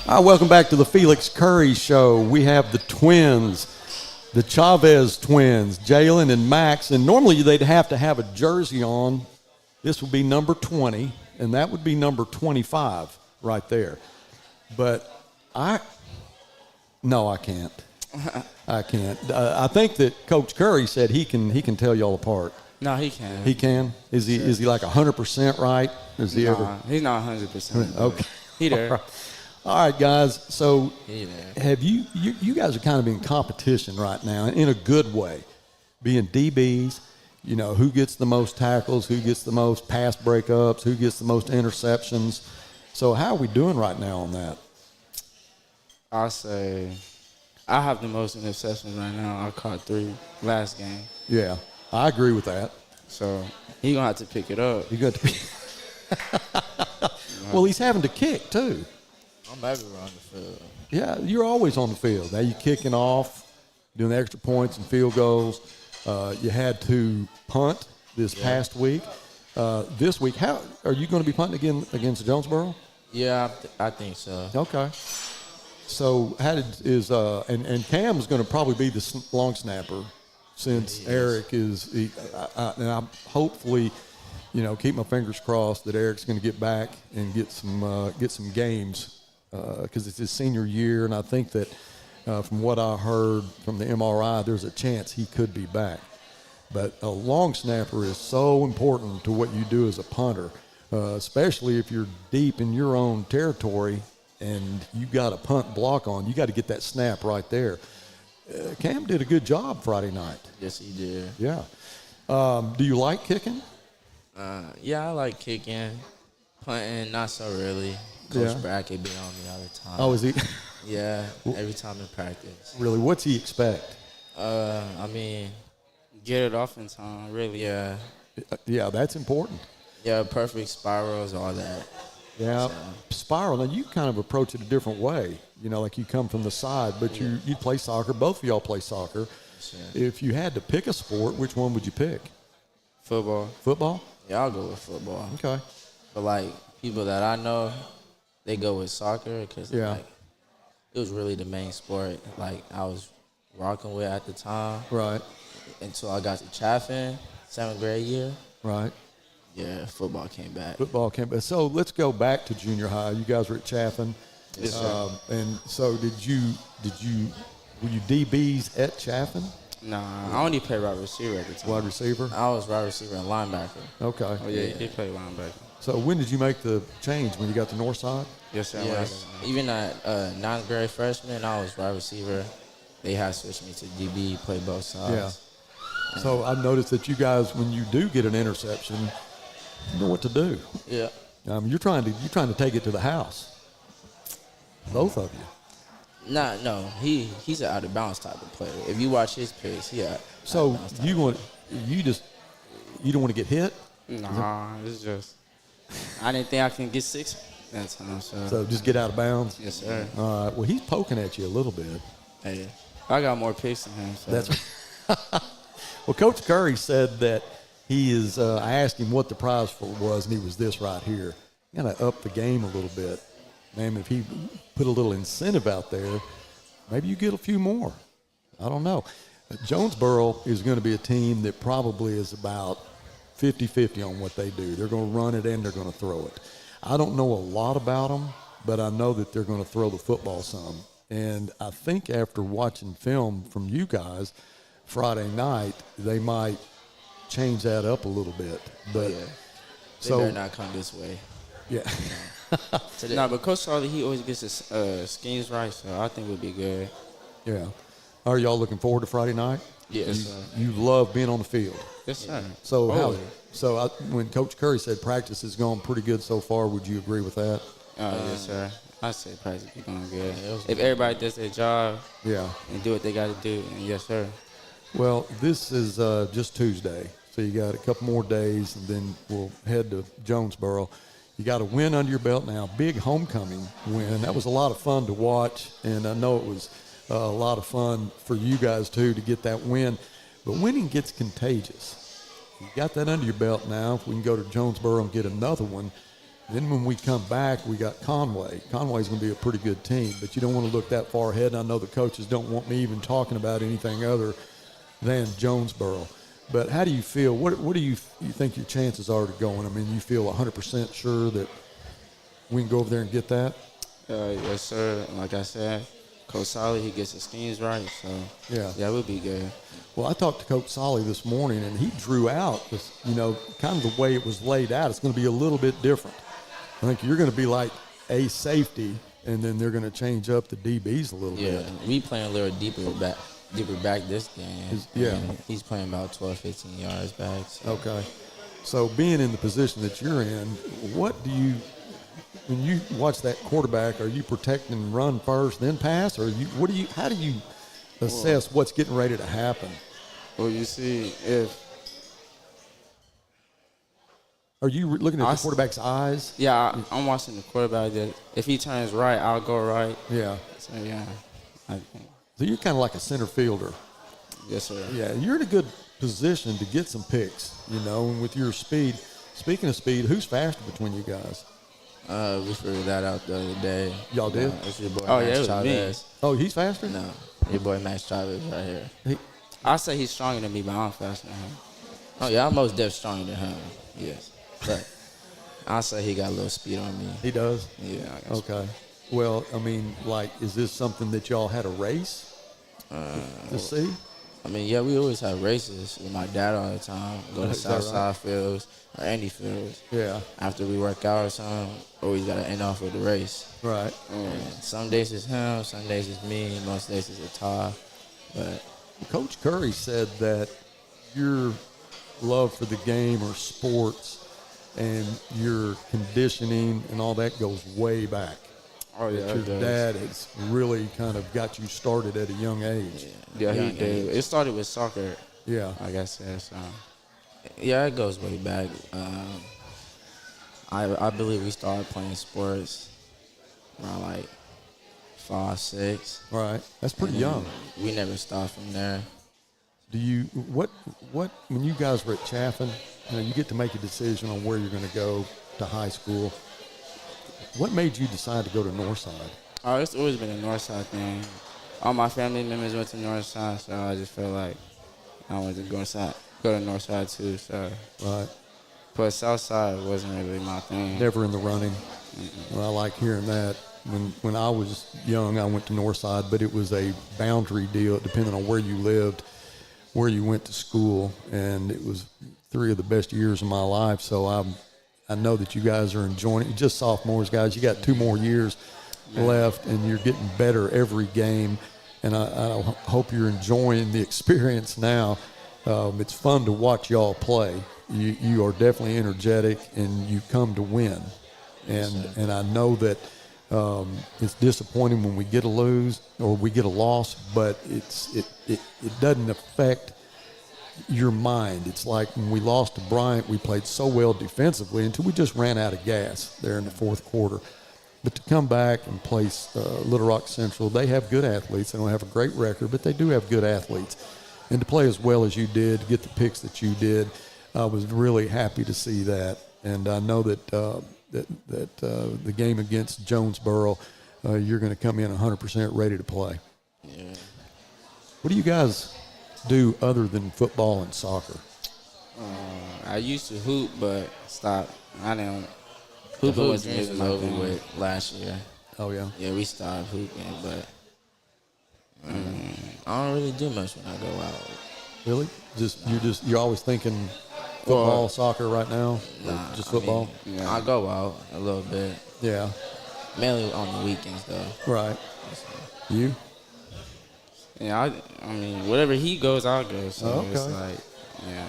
Welcome back to the Felix Curry Show. We have the twins, the Chavez twins, Jalen and Max. And normally they'd have to have a jersey on. This would be number 20, and that would be number 25 right there. But no, I can't. I can't. I think that Coach Curry said he can tell y'all apart. No, he can. He can? Is he like 100% right? Is he ever? He's not 100%. Okay. He there. All right, guys. So have you guys are kind of in competition right now in a good way, being DBs. You know, who gets the most tackles, who gets the most pass breakups, who gets the most interceptions. So how are we doing right now on that? I'll say I have the most interceptions right now. I caught 3 last game. Yeah, I agree with that. So he's going to have to pick it up. You got to Well, he's having to kick, too. I'm everywhere on the field. Yeah, you're always on the field. Now you're kicking off, doing extra points and field goals. You had to punt this past week. This week, how are you going to be punting again against Jonesboro? Yeah, I think so. Okay. So and Cam's going to probably be the long snapper since Eric is. And I'm hopefully, keep my fingers crossed that Eric's going to get back and get some games because it's his senior year, and I think that. From what I heard from the MRI, there's a chance he could be back. But a long snapper is so important to what you do as a punter, especially if you're deep in your own territory and you got a punt block on. You got to get that snap right there. Cam did a good job Friday night. Yes, he did. Yeah. Do you like kicking? Yeah, I like kicking. Punting, not so really. Coach Brackett be on me all the time. Oh, is he? Yeah, every time in practice. Really? What's he expect? I mean, Get it off in time, really. yeah. Yeah, that's important. Yeah, perfect spirals, all that. Yeah, So. spiral. Now, you kind of approach it a different way. Like you come from the side, but you play soccer. Both of y'all play soccer. Yeah. If you had to pick a sport, which one would you pick? Football. Football? Yeah, I'll go with football. Okay. But, people that I know, they go with soccer because, it was really the main sport, I was rocking with at the time. Right. Until I got to Chaffin, 7th grade year. Right. Yeah, football came back. Football came back. So let's go back to junior high. You guys were at Chaffin. Yes, sir. And so were you DBs at Chaffin? Nah, I only played wide receiver at the time. Wide receiver? I was wide receiver and linebacker. Okay. Oh, yeah, he did play linebacker. So when did you make the change? When you got to Northside? Yes, sir. Yes. Even at 9th grade freshman, I was wide receiver. They had switched me to DB, play both sides. Yeah. So I noticed that you guys, when you do get an interception, you know what to do. Yeah. You're trying to take it to the house. Both of you. No. He's an out of bounds type of player. If you watch his picks, So you don't want to get hit? Nah, it's just I didn't think I can get 6 that time. So just get out of bounds? Yes, sir. All right. Well, he's poking at you a little bit. Hey, I got more picks than him. So. That's Well, Coach Curry said that he is. I asked him what the prize for was, and he was this right here. You got to up the game a little bit, man. If he put a little incentive out there, maybe you get a few more. I don't know. Jonesboro is going to be a team that probably is about 50-50 on what they do. They're going to run it and they're going to throw it. I don't know a lot about them, but I know that they're going to throw the football some. And I think after watching film from you guys Friday night, they might change that up a little bit. But They better not come this way. Yeah. No, but Coach Charlie, he always gets his schemes right, so I think we'll be good. Yeah. Are y'all looking forward to Friday night? Yes. You love being on the field. Yes, sir. So when Coach Curry said practice has gone pretty good so far, would you agree with that? Yes, sir. I say practice be going good. If everybody does their job and do what they got to do, and yes, sir. Well, this is just Tuesday, so you got a couple more days, and then we'll head to Jonesboro. You got a win under your belt now, big homecoming win. That was a lot of fun to watch, and I know it was a lot of fun for you guys, too, to get that win. But winning gets contagious. You got that under your belt now. If we can go to Jonesboro and get another one, Then when we come back, we got Conway. Conway's going to be a pretty good team, but you don't want to look that far ahead. And I know the coaches don't want me even talking about anything other than Jonesboro. But how do you feel? What do you think your chances are to going? I mean, you feel 100% sure that we can go over there and get that? Yes, sir. Like I said, Coach Solly, he gets his schemes right, so yeah, we'll be good. Well, I talked to Coach Solly this morning, and he drew out this, kind of the way it was laid out. It's going to be a little bit different. I think you're going to be like a safety, and then they're going to change up the DBs a little bit. Yeah, we playing a little deeper back this game. He's playing about 12, 15 yards back. So. Okay. So being in the position that you're in, what do you – when you watch that quarterback, are you protecting run first, then pass, or how do you assess what's getting ready to happen? Well, you see, are you looking at the quarterback's eyes? Yeah, I'm watching the quarterback. If he turns right, I'll go right. Yeah. So, yeah. So you're kind of like a center fielder. Yes, sir. Yeah, you're in a good position to get some picks, and with your speed. Speaking of speed, who's faster between you guys? We figured that out the other day. Y'all did? It's your boy Max Max it was Chavez. me. Oh, he's faster? No, your boy Max Chavez right here. I say he's stronger than me, but I'm faster than him. Oh, yeah, I'm most definitely stronger than him. Yes. But I say he got a little speed on me. He does? Yeah. Okay. Well, I mean, is this something that y'all had a race to see? I mean, yeah, we always have races with my dad all the time. Go to Southside Fields or Andy Fields. Yeah. After we work out or something, always got to end off with the race. Right. And some days it's him, some days it's me, most days it's a tie. But Coach Curry said that your love for the game or sports and your conditioning and all that goes way back. Oh, yeah, that your dad has really kind of got you started at a young age. Yeah, he did. It started with soccer. Yeah. Like I said, so. Yeah, it goes way back. I believe we started playing sports around like 5, 6. Right. That's pretty young. We never stopped from there. Do you what when you guys were at Chaffin, you get to make a decision on where you're going to go to high school. What made you decide to go to Northside? Oh, it's always been a Northside thing. All my family members went to Northside, so I just felt like I wanted to go to Northside too. So. Right. But Southside wasn't really my thing. Never in the running. Well, I like hearing that. When I was young, I went to Northside, but it was a boundary deal depending on where you lived, where you went to school, and it was 3 of the best years of my life. So I know that you guys are enjoying it. Just sophomores, guys. You got 2 more years left, and you're getting better every game. And I hope you're enjoying the experience now. It's fun to watch y'all play. You are definitely energetic, and you come to win. And I know that it's disappointing when we get a lose or we get a loss, but it doesn't affect your mind. It's like when we lost to Bryant, we played so well defensively until we just ran out of gas there in the 4th quarter. But to come back and play Little Rock Central, they have good athletes. They don't have a great record, but they do have good athletes. And to play as well as you did, to get the picks that you did, I was really happy to see that. And I know that the game against Jonesboro, you're going to come in 100% ready to play. Yeah. What do you guys do other than football and soccer? I used to hoop, but stopped. I didn't. Hooping was over with last year. Oh yeah. Yeah, we stopped hooping, but I don't really do much when I go out. Really? You're always thinking football, soccer right now? Nah, just football? I go out a little bit. Yeah. Mainly on the weekends though. Right. You? Yeah, I mean, whatever he goes, I'll go. So okay. It's like, yeah.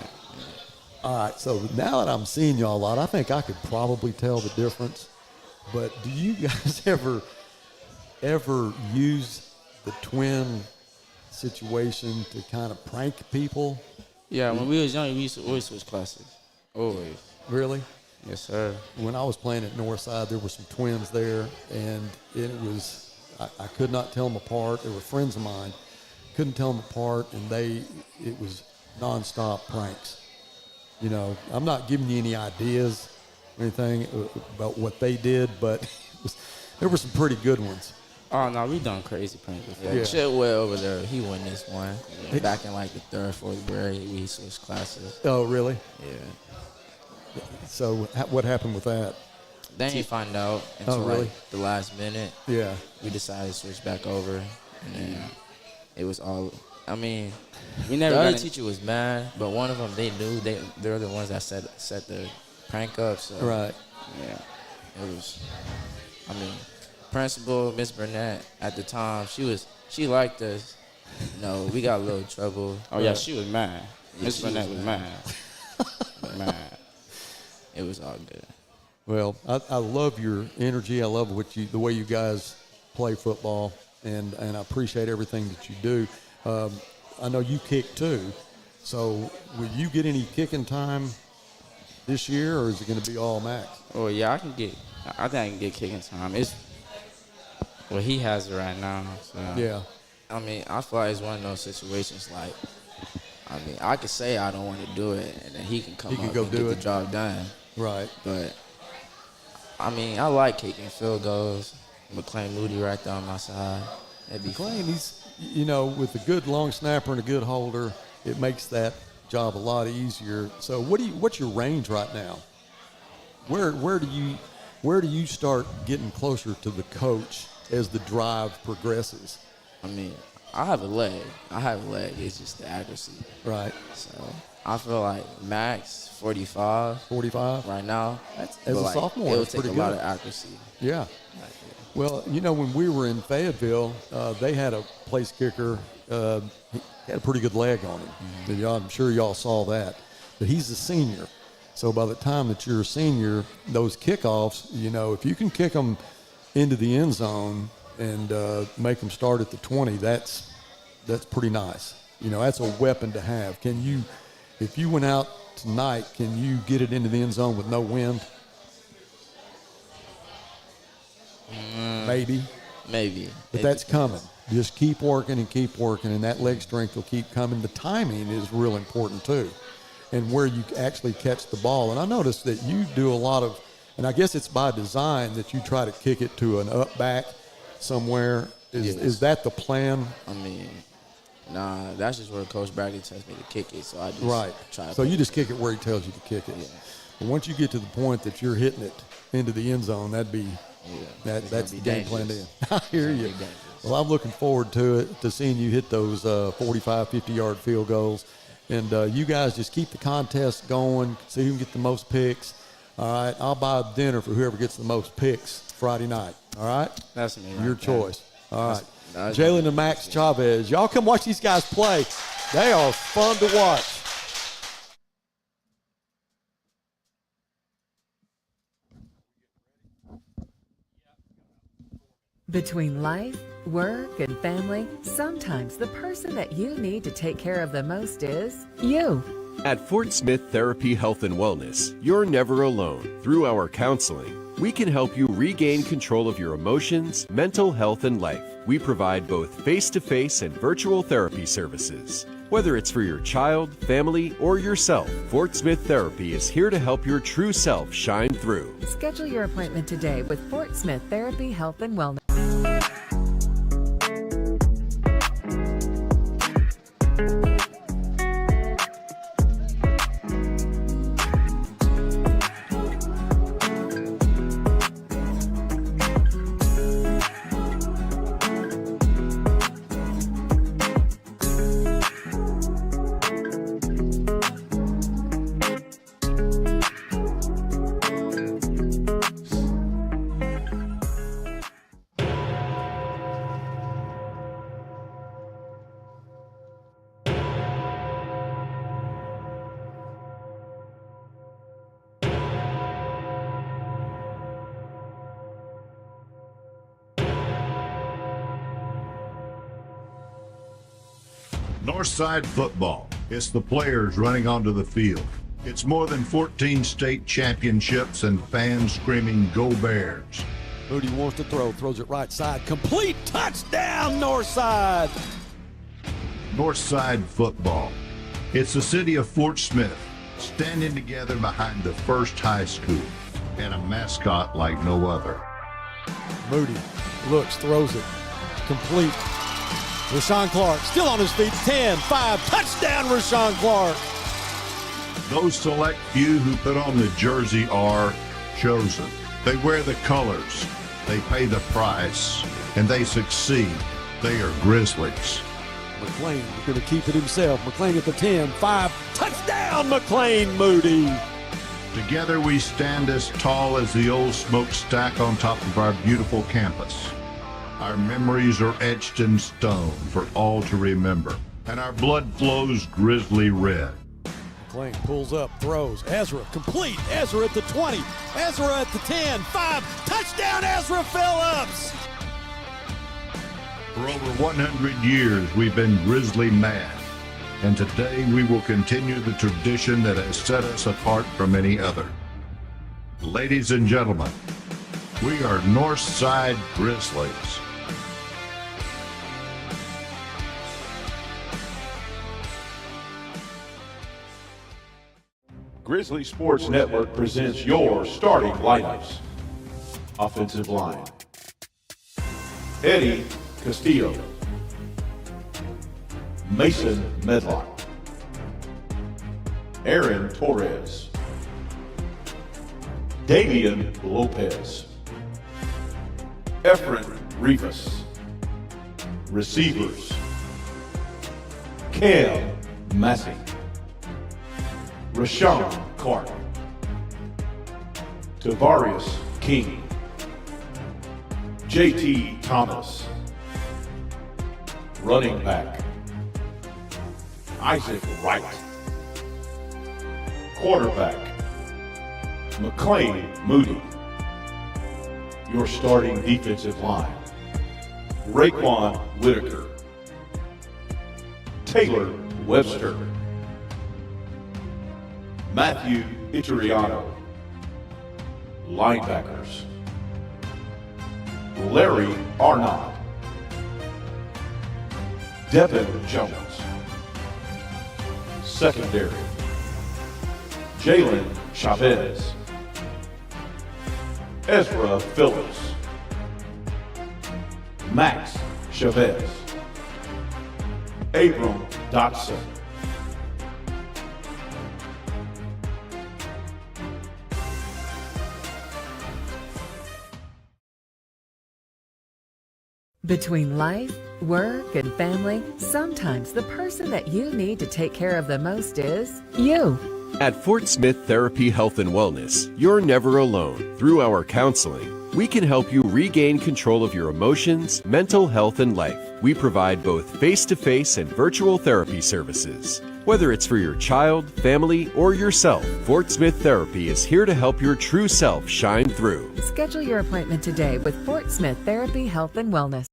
All right, so now that I'm seeing y'all a lot, I think I could probably tell the difference. But do you guys ever use the twin situation to kind of prank people? Yeah, when we was young, we used to always switch classes. Always. Really? Yes, sir. When I was playing at Northside, there were some twins there, and it was I could not tell them apart. They were friends of mine. Couldn't tell them apart, and it was nonstop pranks. I'm not giving you any ideas, anything about what they did, but there were some pretty good ones. Oh, no, we done crazy pranks before. Yeah. Chitwell over there, he won this one. Back in like the 3rd, 4th grade, we switched classes. Oh, really? Yeah. So what happened with that? They didn't find out until really? like the last minute. Yeah. We decided to switch back over, and then it was all. I mean, We never the other got teacher was mad, but one of them they knew they're the ones that set the prank up. So Right. yeah, it was. I mean, principal Miss Burnett at the time, she liked us. No, we got a little trouble. Oh, yeah, she was mad. Yeah, Miss she Burnett was was mad. Mad. It was all good. Well, I love your energy. I love the way you guys play football, and I appreciate everything that you do. I know you kick too, so will you get any kicking time this year, or is it going to be all Max? Oh, yeah, I think I can get kicking time. Well, he has it right now. So. Yeah. I mean, I feel like it's one of those situations like, I mean, I could say I don't want to do it, and then he can come up go and do get it. the job done. Right. But, I mean, I like kicking field goals. McClain Moody right there on my side. That'd be McClain, fun. he's, with a good long snapper and a good holder, it makes that job a lot easier. So what's your range right now? Where do you start getting closer to the coach as the drive progresses? I mean, I have a leg. It's just the accuracy. Right. So I feel like max 45. 45? Right now. As But, a like, sophomore, it'll that's take pretty a lot good. of accuracy. Yeah. Well, when we were in Fayetteville, they had a place kicker. He had a pretty good leg on him. Mm-hmm. I'm sure y'all saw that. But he's a senior. So by the time that you're a senior, those kickoffs, if you can kick them into the end zone and make them start at the 20, that's pretty nice. That's a weapon to have. If you went out tonight, can you get it into the end zone with no wind? Maybe. But that's coming. Just keep working, and that leg strength will keep coming. The timing is real important too, and where you actually catch the ball. And I noticed that you do a lot of, and I guess it's by design that you try to kick it to an up back somewhere. Is that the plan? I mean, nah, that's just where Coach Bradley tells me to kick it, so I just try to So you just kick it where he tells you to kick it. Yeah. But once you get to the point that you're hitting it into the end zone, that's the game plan then. I hear you. Well, I'm looking forward to seeing you hit those 45, 50-yard field goals. And you guys just keep the contest going, see who can get the most picks. All right, I'll buy dinner for whoever gets the most picks Friday night. All right? That's me. Your choice. All right. That's Jalen and Max Chavez. Y'all come watch these guys play. They are fun to watch. Between life, work, and family, sometimes the person that you need to take care of the most is you. At Fort Smith Therapy Health and Wellness, you're never alone. Through our counseling, we can help you regain control of your emotions, mental health, and life. We provide both face-to-face and virtual therapy services. Whether it's for your child, family, or yourself, Fort Smith Therapy is here to help your true self shine through. Schedule your appointment today with Fort Smith Therapy Health and Wellness. Northside football. It's the players running onto the field. It's more than 14 state championships and fans screaming, "Go Bears!" Moody wants to throw, throws it right side. Complete touchdown, Northside. Northside football. It's the city of Fort Smith standing together behind the first high school. and a mascot like no other. Moody looks, throws it, complete. Rashawn Clark still on his feet, 10, 5, touchdown Rashawn Clark. Those select few who put on the jersey are chosen. They wear the colors, they pay the price, and they succeed. They are Grizzlies. McClain is going to keep it himself. McClain at the 10, 5, touchdown McClain Moody. Together we stand as tall as the old smokestack on top of our beautiful campus. Our memories are etched in stone for all to remember, and our blood flows Grizzly red. McClain pulls up, throws. Ezra complete. Ezra at the 20. Ezra at the 10, 5, touchdown Ezra Phillips. For over 100 years, we've been Grizzly mad, and today we will continue the tradition that has set us apart from any other. Ladies and gentlemen, we are Northside Grizzlies. Grizzly Sports Network presents your starting lineups. Offensive line: Eddie Castillo, Mason Medlock, Aaron Torres, Damian Lopez, Efren Rivas. Receivers: Cam Massey, Rashawn Clark, Tavarius King, JT Thomas. Running back: Isaac Wright. Quarterback: McClain Moody. Your starting defensive line: Raekwon Whitaker, Taylor Webster, Matthew Itriano. Linebackers: Larry Arnott, Devin Jones. Secondary: Jalen Chavez, Ezra Phillips, Max Chavez, Abram Dotson. Between life, work, and family, sometimes the person that you need to take care of the most is you. At Fort Smith Therapy Health and Wellness, you're never alone. Through our counseling, we can help you regain control of your emotions, mental health, and life. We provide both face-to-face and virtual therapy services. Whether it's for your child, family, or yourself, Fort Smith Therapy is here to help your true self shine through. Schedule your appointment today with Fort Smith Therapy Health and Wellness.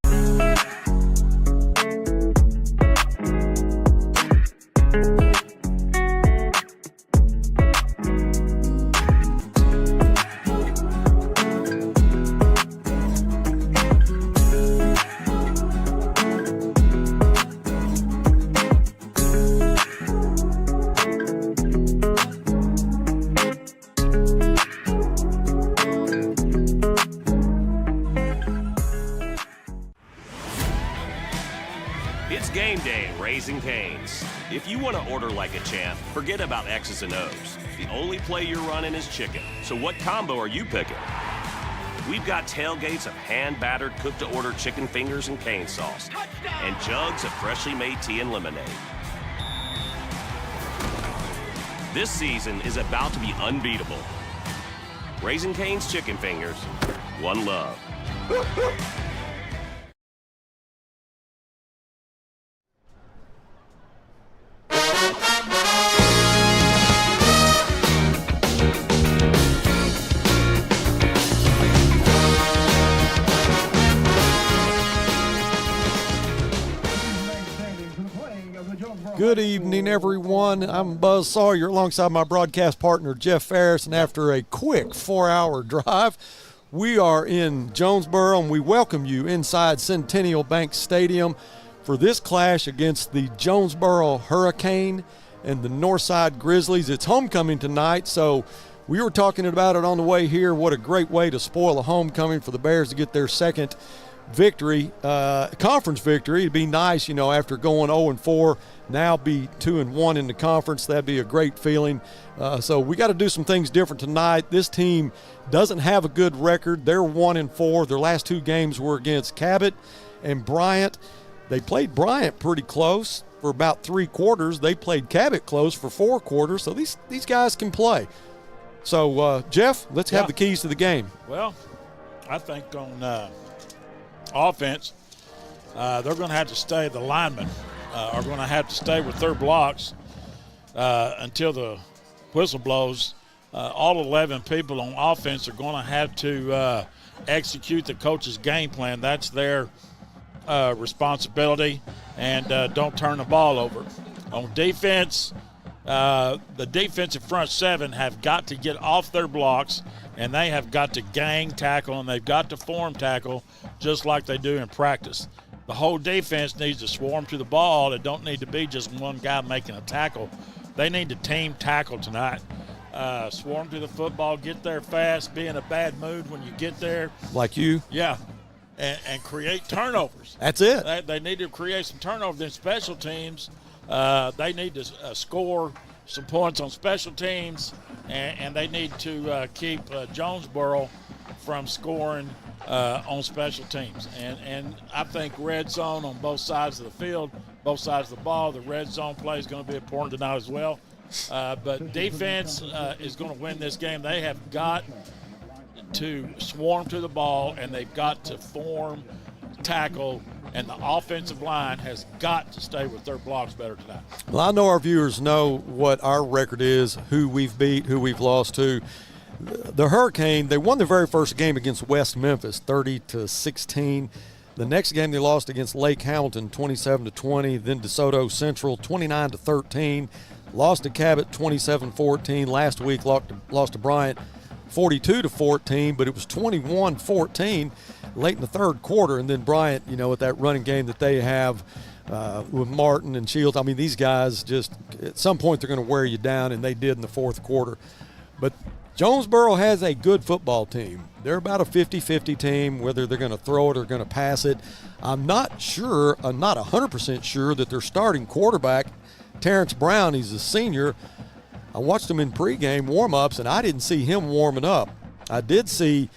It's game day at Raising Cane's. If you want to order like a champ, forget about X's and O's. The only play you're running is chicken. So what combo are you picking? We've got tailgates of hand-battered, cooked-to-order chicken fingers and cane sauce, and jugs of freshly made tea and lemonade. This season is about to be unbeatable. Raising Cane's chicken fingers, one love. Good evening, everyone. I'm Buzz Sawyer alongside my broadcast partner, Jeff Ferris, and after a quick 4-hour drive, we are in Jonesboro, and we welcome you inside Centennial Bank Stadium for this clash against the Jonesboro Hurricane and the Northside Grizzlies. It's homecoming tonight, so We were talking about it on the way here. What a great way to spoil a homecoming for the Bears to get their second victory, conference victory. It'd be nice, you know, after going 0-4, now be 2-1 in the conference. That'd be a great feeling. So we got to do some things different tonight. This team doesn't have a good record. They're 1-4. Their last 2 games were against Cabot and Bryant. They played Bryant pretty close for about 3 quarters. They played Cabot close for 4 quarters. So these guys can play. So, Jeff, let's have the keys to the game. Well, I think on offense, they're going to have to stay, the linemen are going to have to stay with their blocks until the whistle blows. All 11 people on offense are going to have to execute the coach's game plan. That's their responsibility, and don't turn the ball over. On defense, the defensive front 7 have got to get off their blocks, and they have got to gang tackle, and they've got to form tackle just like they do in practice. The whole defense needs to swarm to the ball. It don't need to be just one guy making a tackle. They need to team tackle tonight. Swarm to the football, get there fast, be in a bad mood when you get there. Like you? Yeah, and create turnovers. That's it. They need to create some turnovers. In special teams, they need to score some points on special teams, and they need to keep Jonesboro from scoring on special teams. And I think red zone on both sides of the field, both sides of the ball, the red zone play is going to be important tonight as well. But defense is going to win this game. They have got to swarm to the ball, and they've got to form, tackle, and the offensive line has got to stay with their blocks better tonight. Well, I know our viewers know what our record is, who we've beat, who we've lost to. The Hurricane, they won their very first game against West Memphis, 30-16. The next game they lost against Lake Hamilton, 27-20. Then DeSoto Central, 29-13. Lost to Cabot, 27-14. Last week lost to Bryant, 42-14, but it was 21-14 late in the third quarter. And then Bryant, you know, with that running game that they have with Martin and Shields, I mean, these guys just at some point they're going to wear you down, and they did in the fourth quarter. But Jonesboro has a good football team. They're about a 50-50 team, whether they're going to throw it or going to pass it. I'm not sure, I'm not 100% sure that their starting quarterback, Terrence Brown, he's a senior. I watched him in pregame warm-ups, and I didn't see him warming up. I did see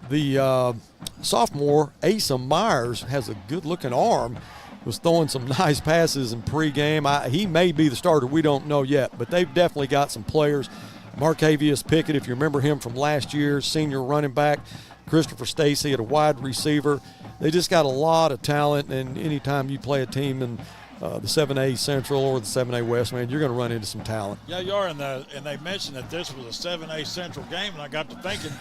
the sophomore, Asa Myers, has a good-looking arm, was throwing some nice passes in pregame. He may be the starter. We don't know yet, but they've definitely got some players. Marcavius Pickett, if you remember him from last year, senior running back. Christopher Stacy at a wide receiver. They just got a lot of talent, and anytime you play a team in the 7A Central or the 7A West, man, you're going to run into some talent. Yeah, you are, and they mentioned that this was a 7A Central game, and I got to thinking,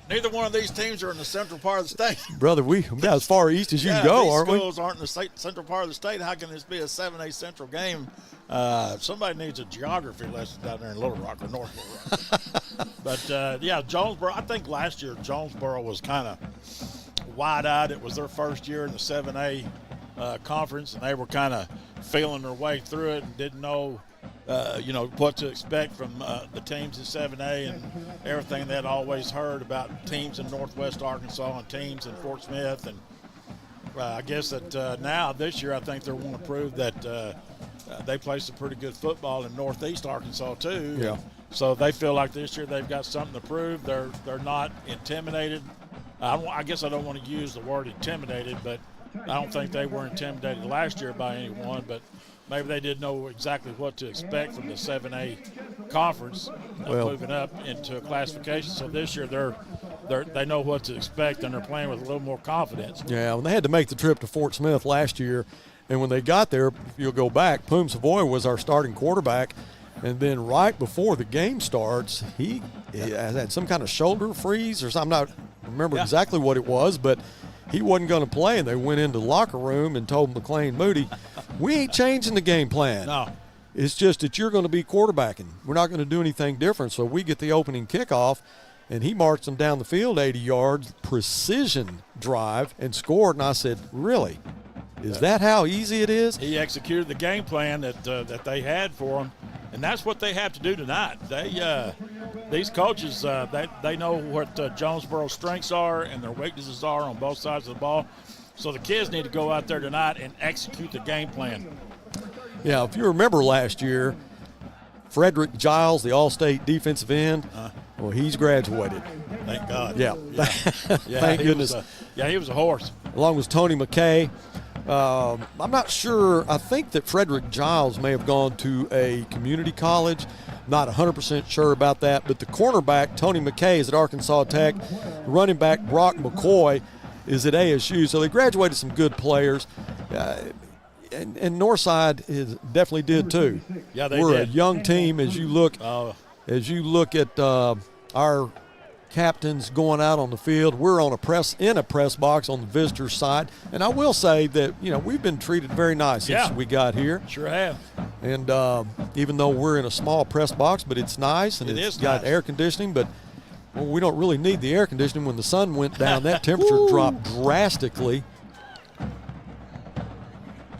neither one of these teams are in the central part of the state. Brother, we got as far east as you can go, aren't we? These schools aren't in the central part of the state. How can this be a 7A Central game? Somebody needs a geography lesson down there in Little Rock or North Little Rock. But, yeah, Jonesboro, I think last year Jonesboro was kind of wide-eyed. It was their first year in the 7A conference, and they were kind of feeling their way through it and didn't know, what to expect from the teams in 7A and everything they'd always heard about teams in Northwest Arkansas and teams in Fort Smith. And I guess that now this year I think they want to prove that they play some pretty good football in Northeast Arkansas too. Yeah. So they feel like this year they've got something to prove. They're not intimidated. I guess I don't want to use the word intimidated, but I don't think they were intimidated last year by anyone, but maybe they didn't know exactly what to expect from the 7A conference moving up into a classification. So this year they know what to expect, and they're playing with a little more confidence. Yeah, when they had to make the trip to Fort Smith last year, and when they got there, if you'll go back, Poom Savoy was our starting quarterback, and then right before the game starts, he had some kind of shoulder freeze or something. I don't remember exactly what it was, but he wasn't going to play, and they went into the locker room and told McLean Moody, we ain't changing the game plan. No. It's just that you're going to be quarterbacking. We're not going to do anything different. So we get the opening kickoff, and he marched them down the field 80 yards, precision drive, and scored. And I said, really? Is that how easy it is? He executed the game plan that they had for him, And that's what they have to do tonight. These coaches, they know what Jonesboro's strengths are and their weaknesses are on both sides of the ball. So the kids need to go out there tonight and execute the game plan. Yeah, if you remember last year, Frederick Giles, the All-State defensive end, well, he's graduated. Thank God. Yeah. Yeah, Thank goodness. He was a horse. Along with Tony McKay. I'm not sure. I think that Frederick Giles may have gone to a community college. Not 100% sure about that. But the cornerback, Tony McKay, is at Arkansas Tech. The running back, Brock McCoy, is at ASU. So they graduated some good players. And Northside definitely did too. Yeah, they We're did. a young team as you look at our captains going out on the field. We're in a press box on the visitor side, and I will say that we've been treated very nice since we got here. Sure have. And even though we're in a small press box, but it's nice and it's got nice. air conditioning. But we don't really need the air conditioning. When the sun went down, that temperature dropped drastically.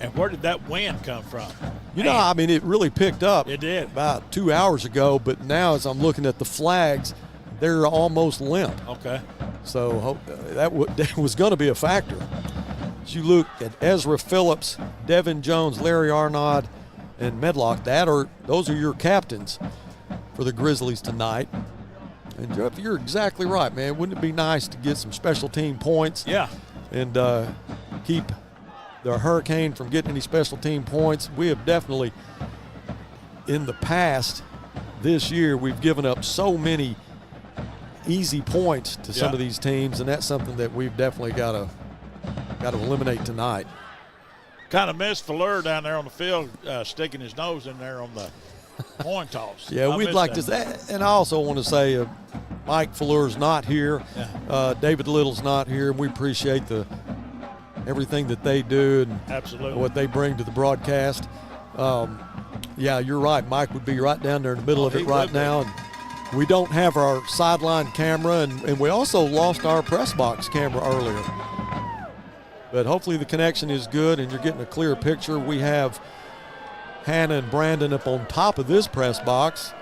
And where did that wind come from? It really picked up. It did. About 2 hours ago, but now as I'm looking at the flags, they're almost limp. Okay. So that was going to be a factor. As you look at Ezra Phillips, Devin Jones, Larry Arnaud, and Medlock, those are your captains for the Grizzlies tonight. And Jeff, you're exactly right, man. Wouldn't it be nice to get some special team points? Yeah. And keep the Hurricane from getting any special team points. We have definitely, in the past, this year, we've given up so many easy points to some of these teams, and that's something that we've definitely got to eliminate tonight. Kind of missed Fleur down there on the field, sticking his nose in there on the coin toss. Yeah, we'd like to. And I also want to say Mike Fleur's not here. Yeah. David Little's not here, and we appreciate everything that they do and absolutely what they bring to the broadcast. Yeah, you're right. Mike would be right down there in the middle of it right now. And we don't have our sideline camera, and we also lost our press box camera earlier. But hopefully the connection is good and you're getting a clear picture. We have Hannah and Brandon up on top of this press box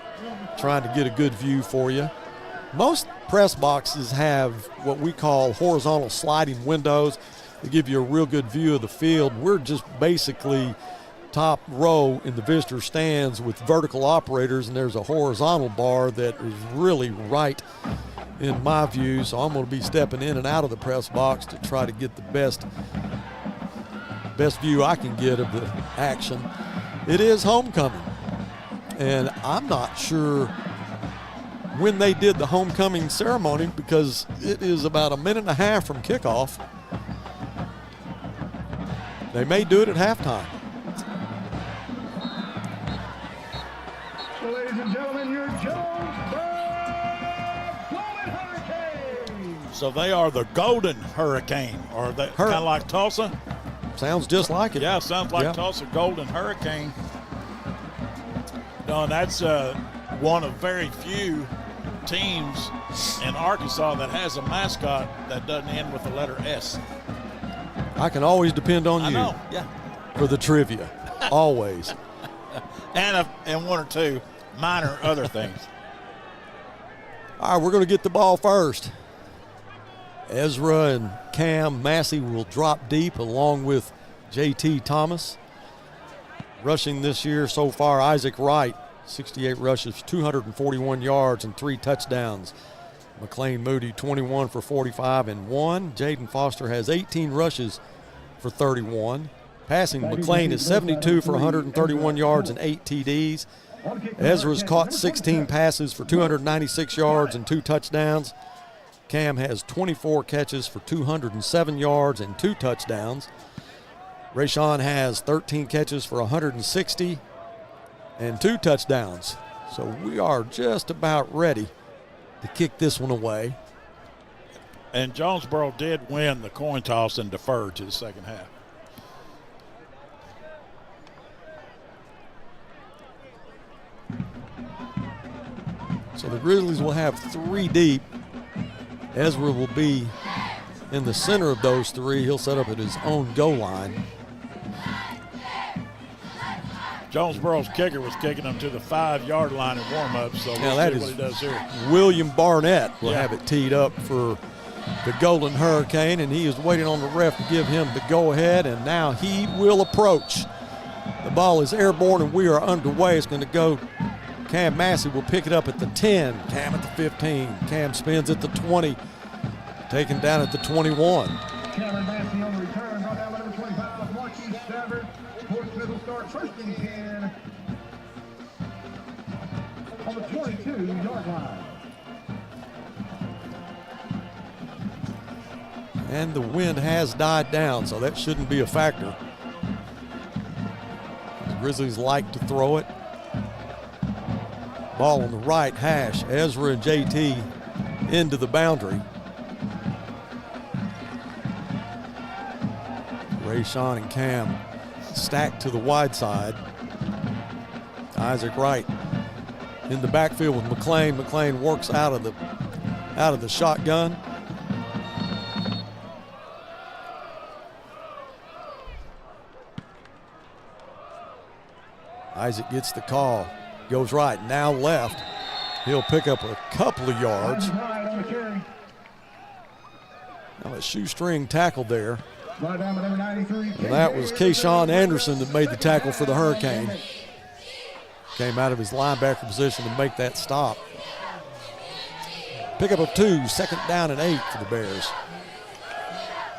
trying to get a good view for you. Most press boxes have what we call horizontal sliding windows. They give you a real good view of the field. We're just basically top row in the visitor stands with vertical operators, and there's a horizontal bar that is really right in my view. So I'm going to be stepping in and out of the press box to try to get the best view I can get of the action. It is homecoming, and I'm not sure when they did the homecoming ceremony because it is about a minute and a half from kickoff. They may do it at halftime. Ladies and gentlemen, your Jonesboro Golden Hurricanes. So they are the Golden Hurricane, or they kind of like Tulsa? Sounds just like it. Yeah, sounds like Tulsa Golden Hurricane. No, and that's one of very few teams in Arkansas that has a mascot that doesn't end with the letter S. I can always depend on you. I know, yeah. For the trivia, always. And one or two minor other things. All right, we're going to get the ball first. Ezra and Cam Massey will drop deep along with J.T. Thomas. Rushing this year so far, Isaac Wright, 68 rushes, 241 yards, and 3 touchdowns. McLean Moody, 21 for 45 and 1. Jaden Foster has 18 rushes for 31. Passing, McLean is 72 for 131 yards and 8 TDs. Ezra's caught 16 passes for 296 yards and 2 touchdowns. Cam has 24 catches for 207 yards and 2 touchdowns. Rayshawn has 13 catches for 160 and 2 touchdowns. So we are just about ready to kick this one away. And Jonesboro did win the coin toss and deferred to the second half. So the Grizzlies will have 3 deep. Ezra will be in the center of those 3. He'll set up at his own goal line. Jonesboro's kicker was kicking them to the 5-yard line in warm-up, so Now we'll see what he does here. William Barnett will have it teed up for the Golden Hurricane, and he is waiting on the ref to give him the go-ahead, and now he will approach. The ball is airborne, and we are underway. It's going to go. Cam Massey will pick it up at the 10. Cam at the 15. Cam spins at the 20. Taken down at the 21. Cameron Massey on the return. Brought down by number 25, Marquis Stafford. Fort Smith will start first and 10 on the 22-yard line. And the wind has died down, so that shouldn't be a factor. The Grizzlies like to throw it. Ball on the right hash. Ezra and JT into the boundary. Rayshawn and Cam stacked to the wide side. Isaac Wright in the backfield with McLean. McLean works out of the shotgun. Isaac gets the call, goes right, now left. He'll pick up a couple of yards. Now a shoestring tackle there. And that was Kayshawn Anderson that made the tackle for the Hurricane. Came out of his linebacker position to make that stop. Pickup of 2, 2nd down and 8 for the Bears.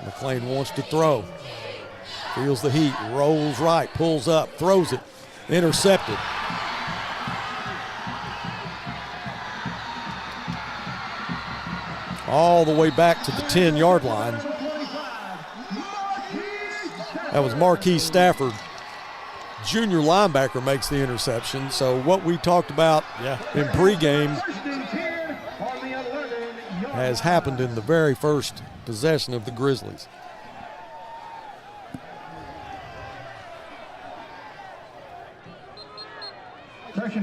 McLean wants to throw. Feels the heat, rolls right, pulls up, throws it. Intercepted. All the way back to the 10-yard line. That was Marquis Stafford. Junior linebacker makes the interception. So what we talked about in pregame has happened in the very first possession of the Grizzlies.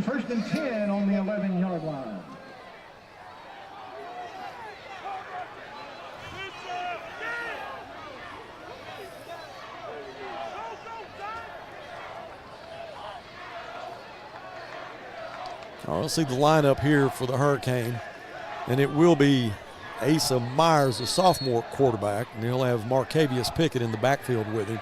First and 10 on the 11-yard line. I'll see the lineup here for the Hurricane, and it will be Asa Myers, a sophomore quarterback, and he'll have Marcavius Pickett in the backfield with him.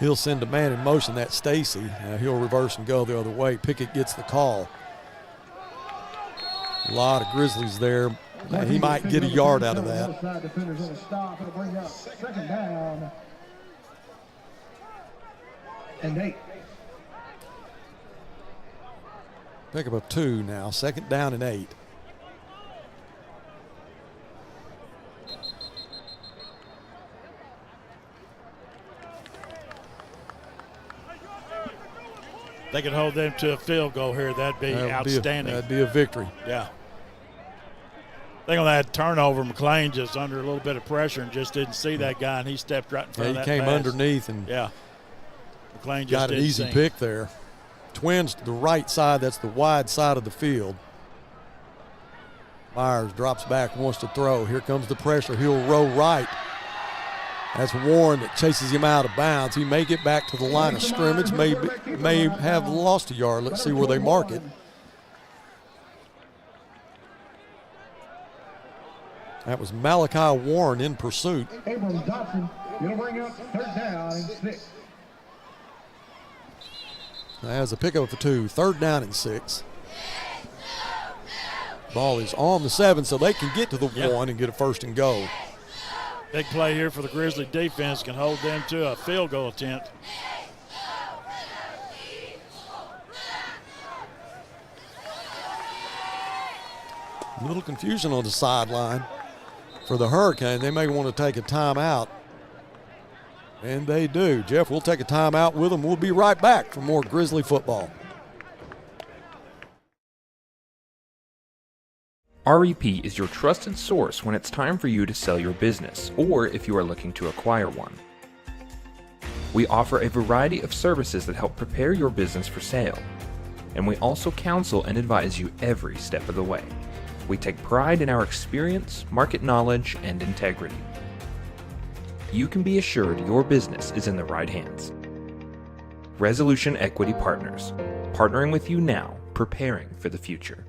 He'll send a man in motion, that's Stacy. He'll reverse and go the other way. Pickett gets the call. A lot of Grizzlies there. He might get a yard out of that. Second down and 8. Pickup of 2 now, 2nd down and 8. They could hold them to a field goal here. That'd be outstanding. That'd be a victory. Yeah. I think on that turnover, McLean just under a little bit of pressure and just didn't see that guy, and he stepped right in front of that he came pass. underneath and McLean just got an didn't easy see. pick there. Twins to the right side, that's the wide side of the field. Myers drops back, wants to throw. Here comes the pressure. He'll roll right. That's Warren that chases him out of bounds. He may get back to the line of scrimmage, may have lost a yard. Let's see where they mark it. That was Malachi Warren in pursuit. Abrams Dotson, it'll bring up 3rd down and 6. As a pickup for 2, 3rd down and 6. Ball is on the 7, so they can get to the 1 and get a 1st and goal. Big play here for the Grizzly defense, can hold them to a field goal attempt. A little confusion on the sideline for the Hurricane. They may want to take a timeout. And they do. Jeff, we'll take a timeout with them. We'll be right back for more Grizzly football. REP is your trusted source when it's time for you to sell your business, or if you are looking to acquire one. We offer a variety of services that help prepare your business for sale, and we also counsel and advise you every step of the way. We take pride in our experience, market knowledge, and integrity. You can be assured your business is in the right hands. Resolution Equity Partners, partnering with you now, preparing for the future.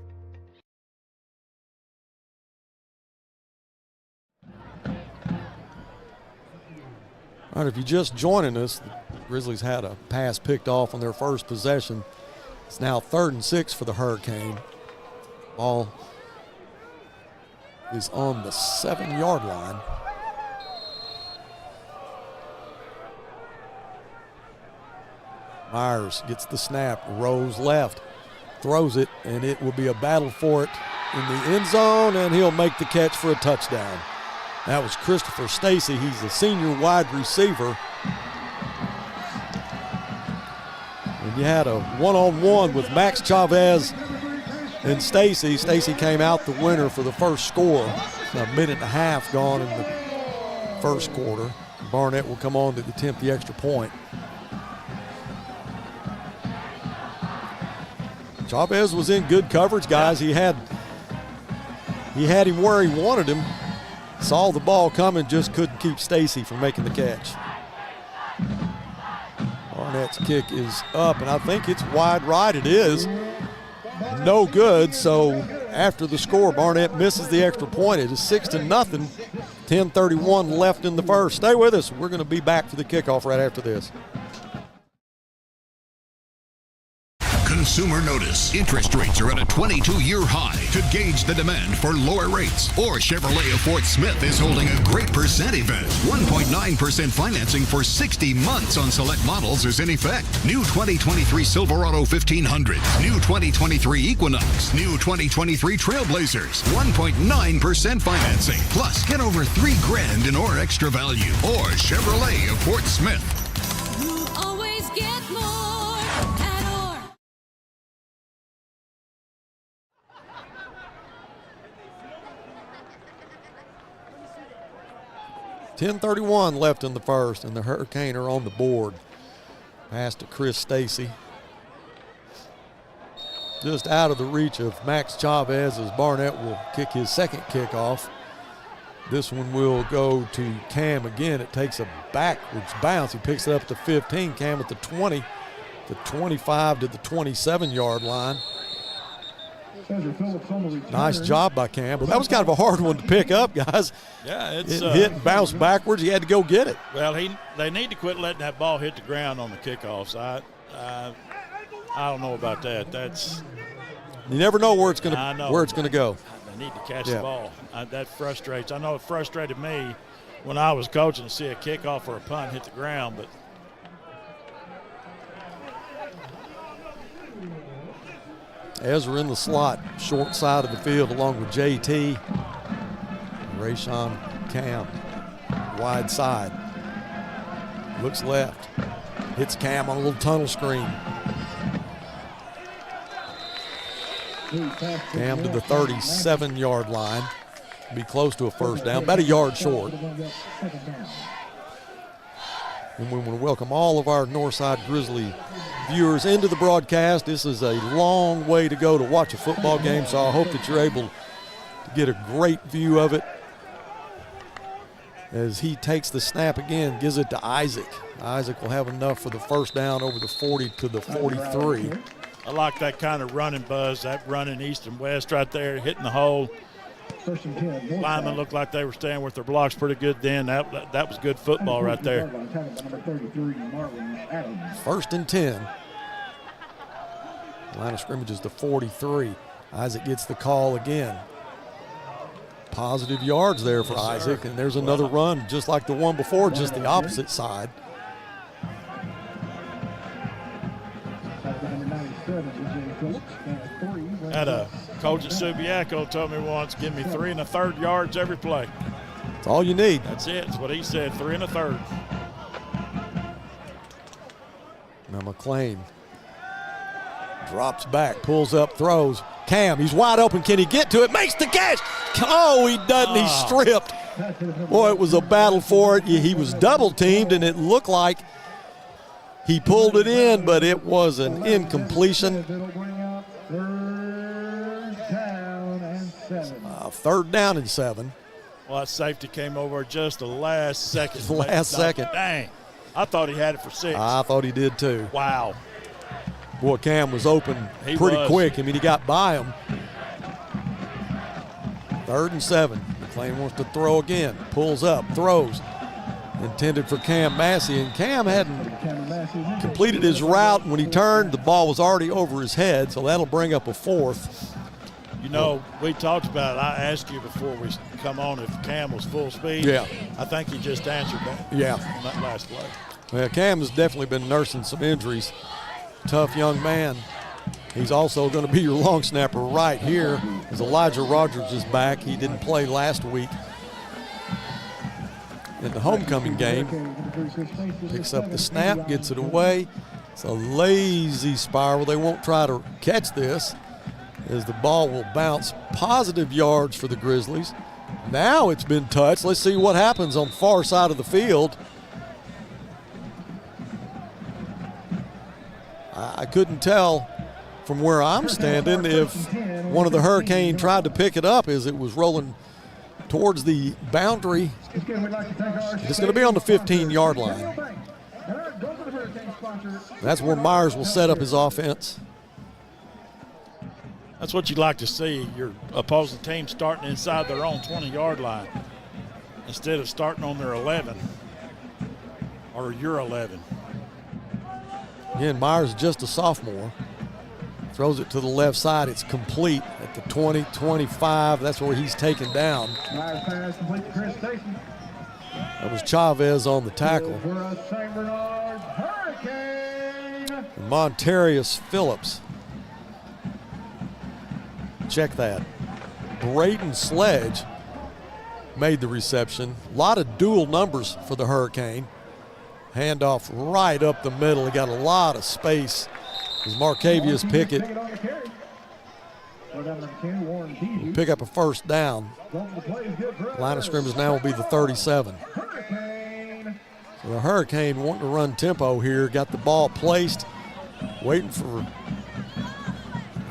All right, if you're just joining us, the Grizzlies had a pass picked off on their first possession. It's now 3rd and 6 for the Hurricane. Ball is on the 7-yard line. Myers gets the snap, rolls left, throws it, and it will be a battle for it in the end zone, and he'll make the catch for a touchdown. That was Christopher Stacy. He's the senior wide receiver. And you had a one-on-one with Max Chavez and Stacy. Stacy came out the winner for the first score. A minute and a half gone in the first quarter. Barnett will come on to attempt the extra point. Chavez was in good coverage, guys. He had him where he wanted him. Saw the ball coming, just couldn't keep Stacy from making the catch. Barnett's kick is up, and I think it's wide right. It is. No good, so after the score, Barnett misses the extra point. It is 6-0, 10:31 left in the first. Stay with us. We're going to be back for the kickoff right after this. Consumer notice. Interest rates are at a 22-year high. To gauge the demand for lower rates, or Chevrolet of Fort Smith is holding a great percent event. 1.9% financing for 60 months on select models is in effect. New 2023 Silverado 1500, new 2023 Equinox, new 2023 Trailblazers. 1.9% financing. Plus, get over $3,000 in or extra value. Or Chevrolet of Fort Smith. You always get more at Or. 10:31 left in the first, and the Hurricane are on the board. Pass to Chris Stacy. Just out of the reach of Max Chavez as Barnett will kick his second kickoff. This one will go to Cam again. It takes a backwards bounce. He picks it up at the 15. Cam at the 20, the 25 to the 27-yard line. Nice job by Cam, but that was kind of a hard one to pick up, guys. Yeah, it hit and bounced backwards. He had to go get it. Well, they need to quit letting that ball hit the ground on the kickoffs. I don't know about that. You never know where it's going to go. They need to catch the ball. That frustrates. I know it frustrated me when I was coaching to see a kickoff or a punt hit the ground, but Ezra in the slot, short side of the field along with JT. Rayshon Cam, wide side. Looks left. Hits Cam on a little tunnel screen. Cam to the 37-yard line. Be close to a first down, about a yard short. And we want to welcome all of our Northside Grizzly viewers into the broadcast. This is a long way to go to watch a football game, so I hope that you're able to get a great view of it. As he takes the snap again, gives it to Isaac. Isaac will have enough for the first down over the 40 to the 43. I like that kind of running buzz, that running east and west right there, hitting the hole. Linemen looked like they were staying with their blocks pretty good then. That was good football right there. 1st and 10. Line of scrimmage is the 43. Isaac gets the call again. Positive yards there for Isaac, and there's another run just like the one before, just the opposite side. Had a coach at Subiaco told me once, give me 3 1/3 yards every play. That's all you need. That's it. That's what he said, 3 1/3. Now McClain drops back, pulls up, throws. Cam, he's wide open. Can he get to it? Makes the catch. Oh, he doesn't. He's stripped. Boy, it was a battle for it. He was double teamed, and it looked like he pulled it in, but it was an incompletion. 3rd down and 7. Well, that safety came over just the last second. Last second. Dang. I thought he had it for 6. I thought he did too. Wow. Boy, Cam was open He pretty was. quick. I mean, he got by him. 3rd and 7. McLean wants to throw again. Pulls up, throws. Intended for Cam Massey, and Cam hadn't completed his route. When he turned, the ball was already over his head, so that'll bring up a 4th. You know, we talked about it. I asked you before we come on if Cam was full speed. Yeah. I think he just answered that. Yeah. On that last play. Well, Cam has definitely been nursing some injuries. Tough young man. He's also going to be your long snapper right here as Elijah Rogers is back. He didn't play last week in the homecoming game. Picks up the snap, gets it away. It's a lazy spiral. They won't try to catch this as the ball will bounce positive yards for the Grizzlies. Now it's been touched. Let's see what happens on the far side of the field. I couldn't tell from where I'm standing if one of the Hurricane tried to pick it up as it was rolling towards the boundary. It's going to be on the 15-yard line. That's where Myers will set up his offense. That's what you'd like to see, your opposing team starting inside their own 20-yard line instead of starting on their 11 or your 11. Again, Myers is just a sophomore. Throws it to the left side. It's complete at the 20, 25. That's where he's taken down. That was Chavez on the tackle. And Montarius Phillips. Check that. Braden Sledge made the reception. A lot of dual numbers for the Hurricane. Handoff right up the middle. He got a lot of space. As Marcavius Pickett will pick up a first down. Line of scrimmage now will be the 37. So the Hurricane wanting to run tempo here. Got the ball placed, waiting for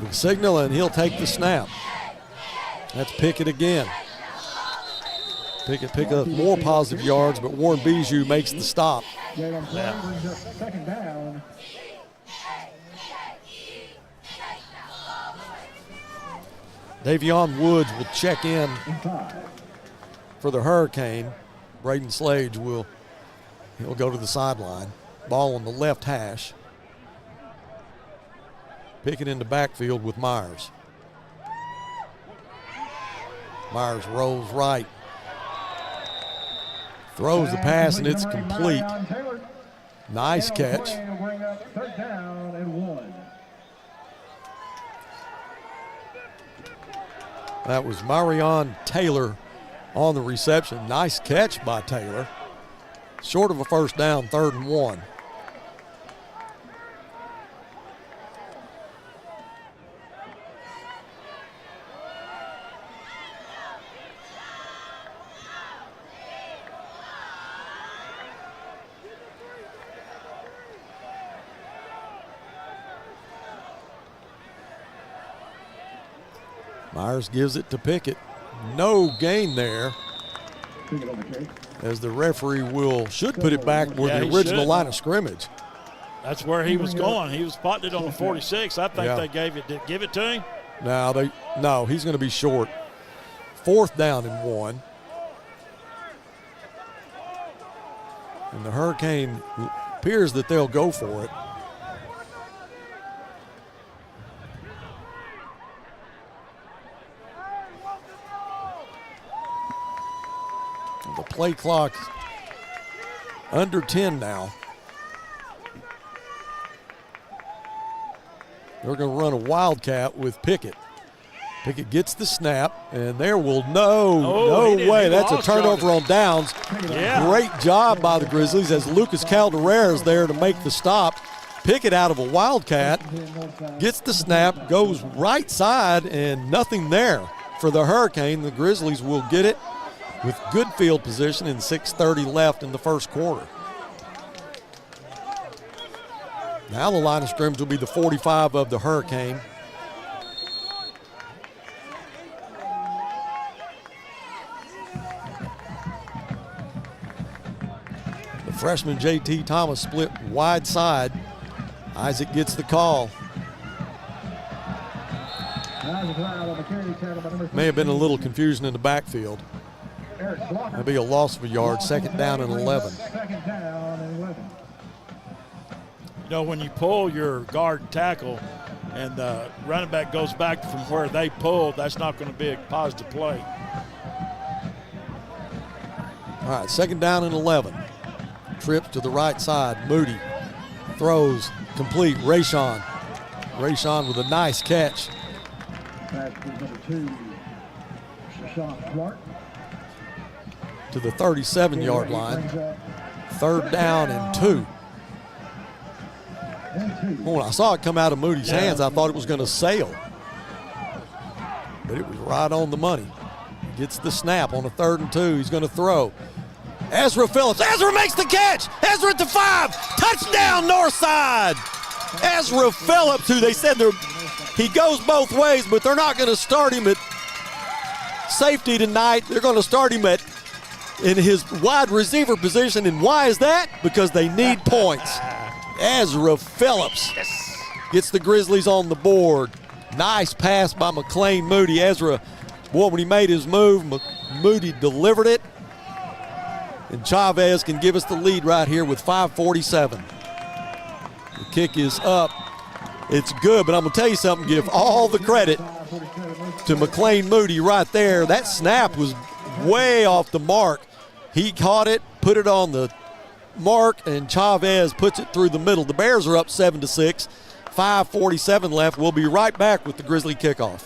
the signal, and he'll take the snap. That's Pickett again. Pickett pick up more positive yards, but Warren Bijou makes the stop. Second down. Davion Woods will check in for the Hurricane. Braden Slade he'll go to the sideline. Ball on the left hash. Pickett in the backfield with Myers. Myers rolls right. Throws the pass and it's complete. Nice catch. Third down and 1. That was Marion Taylor on the reception. Nice catch by Taylor. Short of a first down, 3rd and 1. Myers gives it to Pickett. No gain there, as the referee should put it back where the original line of scrimmage. That's where he was going. He was spotting it on the 46. I think they give it to him. No, he's going to be short. 4th down and 1. And the Hurricane appears that they'll go for it. The play clock under 10 now. They're going to run a wildcat with Pickett. Pickett gets the snap, and there will no way. That's a turnover on downs. Yeah. Great job by the Grizzlies as Lucas Calderera is there to make the stop. Pickett out of a wildcat, gets the snap, goes right side, and nothing there for the Hurricane. The Grizzlies will get it with good field position and 6:30 left in the first quarter. Now the line of scrimmage will be the 45 of the Hurricane. The Freshman J.T. Thomas split wide side. Isaac gets the call. May have been a little confusion in the backfield. That'll be a loss of a yard, 2nd down and 11. You know, when you pull your guard and tackle and the running back goes back from where they pulled, that's not going to be a positive play. All right, 2nd down and 11. Trips to the right side. Moody throws complete. Rayshon with a nice catch. To the 37-yard line. 3rd down and 2. When I saw it come out of Moody's hands, I thought it was going to sail. But it was right on the money. Gets the snap on a 3rd and 2. He's going to throw. Ezra Phillips. Ezra makes the catch. Ezra at the 5. Touchdown, Northside. Ezra Phillips, who they said he goes both ways, but they're not going to start him at safety tonight. They're going to start him in his wide receiver position. And why is that? Because they need points. Ezra Phillips gets the Grizzlies on the board. Nice pass by McLean Moody. Ezra, boy, when he made his move, Moody delivered it. And Chavez can give us the lead right here with 5:47. The kick is up. It's good, but I'm going to tell you something. Give all the credit to McLean Moody right there. That snap was way off the mark. He caught it, put it on the mark, and Chavez puts it through the middle. The Bears are up 7-6. 5:47 left. We'll be right back with the Grizzly kickoff.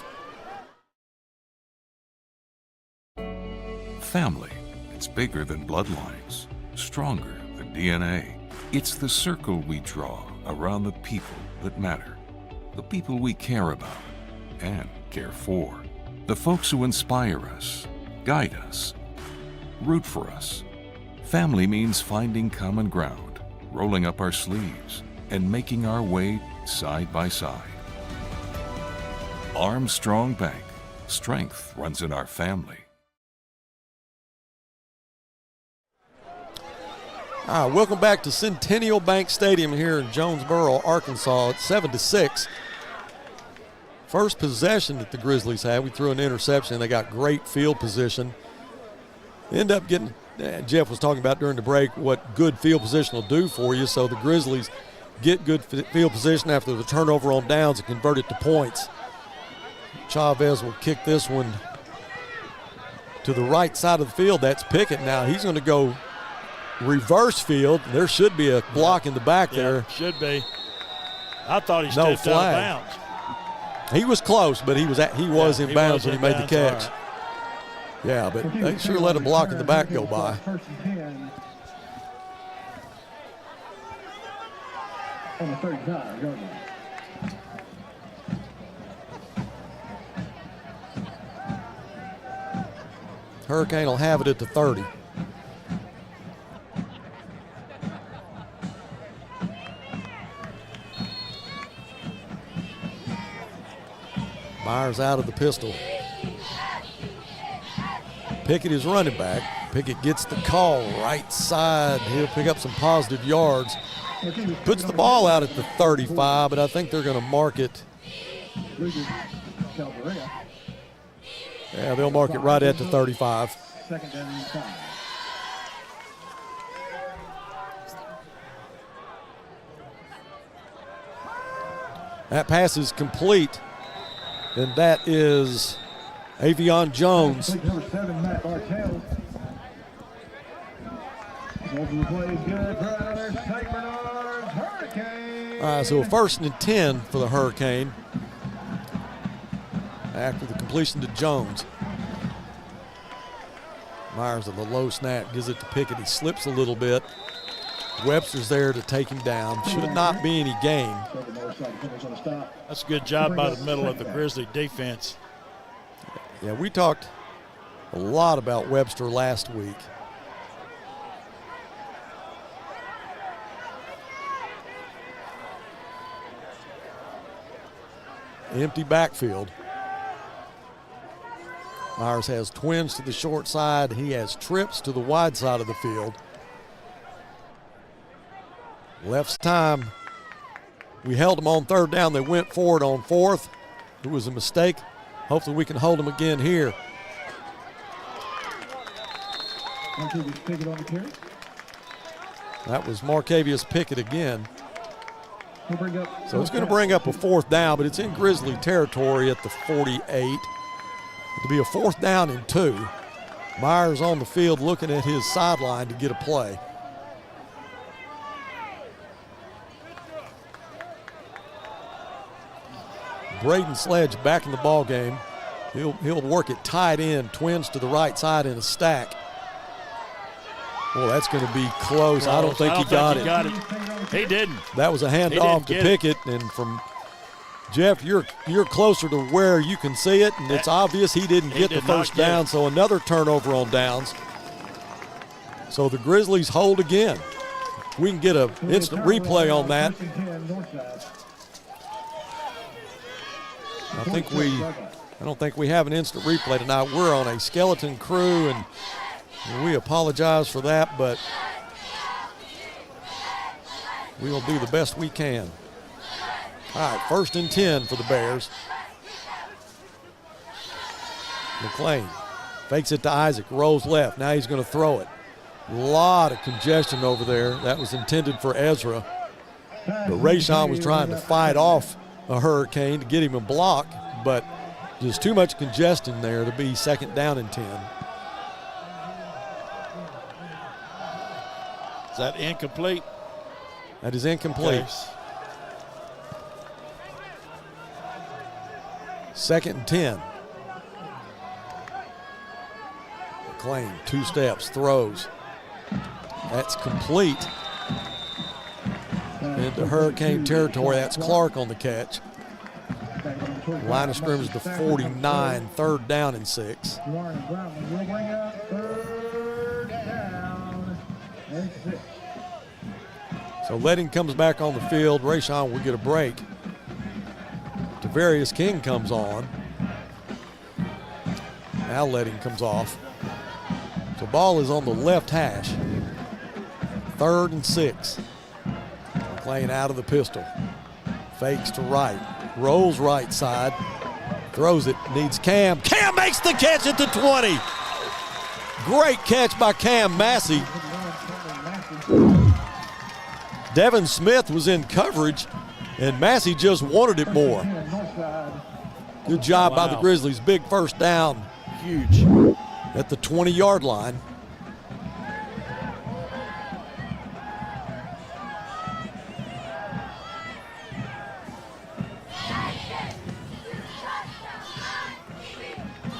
Family. It's bigger than bloodlines, stronger than DNA. It's the circle we draw around the people that matter, the people we care about and care for, the folks who inspire us, guide us, root for us. Family means finding common ground, rolling up our sleeves, and making our way side by side. Armstrong Bank. Strength runs in our family. All right, welcome back to Centennial Bank Stadium here in Jonesboro, Arkansas. It's 7-6. First possession that the Grizzlies had, we threw an interception. They got great field position. End up getting, Jeff was talking about during the break, what good field position will do for you. So the Grizzlies get good field position after the turnover on downs and convert it to points. Chavez will kick this one to the right side of the field. That's Pickett. Now he's going to go reverse field. There should be a block in the back there. Should be. I thought he stepped out of bounds. He was close, but he was in bounds when he made the catch. Right. Yeah, but they sure let a block in the back go by. On the 35, go ahead. Hurricane will have it at the 30. Myers out of the pistol. Pickett is running back. Pickett gets the call right side. He'll pick up some positive yards. Puts the ball out at the 35, but I think they're going to mark it. Yeah, they'll mark it right at the 35. Second down and 5. That pass is complete, and that is Avion Jones. Number 7, Matt Bartell. Over the play is good. Brothers, St. Bernard's Hurricane. All right, so 1st and 10 for the Hurricane after the completion to Jones. Myers with a low snap, gives it to Pickett. He slips a little bit. Webster's there to take him down. Should not be any gain. That's a good job by the middle of the Grizzly defense. Yeah, we talked a lot about Webster last week. Empty backfield. Myers has twins to the short side. He has trips to the wide side of the field. Left time. We held them on third down. They went for it on fourth. It was a mistake. Hopefully we can hold them again here. That was Marcavius Pickett again. So it's going to bring up a fourth down, but it's in Grizzly territory at the 48. It'll be a fourth down and 2. Myers on the field looking at his sideline to get a play. Braden Sledge back in the ball game. He'll work it tight end, twins to the right side in a stack. Well, that's going to be close. I don't think he got it. He didn't. That was a handoff to Pickett, and from Jeff, you're closer to where you can see it, and it's obvious he didn't get the first down, so another turnover on downs. So the Grizzlies hold again. We can get an instant replay on that. I don't think we have an instant replay tonight. We're on a skeleton crew, and we apologize for that, but we will do the best we can. All right, 1st and 10 for the Bears. McLean fakes it to Isaac, rolls left. Now he's going to throw it. A lot of congestion over there. That was intended for Ezra. But Rayshawn was trying to fight off a hurricane to get him a block, but there's too much congestion there to be 2nd down and 10. Is that incomplete? That is incomplete. Okay. 2nd and 10. McLean, 2 steps, throws. That's complete. Into Hurricane territory. That's Clark on the catch. Line of scrimmage to 49, 3rd down and 6. So Letting comes back on the field. Rayshawn will get a break. Tavarius King comes on. Now Letting comes off. So ball is on the left hash. 3rd and 6. McLean out of the pistol. Fakes to right. Rolls right side. Throws it. Needs Cam. Cam makes the catch at the 20. Great catch by Cam Massey. Devin Smith was in coverage, and Massey just wanted it more. Good job by the Grizzlies. Big first down. Huge. At the 20-yard line.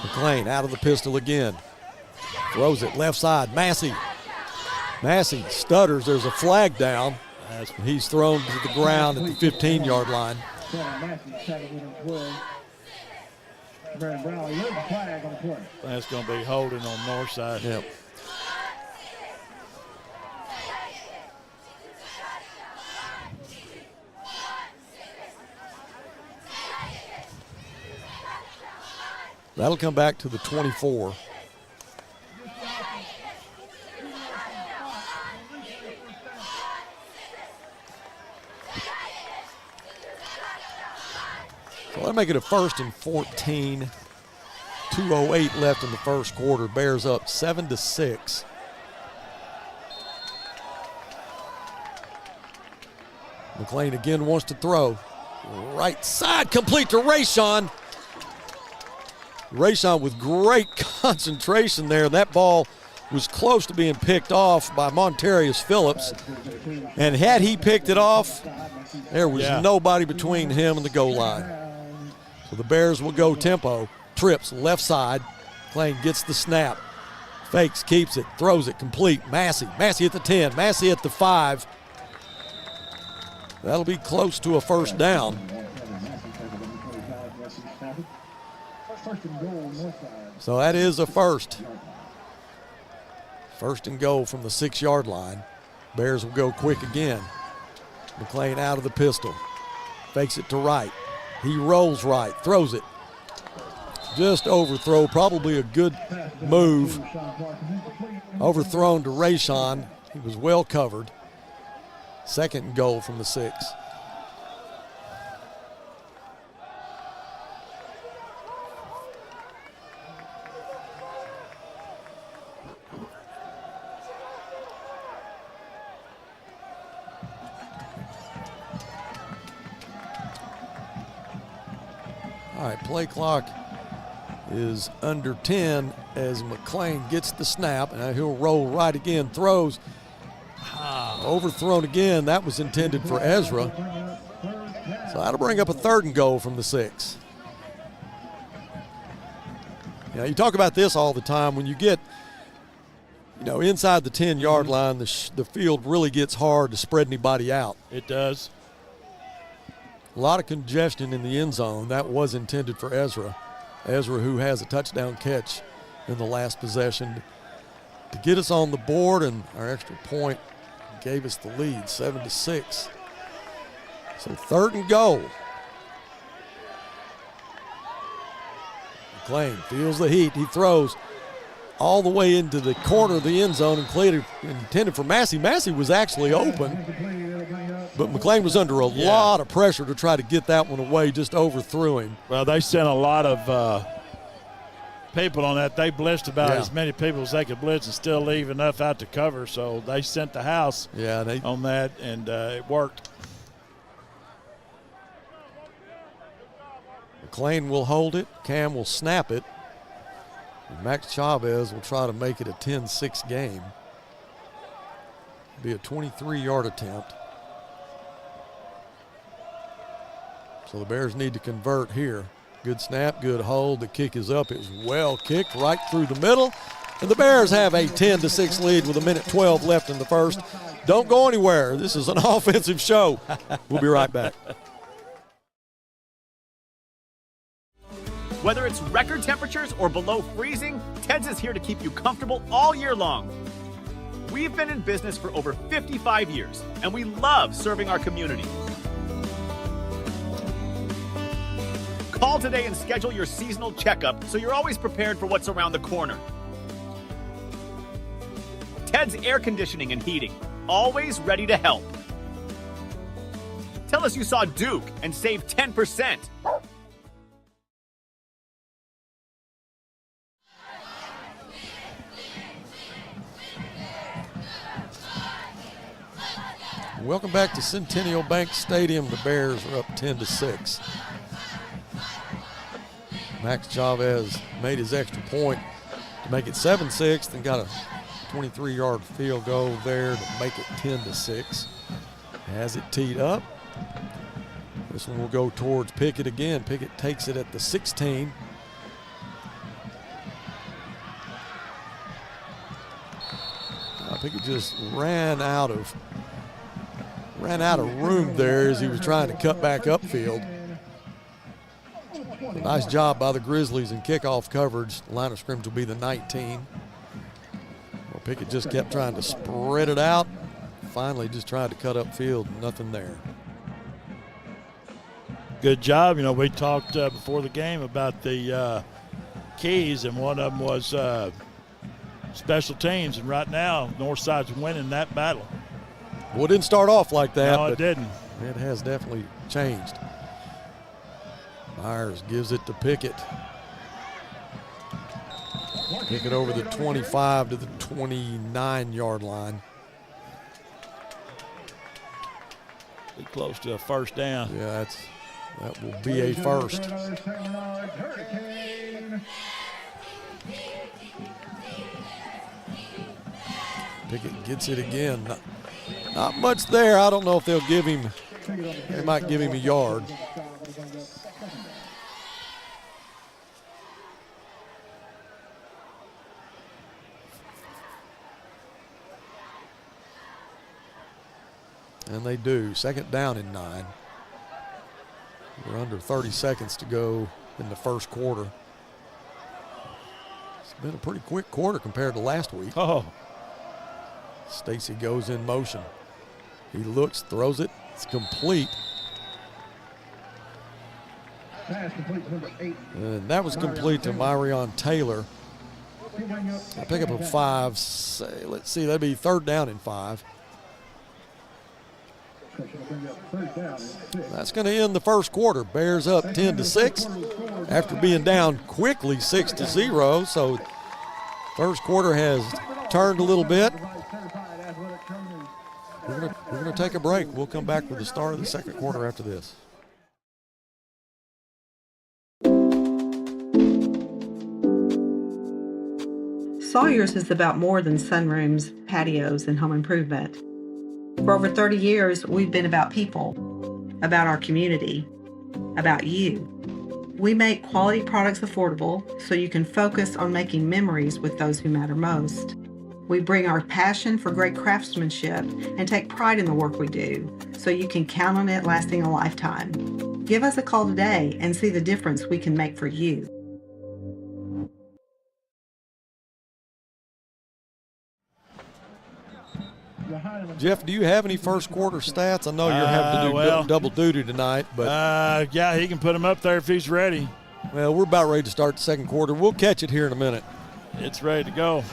McLean out of the pistol again. Throws it left side. Massey stutters. There's a flag down. He's thrown to the ground at the 15-yard line. That's going to be holding on Northside. Yep. That'll come back to the 24. So that'll make it a 1st and 14. 2:08 left in the first quarter. Bears up 7-6. McLean again wants to throw. Right side, complete to Rayshawn. Rayshawn with great concentration there. That ball was close to being picked off by Montarius Phillips. And had he picked it off, there was nobody between him and the goal line. So the Bears will go tempo. Trips left side. McLean gets the snap. Fakes, keeps it, throws it complete. Massey at the 10, Massey at the 5. That'll be close to a first down. So that is a first. 1st and goal from the 6-yard line. Bears will go quick again. McLean out of the pistol. Fakes it to right. He rolls right, throws it. Just overthrow, probably a good move. Overthrown to Rayshawn. He was well covered. Second and goal from the 6. All right, play clock is under 10 as McLean gets the snap. Now he'll roll right again, throws. Overthrown again. That was intended for Ezra. So that'll bring up a 3rd and goal from the 6. You know, you talk about this all the time. When you get, inside the 10-yard line, the field really gets hard to spread anybody out. It does. A lot of congestion in the end zone. That was intended for Ezra. Ezra, who has a touchdown catch in the last possession to get us on the board, and our extra point gave us the lead, 7-6. So 3rd and goal. McLean feels the heat. He throws all the way into the corner of the end zone and intended for Massey. Massey was actually open, but McLean was under a lot of pressure to try to get that one away, just overthrew him. Well, they sent a lot of people on that. They blitzed about as many people as they could blitz and still leave enough out to cover, so they sent the house on that, and it worked. McLean will hold it. Cam will snap it. And Max Chavez will try to make it a 10-6 game. Be a 23-yard attempt. So the Bears need to convert here. Good snap, good hold. The kick is up. It was well kicked right through the middle. And the Bears have a 10-6 lead with 1:12 left in the first. Don't go anywhere. This is an offensive show. We'll be right back. Whether it's record temperatures or below freezing, Ted's is here to keep you comfortable all year long. We've been in business for over 55 years, and we love serving our community. Call today and schedule your seasonal checkup so you're always prepared for what's around the corner. Ted's Air Conditioning and Heating, always ready to help. Tell us you saw Duke and save 10%. Welcome back to Centennial Bank Stadium. The Bears are up 10-6. Max Chavez made his extra point to make it 7-6, and got a 23-yard field goal there to make it 10-6. Has it teed up. This one will go towards Pickett again. Pickett takes it at the 16. Pickett just ran out of room there as he was trying to cut back upfield. A nice job by the Grizzlies in kickoff coverage. The line of scrimmage will be the 19. Well, Pickett just kept trying to spread it out. Finally just tried to cut upfield. Nothing there. Good job. We talked before the game about the keys, and one of them was special teams. And right now, Northside's winning that battle. Well, it didn't start off like that. No, it didn't. It has definitely changed. Myers gives it to Pickett. Pickett over the 25 to the 29-yard line. Be close to a first down. Yeah, that will be a first. Pickett gets it again. Not much there. I don't know if they'll give him, they might give him a yard. And they do. Second down and 9. We're under 30 seconds to go in the first quarter. It's been a pretty quick quarter compared to last week. Oh. Stacy goes in motion. He looks, throws it. It's complete. And that was complete to Myrion Taylor. I pick up a 5. Let's see, that'd be 3rd down and 5. That's going to end the first quarter. Bears up 10-6 after being down quickly 6-0. So first quarter has turned a little bit. We're going to take a break. We'll come back with the start of the second quarter after this. Sawyer's is about more than sunrooms, patios, and home improvement. For over 30 years, we've been about people, about our community, about you. We make quality products affordable so you can focus on making memories with those who matter most. We bring our passion for great craftsmanship and take pride in the work we do so you can count on it lasting a lifetime. Give us a call today and see the difference we can make for you. Jeff, do you have any first quarter stats? I know you're having to do double duty tonight, but yeah, he can put them up there if he's ready. Well, we're about ready to start the second quarter. We'll catch it here in a minute. It's ready to go.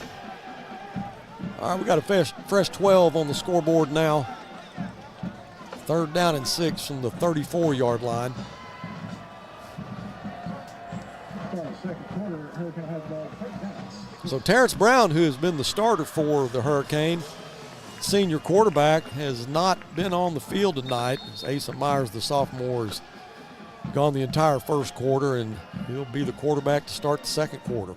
All right, we got a fresh 12 on the scoreboard now. 3rd down and 6 from the 34-yard line. So Terrence Brown, who has been the starter for the Hurricane, senior quarterback, has not been on the field tonight. Asa Myers, the sophomore, has gone the entire first quarter, and he'll be the quarterback to start the second quarter.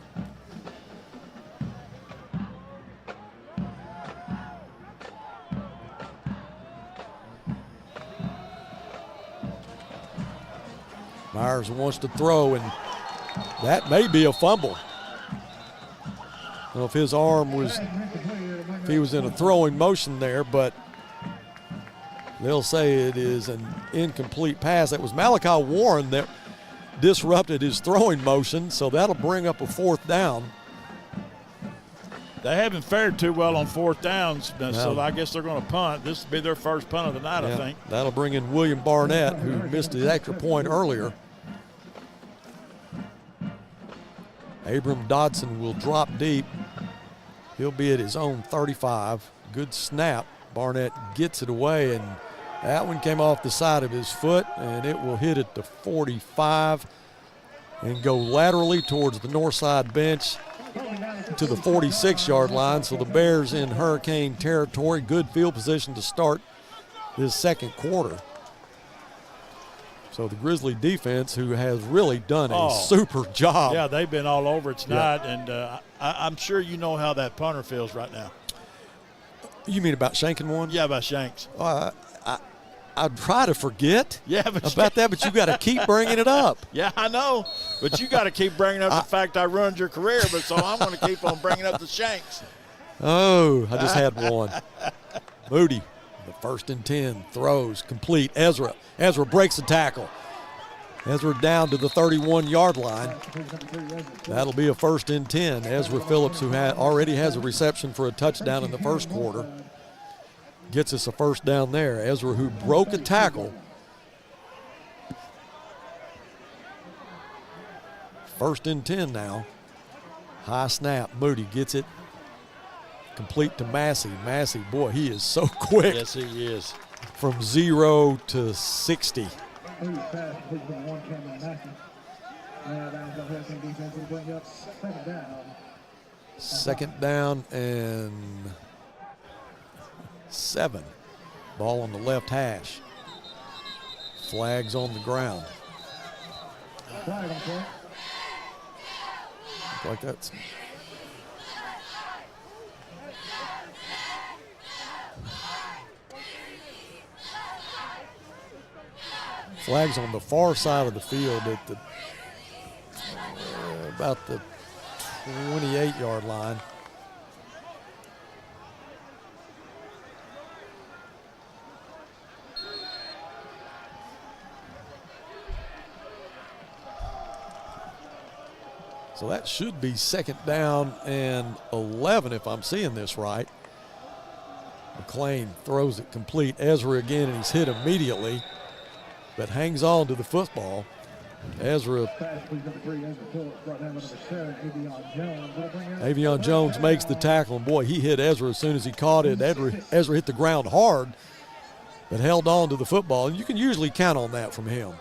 Myers wants to throw, and that may be a fumble. I don't know if his arm was, if he was in a throwing motion there, but they'll say it is an incomplete pass. That was Malachi Warren that disrupted his throwing motion, so that'll bring up a 4th down. They haven't fared too well on 4th downs, so I guess they're going to punt. This will be their first punt of the night, I think. That'll bring in William Barnett, who missed his extra point earlier. Abram Dodson will drop deep. He'll be at his own 35. Good snap. Barnett gets it away, and that one came off the side of his foot, and it will hit at the 45 and go laterally towards the north side bench to the 46-yard line. So the Bears in Hurricane territory. Good field position to start this second quarter. So the Grizzly defense, who has really done a super job. Yeah, they've been all over it tonight, and I'm sure you know how that punter feels right now. You mean about shanking one? Yeah, about shanks. I try to forget about that, but you got to keep bringing it up. Yeah, I know, but you got to keep bringing up the fact I ruined your career, but so I'm going to keep on bringing up the shanks. Oh, I just had one. Moody, the 1st and 10, throws complete. Ezra breaks the tackle. Ezra down to the 31-yard line. That'll be a 1st and 10. Ezra Phillips, who already has a reception for a touchdown in the first quarter, gets us a 1st down there. Ezra, who broke a tackle. 1st and 10 now. High snap. Moody gets it complete to Massey. Massey, boy, he is so quick. Yes, he is. From 0 to 60. Second down and 7. Ball on the left hash. Flags on the ground. Looks like that's flags on the far side of the field at the about the 28-yard line. So that should be 2nd down and 11 if I'm seeing this right. McClain throws it complete. Ezra again, and he's hit immediately, but hangs on to the football. Ezra. Avion Jones makes the tackle, and boy, he hit Ezra as soon as he caught it. Ezra hit the ground hard, but held on to the football. And you can usually count on that from him.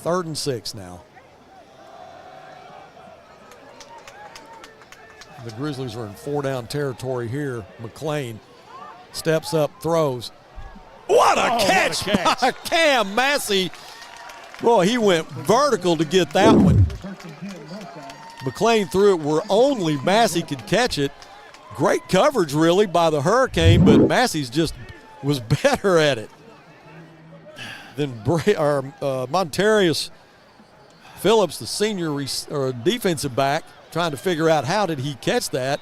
3rd and 6 now. The Grizzlies are in 4-down territory here. McClain steps up, throws. What a catch by Cam Massey. Boy, he went vertical to get that one. McClain threw it where only Massey could catch it. Great coverage, really, by the Hurricane, but Massey's just was better at it than Montarius Phillips, the senior defensive back, trying to figure out how did he catch that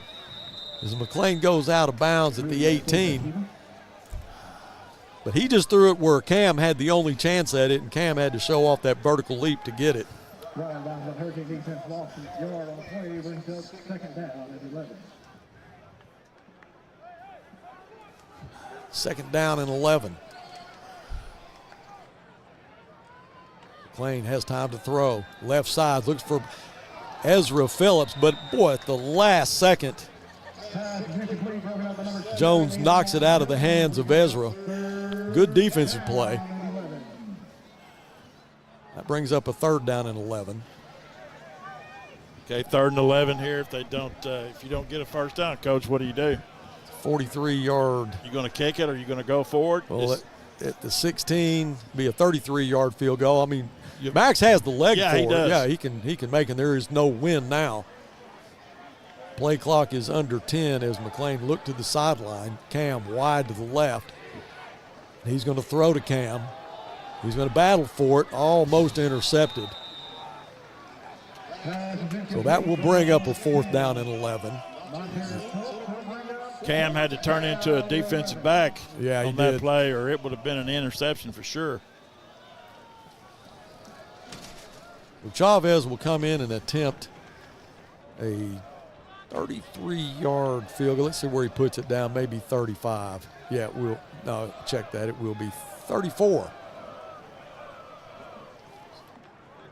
as McClain goes out of bounds at the 18. But he just threw it where Cam had the only chance at it, and Cam had to show off that vertical leap to get it. Second down and 11. McClain has time to throw. Left side, looks for Ezra Phillips, but boy, at the last second, Jones knocks it out of the hands of Ezra. Good defensive play. That brings up a 3rd down and 11. Okay, 3rd and 11 here. If you don't get a first down, Coach, what do you do? 43-yard. You going to kick it or you going to go forward? Well, at the 16, be a 33-yard field goal. I mean, Max has the leg for it. He does. Yeah, he can make it. There is no win now. Play clock is under 10 as McClain looked to the sideline. Cam wide to the left. He's going to throw to Cam. He's going to battle for it, almost intercepted. So that will bring up a 4th down and 11. Cam had to turn into a defensive back on that play, or it would have been an interception for sure. Well, Chavez will come in and attempt a 33-yard field goal. Let's see where he puts it down, maybe 35. Yeah, check that. It will be 34.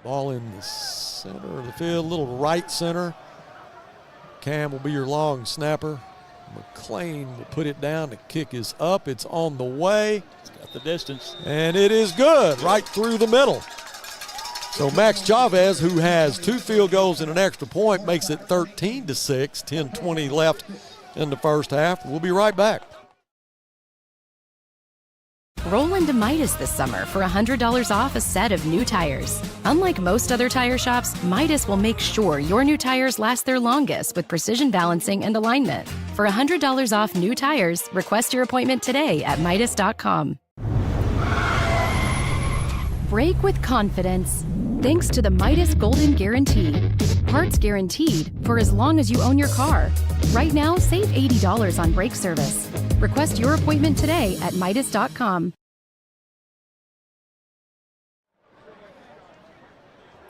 Ball in the center of the field, little right center. Cam will be your long snapper. McClain will put it down. The kick is up. It's on the way. It's got the distance. And it is good, right through the middle. So Max Chavez, who has 2 field goals and an extra point, makes it 13-6, 10:20 left in the first half. We'll be right back. Roll into Midas this summer for $100 off a set of new tires. Unlike most other tire shops, Midas will make sure your new tires last their longest with precision balancing and alignment. For $100 off new tires, request your appointment today at Midas.com. Brake with confidence. Thanks to the Midas Golden Guarantee. Parts guaranteed for as long as you own your car. Right now, save $80 on brake service. Request your appointment today at Midas.com.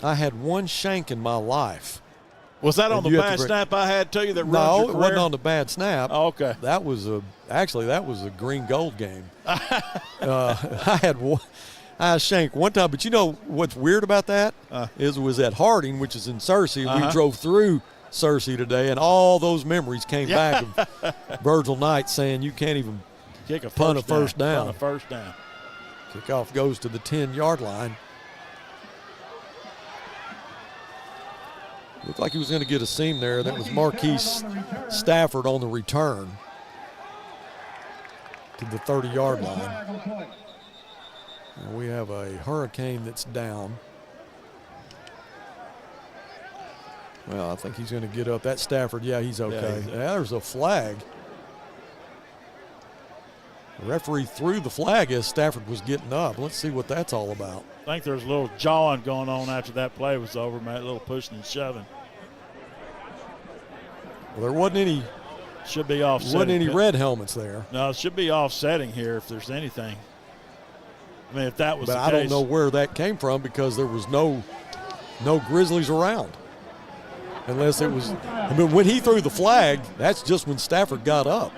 I had one shank in my life. Was that on the bad snap I had to you that ruined your career? No, it wasn't on the bad snap. Oh, okay. That was a green gold game. I had one. I shanked one time, but you know what's weird about that is it was at Harding, which is in Searcy. We drove through Searcy today, and all those memories came back of Virgil Knight saying you can't even punt a first down. Kickoff goes to the 10-yard line. Looked like he was going to get a seam there. That was Marquise Stafford on the return to the 30-yard line. And we have a Hurricane that's down. Well, I think he's going to get up. That Stafford, yeah, he's okay. Yeah, there's a flag. The referee threw the flag as Stafford was getting up. Let's see what that's all about. I think there's a little jawing going on after that play was over, Matt, a little pushing and shoving. Well, there wasn't any. Should be offsetting. Wasn't any red helmets there. No, it should be offsetting here if there's anything. I mean, if that was the case. But I don't know where that came from because there was no Grizzlies around. Unless it was, I mean, when he threw the flag, that's just when Stafford got up.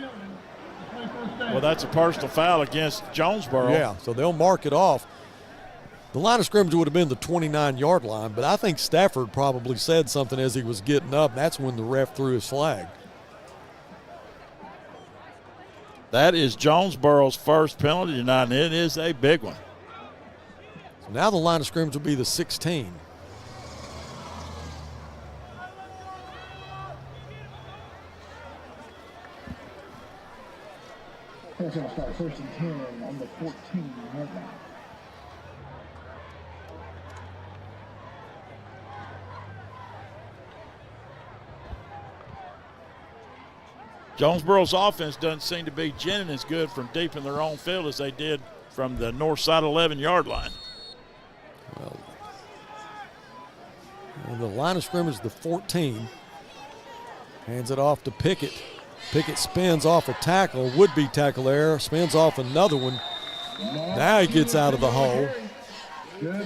Well, that's a personal foul against Jonesboro. Yeah, so they'll mark it off. The line of scrimmage would have been the 29-yard line, but I think Stafford probably said something as he was getting up, and that's when the ref threw his flag. That is Jonesboro's first penalty tonight, and it is a big one. So now the line of scrimmage will be the 16. First going to start 1st and 10 on the 14-yard line. Jonesboro's offense doesn't seem to be ginning as good from deep in their own field as they did from the north side 11-yard line. Well, the line of scrimmage is the 14. Hands it off to Pickett. Pickett spins off a tackle, would-be tackle error, spins off another one. Now he gets out of the hole. The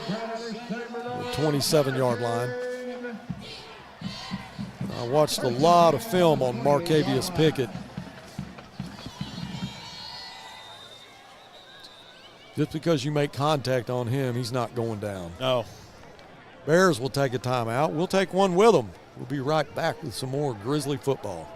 27-yard line. I watched a lot of film on Marcavius Pickett. Just because you make contact on him, he's not going down. No. Bears will take a timeout. We'll take one with them. We'll be right back with some more Grizzly football.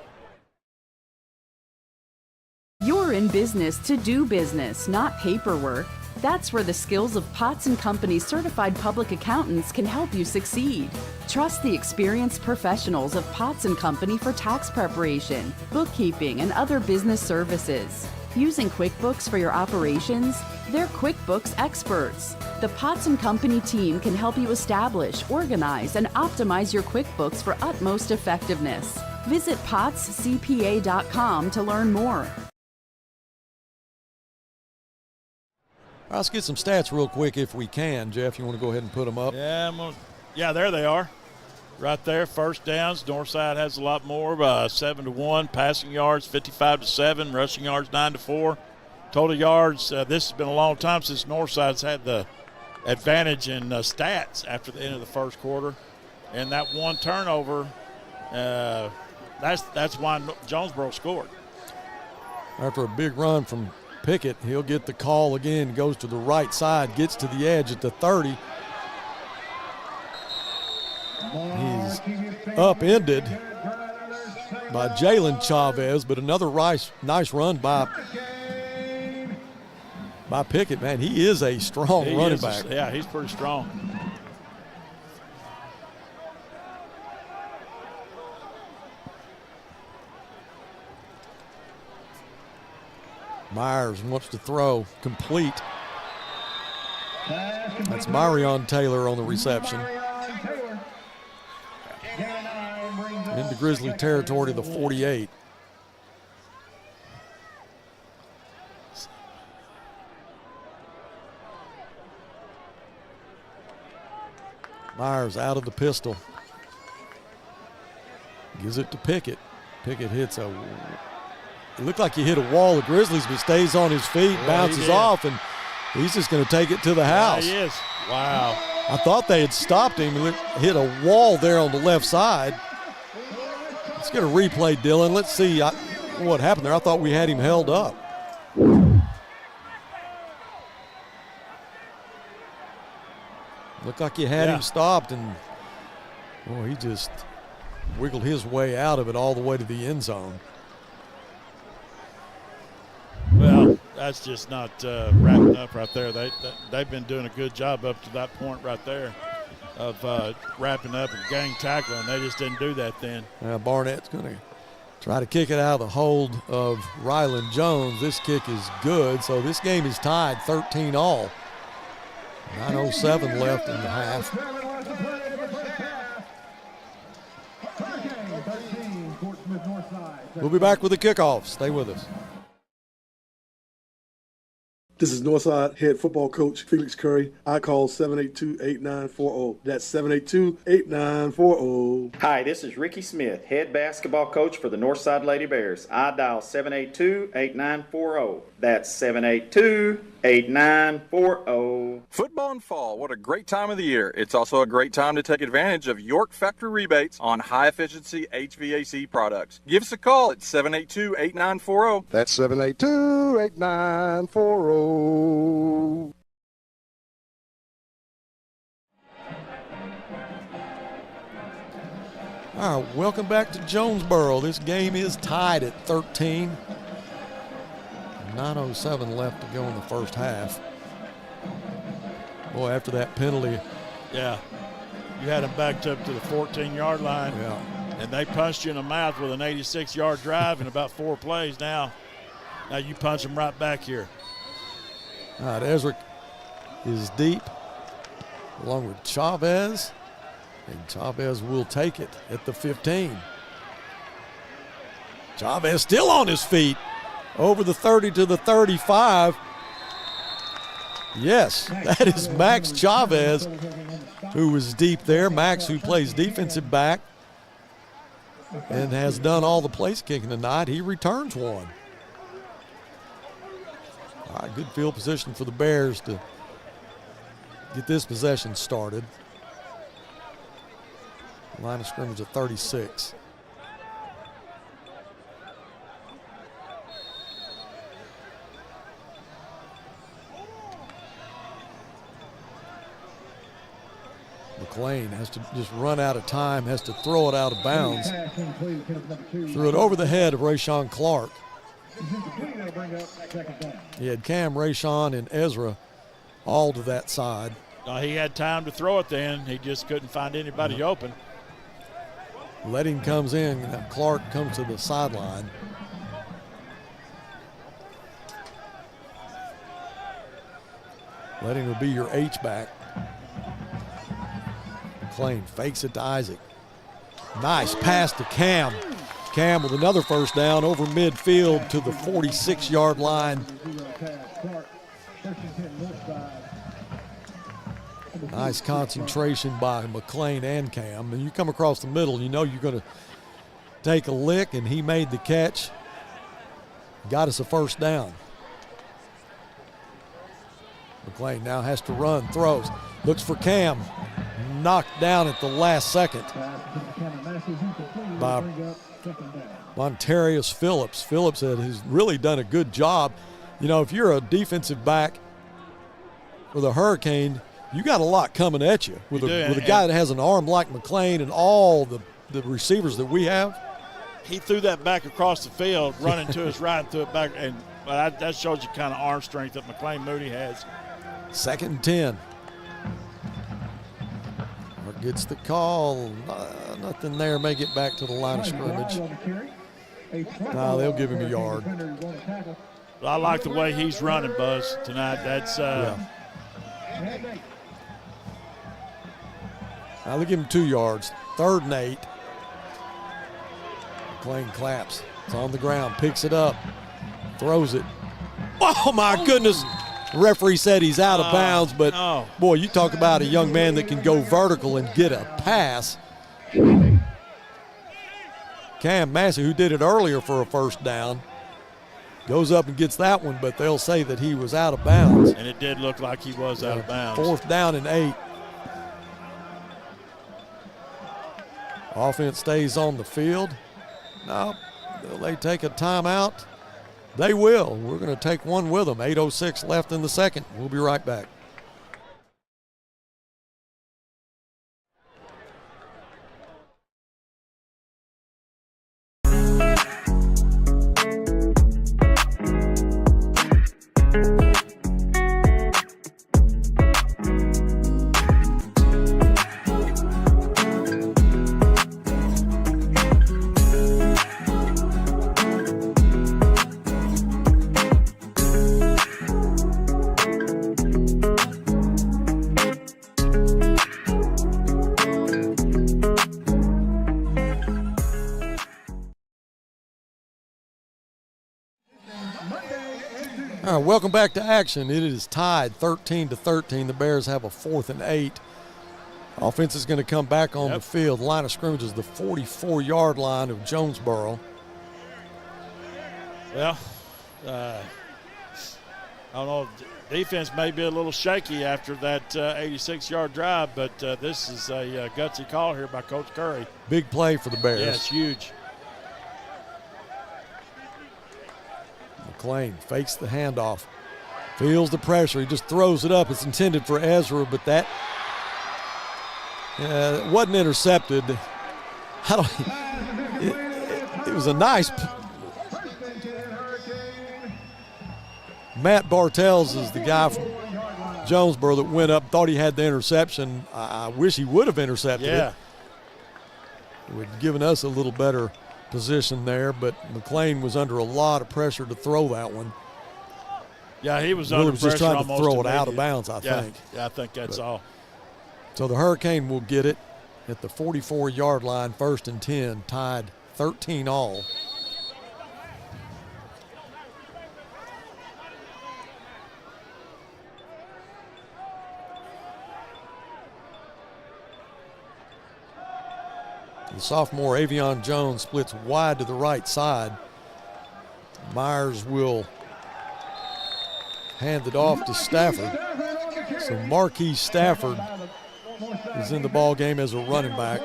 You're in business to do business, not paperwork. That's where the skills of Potts & Company certified public accountants can help you succeed. Trust the experienced professionals of Potts & Company for tax preparation, bookkeeping, and other business services. Using QuickBooks for your operations? They're QuickBooks experts. The Potts & Company team can help you establish, organize, and optimize your QuickBooks for utmost effectiveness. Visit pottscpa.com to learn more. All right, let's get some stats real quick if we can. Jeff, you want to go ahead and put them up? Yeah, there they are. Right there, first downs. Northside has a lot more, 7-1. Passing yards, 55-7. Rushing yards, 9-4. Total yards, this has been a long time since Northside's had the advantage in stats after the end of the first quarter. And that one turnover, that's why Jonesboro scored. After a big run from Pickett, he'll get the call again, goes to the right side, gets to the edge at the 30. He's upended by Jalen Chavez, but another nice run by Pickett. Man, he is a strong running back. Yeah, he's pretty strong. Myers wants to throw, complete. That's Marion Taylor on the reception. Into Grizzly territory to the 48. Myers out of the pistol. Gives it to Pickett. Pickett hits it looked like he hit a wall of Grizzlies, but stays on his feet, bounces off, and he's just going to take it to the house. Yeah, he is. Wow. I thought they had stopped him and hit a wall there on the left side. Let's get a replay, Dylan. Let's see what happened there. I thought we had him held up. Looked like you had him stopped, and he just wiggled his way out of it all the way to the end zone. Well, that's just not wrapping up right there. They've been doing a good job up to that point right there of wrapping up and gang tackling. They just didn't do that then. Barnett's going to try to kick it out of the hold of Ryland Jones. This kick is good, so this game is tied 13-all. 9:07 left in the half. We'll be back with the kickoff. Stay with us. This is Northside head football coach Felix Curry. I call 782-8940. That's 782-8940. Hi, this is Ricky Smith, head basketball coach for the Northside Lady Bears. I dial 782-8940. That's 782-8940. Football in fall, what a great time of the year. It's also a great time to take advantage of York factory rebates on high-efficiency HVAC products. Give us a call at 782-8940. That's 782-8940. All right, welcome back to Jonesboro. This game is tied at 13. 9:07 left to go in the first half. Boy, after that penalty. Yeah. You had them backed up to the 14-yard line. Yeah. And they punched you in the mouth with an 86-yard drive in about 4 plays. Now you punch them right back here. All right, Ezra is deep along with Chavez. And Chavez will take it at the 15. Chavez still on his feet. Over the 30 to the 35. Yes, that is Max Chavez, who was deep there. Max, who plays defensive back and has done all the place kicking tonight. He returns one. All right, good field position for the Bears to get this possession started. Line of scrimmage at 36. McLean has to just run out of time, has to throw it out of bounds. Threw it over the head of Rayshawn Clark. He had Cam, Rayshawn, and Ezra all to that side. He had time to throw it then. He just couldn't find anybody open. Letting comes in. Clark comes to the sideline. Letting will be your H-back. McLean fakes it to Isaac. Nice pass to Cam. Cam with another first down over midfield to the 46-yard line. Nice concentration by McLean and Cam. And you come across the middle, you know you're going to take a lick, and he made the catch. Got us a first down. McLean now has to run, throws, looks for Cam. Knocked down at the last second by Montarius Phillips. Phillips has really done a good job. You know, if you're a defensive back for the Hurricane, you got a lot coming at you with a guy that has an arm like McLean and all the receivers that we have. He threw that back across the field, running to his right and threw it back, and that shows you kind of arm strength that McLean Moody has. 2nd and 10. Gets the call. Nothing there. May get back to the line of scrimmage. No, they'll give him a yard. I like the way he's running, Buzz, tonight. That's Now they'll give him 2 yards. 3rd and 8. McLean claps. It's on the ground. Picks it up. Throws it. Oh, my goodness. The referee said he's out of bounds, but boy, you talk about a young man that can go vertical and get a pass. Cam Massey, who did it earlier for a first down, goes up and gets that one, but they'll say that he was out of bounds. And it did look like he was out of bounds. 4th down and 8. Offense stays on the field. No, will they take a timeout? They will. We're going to take one with them. 8:06 left in the second. We'll be right back. All right, welcome back to action. It is tied 13-13. The Bears have a 4th and 8. Offense is going to come back on the field. Line of scrimmage is the 44-yard line of Jonesboro. Well, I don't know. Defense may be a little shaky after that 86-yard drive, but this is a gutsy call here by Coach Curry. Big play for the Bears. Yeah, it's huge. McLean fakes the handoff, feels the pressure. He just throws it up. It's intended for Ezra, but that it wasn't intercepted. It was a nice. Matt Bartels is the guy from Jonesboro that went up, thought he had the interception. I wish he would have intercepted it. It would have given us a little better position there, but McLean was under a lot of pressure to throw that one. Yeah, he was under pressure. Just trying to throw it out of immediate. bounds, I think. Yeah, I think that's all. So the Hurricane will get it at the 44-yard line, 1st and 10, tied 13 all. The sophomore Avion Jones splits wide to the right side. Myers will hand it off to Stafford. So Marquis Stafford is in the ball game as a running back.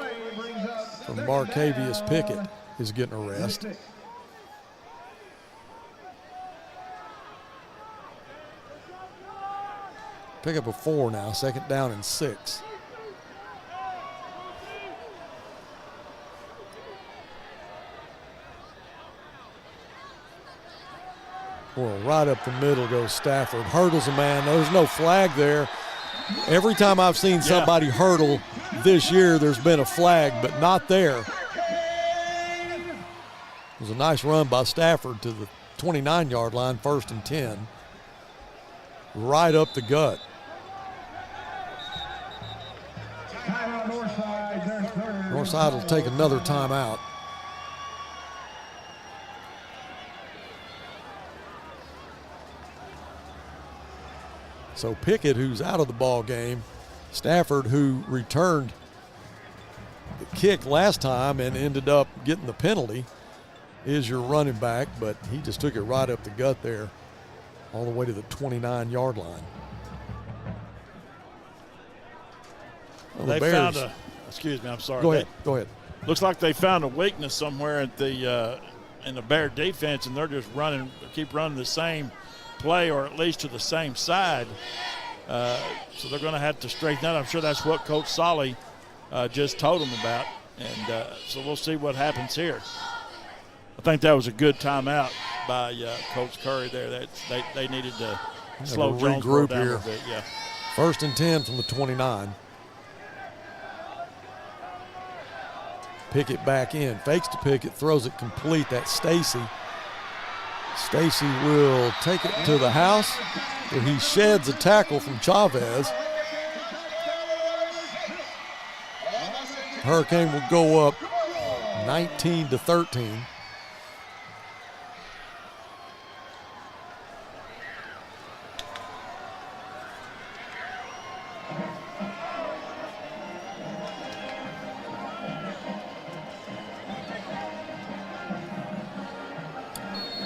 From Marcavius Pickett is getting a rest. Pick up a 4 now, 2nd down and 6. Well, right up the middle goes Stafford. Hurdles a man. There's no flag there. Every time I've seen somebody hurdle this year, there's been a flag, but not there. It was a nice run by Stafford to the 29-yard line, 1st and 10. Right up the gut. Northside will take another timeout. So Pickett, who's out of the ball game, Stafford, who returned the kick last time and ended up getting the penalty, is your running back, but he just took it right up the gut there, all the way to the 29-yard line. Well, they found a, excuse me, I'm sorry. Go ahead. Looks like they found a weakness somewhere at the in the Bear defense, and they're just keep running the same play, or at least to the same side. So they're going to have to straighten that. I'm sure that's what Coach Solly just told them about. And so we'll see what happens here. I think that was a good timeout by Coach Curry there. They needed to slow Jonesboro down a bit. Yeah. 1st and 10 from the 29. Pickett back in. Fakes to Pickett, throws it complete. That's Stacy. Stacy will take it to the house, where he sheds a tackle from Chavez. Hurricane will go up 19-13.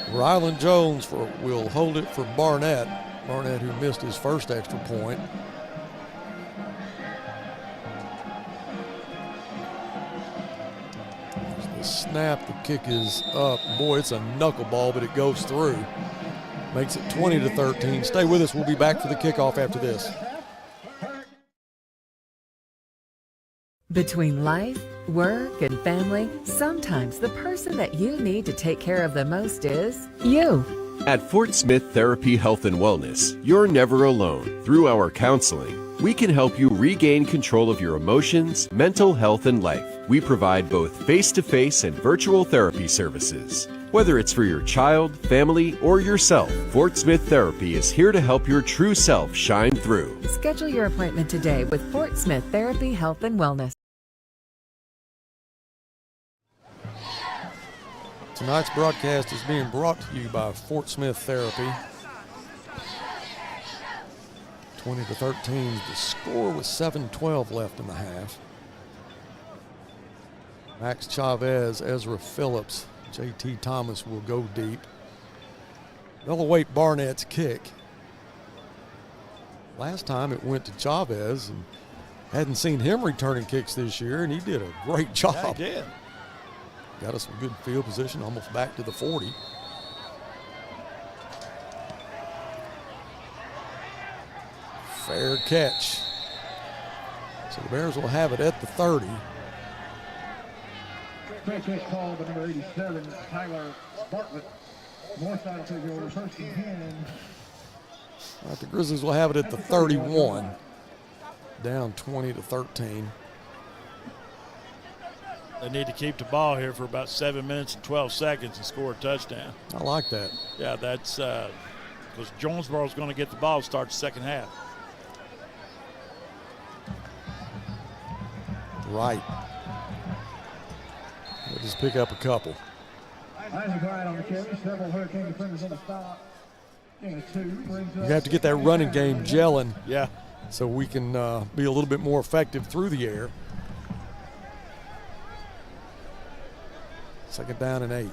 Rylan Jones will hold it for Barnett. Barnett, who missed his first extra point. There's the snap, the kick is up. Boy, it's a knuckleball, but it goes through. Makes it 20-13. Stay with us. We'll be back for the kickoff after this. Between life, work, and family, sometimes the person that you need to take care of the most is you. At Fort Smith Therapy Health and Wellness, you're never alone. Through our counseling, we can help you regain control of your emotions, mental health, and life. We provide both face-to-face and virtual therapy services. Whether it's for your child, family, or yourself, Fort Smith Therapy is here to help your true self shine through. Schedule your appointment today with Fort Smith Therapy Health and Wellness. Tonight's broadcast is being brought to you by Fort Smith Therapy. 20-13, the score with 7:12 left in the half. Max Chavez, Ezra Phillips, J.T. Thomas will go deep. They'll await Barnett's kick. Last time it went to Chavez, and hadn't seen him returning kicks this year, and he did a great job. Yeah, he did. Got us some good field position, almost back to the 40. Fair catch. So the Bears will have it at the 30. Fair catch call by number 87, Tyler Bartlett. Northside will take over 1st and 10 All right, the Grizzlies will have it at the 31, down 20-13. They need to keep the ball here for about 7 minutes and 12 seconds and score a touchdown. I like that. Yeah, that's because Jonesboro's going to get the ball to start the second half. Right. We'll just pick up a couple. You have to get that running game gelling. Yeah. So we can be a little bit more effective through the air. Second down and 8.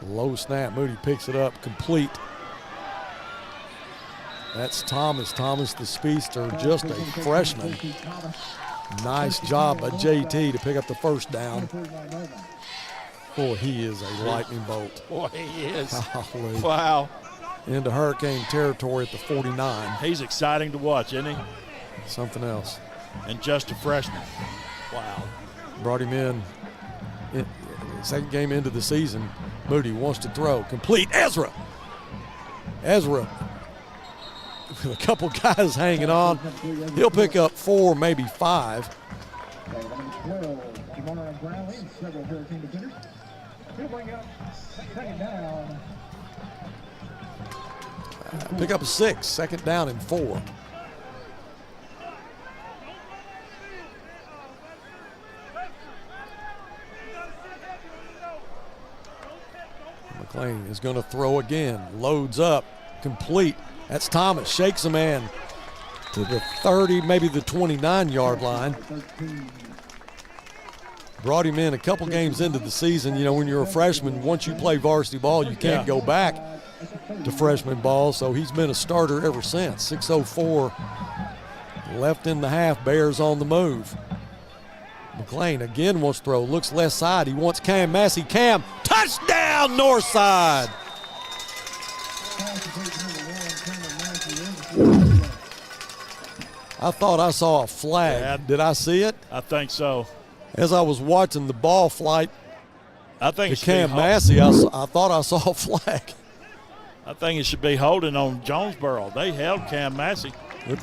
Low snap. Moody picks it up complete. That's Thomas. Thomas, the speedster, just a freshman. Nice job by JT to pick up the first down. Boy, he is a lightning bolt. Boy, he is. Golly. Wow. Into Hurricane territory at the 49. He's exciting to watch, isn't he? Something else. And just a freshman. Wow. Brought him in second game into the season. Moody wants to throw. Complete. Ezra with a couple guys hanging on. He'll pick up 4, maybe 5. Pick up a 6, second down and 4. McLean is going to throw again. Loads up. Complete. That's Thomas. Shakes a man to the 30, maybe the 29-yard line. Brought him in a couple games into the season. You know, when you're a freshman, once you play varsity ball, you can't go back to freshman ball. So he's been a starter ever since. 6:04 left in the half. Bears on the move. McLean again wants to throw. Looks left side. He wants Cam Massey. Cam, touchdown, Northside. I thought I saw a flag. Yeah, did I see it? I think so. As I was watching the ball flight I think to Cam Massey, I thought I saw a flag. I think it should be holding on Jonesboro. They held Cam Massey. It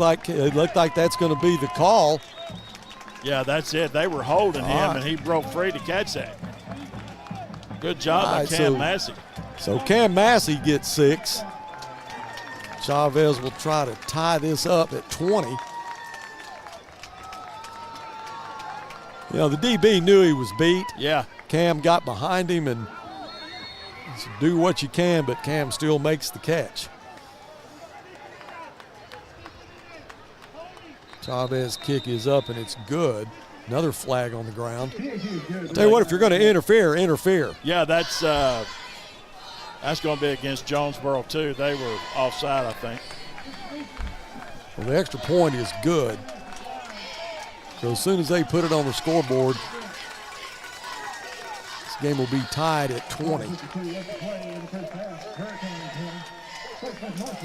looked like that's going to be the call. Yeah, that's it. They were holding him, and he broke free to catch that. Good job by Cam Massey. So Cam Massey gets 6. Chavez will try to tie this up at 20. You know, the DB knew he was beat. Yeah. Cam got behind him and do what you can, but Cam still makes the catch. Chavez kick is up and it's good. Another flag on the ground. Tell you what, if you're going to interfere, interfere. Yeah, that's going to be against Jonesboro too. They were offside, I think. Well, the extra point is good. So as soon as they put it on the scoreboard, this game will be tied at 20.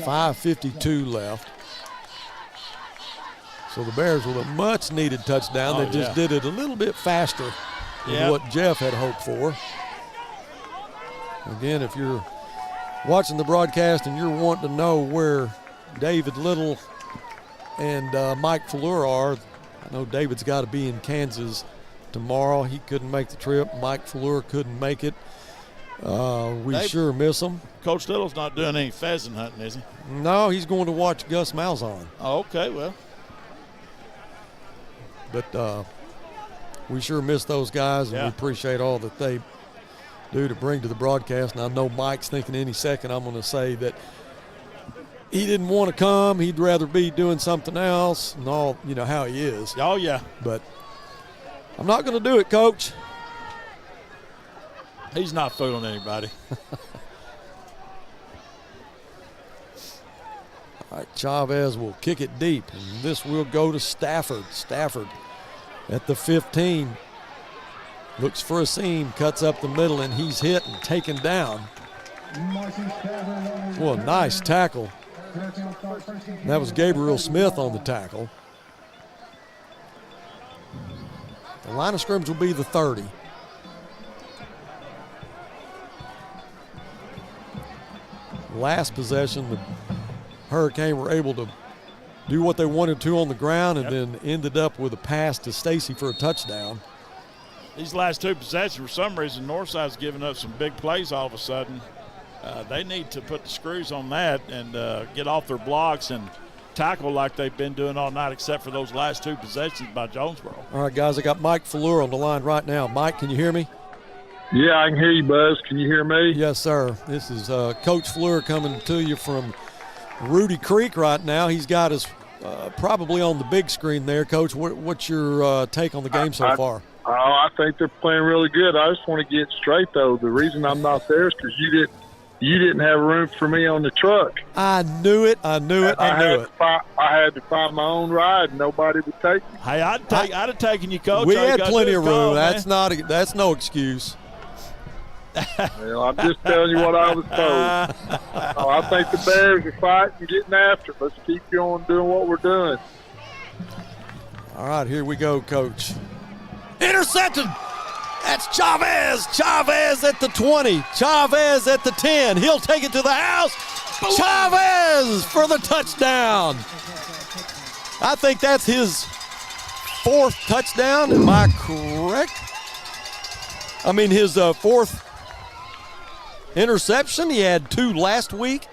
5:52 left. So the Bears with a much-needed touchdown. They just did it a little bit faster than what Jeff had hoped for. Again, if you're watching the broadcast and you're wanting to know where David Little and Mike Fleur are, I know David's got to be in Kansas tomorrow. He couldn't make the trip. Mike Fleur couldn't make it. We sure miss him. Coach Little's not doing any pheasant hunting, is he? No, he's going to watch Gus Malzahn. Oh, okay, well. But we sure miss those guys, and we appreciate all that they do to bring to the broadcast. And I know Mike's thinking any second I'm going to say that he didn't want to come. He'd rather be doing something else and all, you know, how he is. Oh, yeah. But I'm not going to do it, Coach. He's not fooling anybody. All right, Chavez will kick it deep, and this will go to Stafford. Stafford at the 15. Looks for a seam, cuts up the middle, and he's hit and taken down. Well, nice tackle. That was Gabriel Smith on the tackle. The line of scrimmage will be the 30. Last possession, the Hurricane were able to do what they wanted to on the ground and then ended up with a pass to Stacy for a touchdown. These last two possessions, for some reason, Northside's giving up some big plays all of a sudden. They need to put the screws on that and get off their blocks and tackle like they've been doing all night, except for those last two possessions by Jonesboro. All right, guys, I got Mike Fleur on the line right now. Mike, can you hear me? Yeah, I can hear you, Buzz. Can you hear me? Yes, sir. This is Coach Fleur coming to you from Rudy Creek right now. He's got us probably on the big screen there. Coach, what's your take on the game so far? I think they're playing really good. I just want to get straight, though. The reason I'm not there is because you didn't have room for me on the truck. I knew it. I knew it. I had to find my own ride, and nobody would take me. Hey, I'd have taken you, Coach. We had plenty of room. That's no excuse. Well, I'm just telling you what I was told. I think the Bears are fighting and getting after it. Let's keep going doing what we're doing. All right, here we go, Coach. Intercepted. That's Chavez. Chavez at the 20. Chavez at the 10. He'll take it to the house. Chavez for the touchdown. I think that's his fourth touchdown. Am I correct? I mean, his fourth interception. He had 2 last week,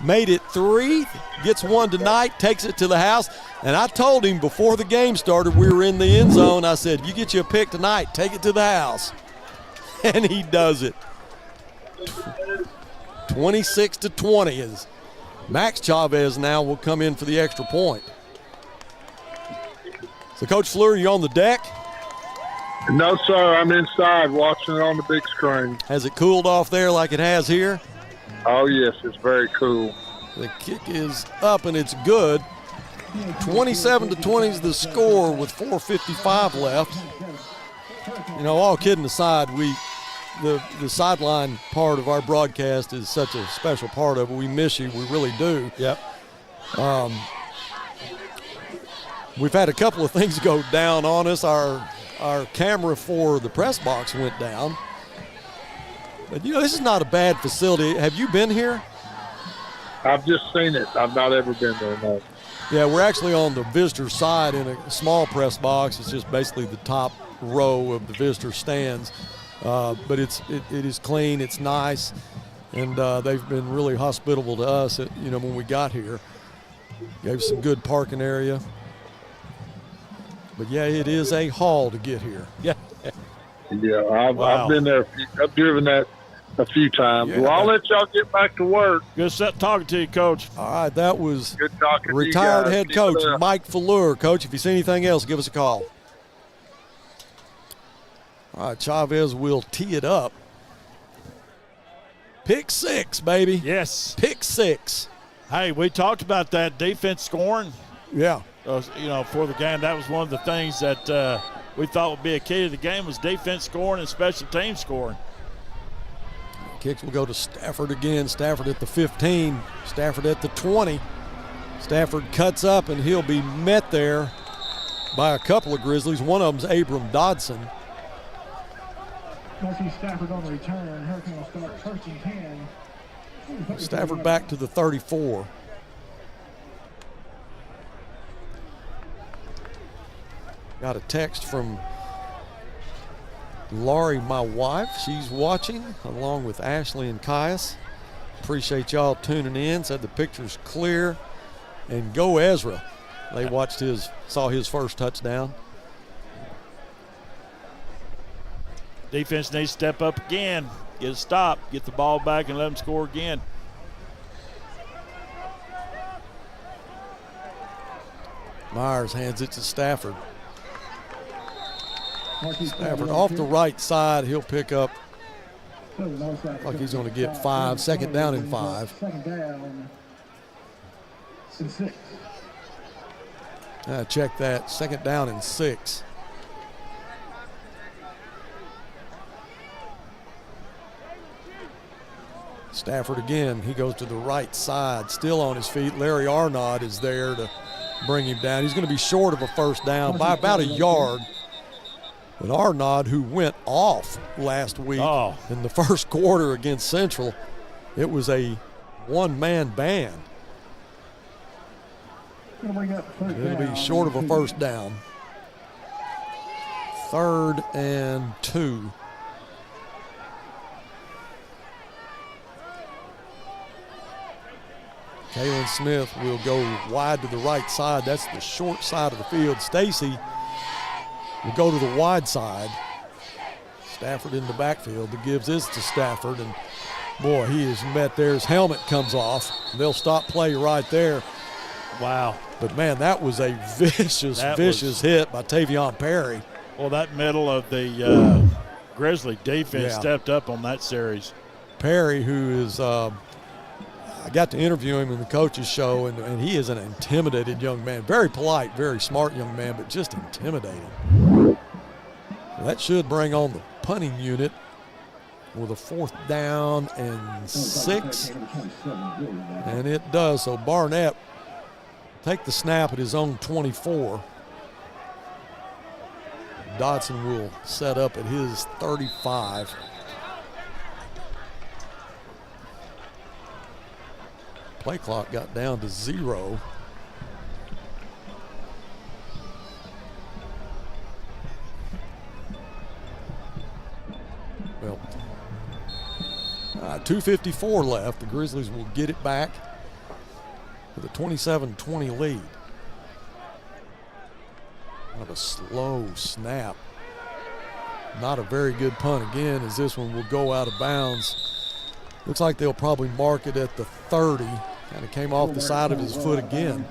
made it 3, gets 1 tonight, takes it to the house. And I told him before the game started, we were in the end zone, I said, you get you a pick tonight, take it to the house. And he does it. 26-20 is Max Chavez now will come in for the extra point. So, Coach Fleur, you on the deck? No, sir. I'm inside watching it on the big screen. Has it cooled off there like it has here? Oh, yes. It's very cool. The kick is up, and it's good. 27-20 is the score with 4:55 left. You know, all kidding aside, the sideline part of our broadcast is such a special part of it. We miss you. We really do. Yep. We've had a couple of things go down on us. Our camera for the press box went down. But, you know, this is not a bad facility. Have you been here? I've just seen it. I've not ever been there, no. Yeah, we're actually on the visitor side in a small press box. It's just basically the top row of the visitor stands. But it is clean. It's nice. And they've been really hospitable to us, when we got here. Gave us some good parking area. But, yeah, it is a haul to get here. Yeah. Yeah, I've been there. I've driven that a few times. Yeah. Well, I'll let y'all get back to work. Good talking to you, Coach. All right, that was good talking retired to you guys. head coach Mike Fleur. Coach, if you see anything else, give us a call. All right, Chavez will tee it up. Pick 6, baby. Yes. Pick 6. Hey, we talked about that defense scoring. Yeah. For the game, that was one of the things that we thought would be a key to the game was defense scoring and special team scoring. Kicks will go to Stafford again. Stafford at the 15. Stafford at the 20. Stafford cuts up, and he'll be met there by a couple of Grizzlies. One of them's Abram Dodson. Stafford on the return. Hurricane will start first and 10. Stafford back to the 34. Got a text from Laurie, my wife. She's watching along with Ashley and Caius. Appreciate y'all tuning in. Said the picture's clear. And go Ezra. They saw his first touchdown. Defense needs to step up again. Get a stop. Get the ball back and let them score again. Myers hands it to Stafford. Stafford off the right side. He'll pick up like he's going to get 5. Second down and 5. Second down and 6. Check that. Second down and 6. Stafford again. He goes to the right side. Still on his feet. Larry Arnaud is there to bring him down. He's going to be short of a first down by about a yard. But Arnaud, who went off last week in the first quarter against Central, it was a one-man band. It'll be short of a first down. 3rd and 2. Kalen Smith will go wide to the right side. That's the short side of the field. Stacy will go to the wide side. Stafford in the backfield. That gives this to Stafford. And, boy, he is met there. His helmet comes off. They'll stop play right there. Wow. But, man, that was a vicious hit by Tavion Perry. Well, that middle of the Grizzly defense stepped up on that series. Perry, who is I got to interview him in the coach's show, and he is an intimidated young man. Very polite, very smart young man, but just intimidating. That should bring on the punting unit with a 4th down and 6. And it does. So Barnett take the snap at his own 24. Dodson will set up at his 35. Play clock got down to 0. Well, 2:54 left. The Grizzlies will get it back with a 27-20 lead. Kind of a slow snap. Not a very good punt again, as this one will go out of bounds. Looks like they'll probably mark it at the 30. Kind of came off the side of his foot again.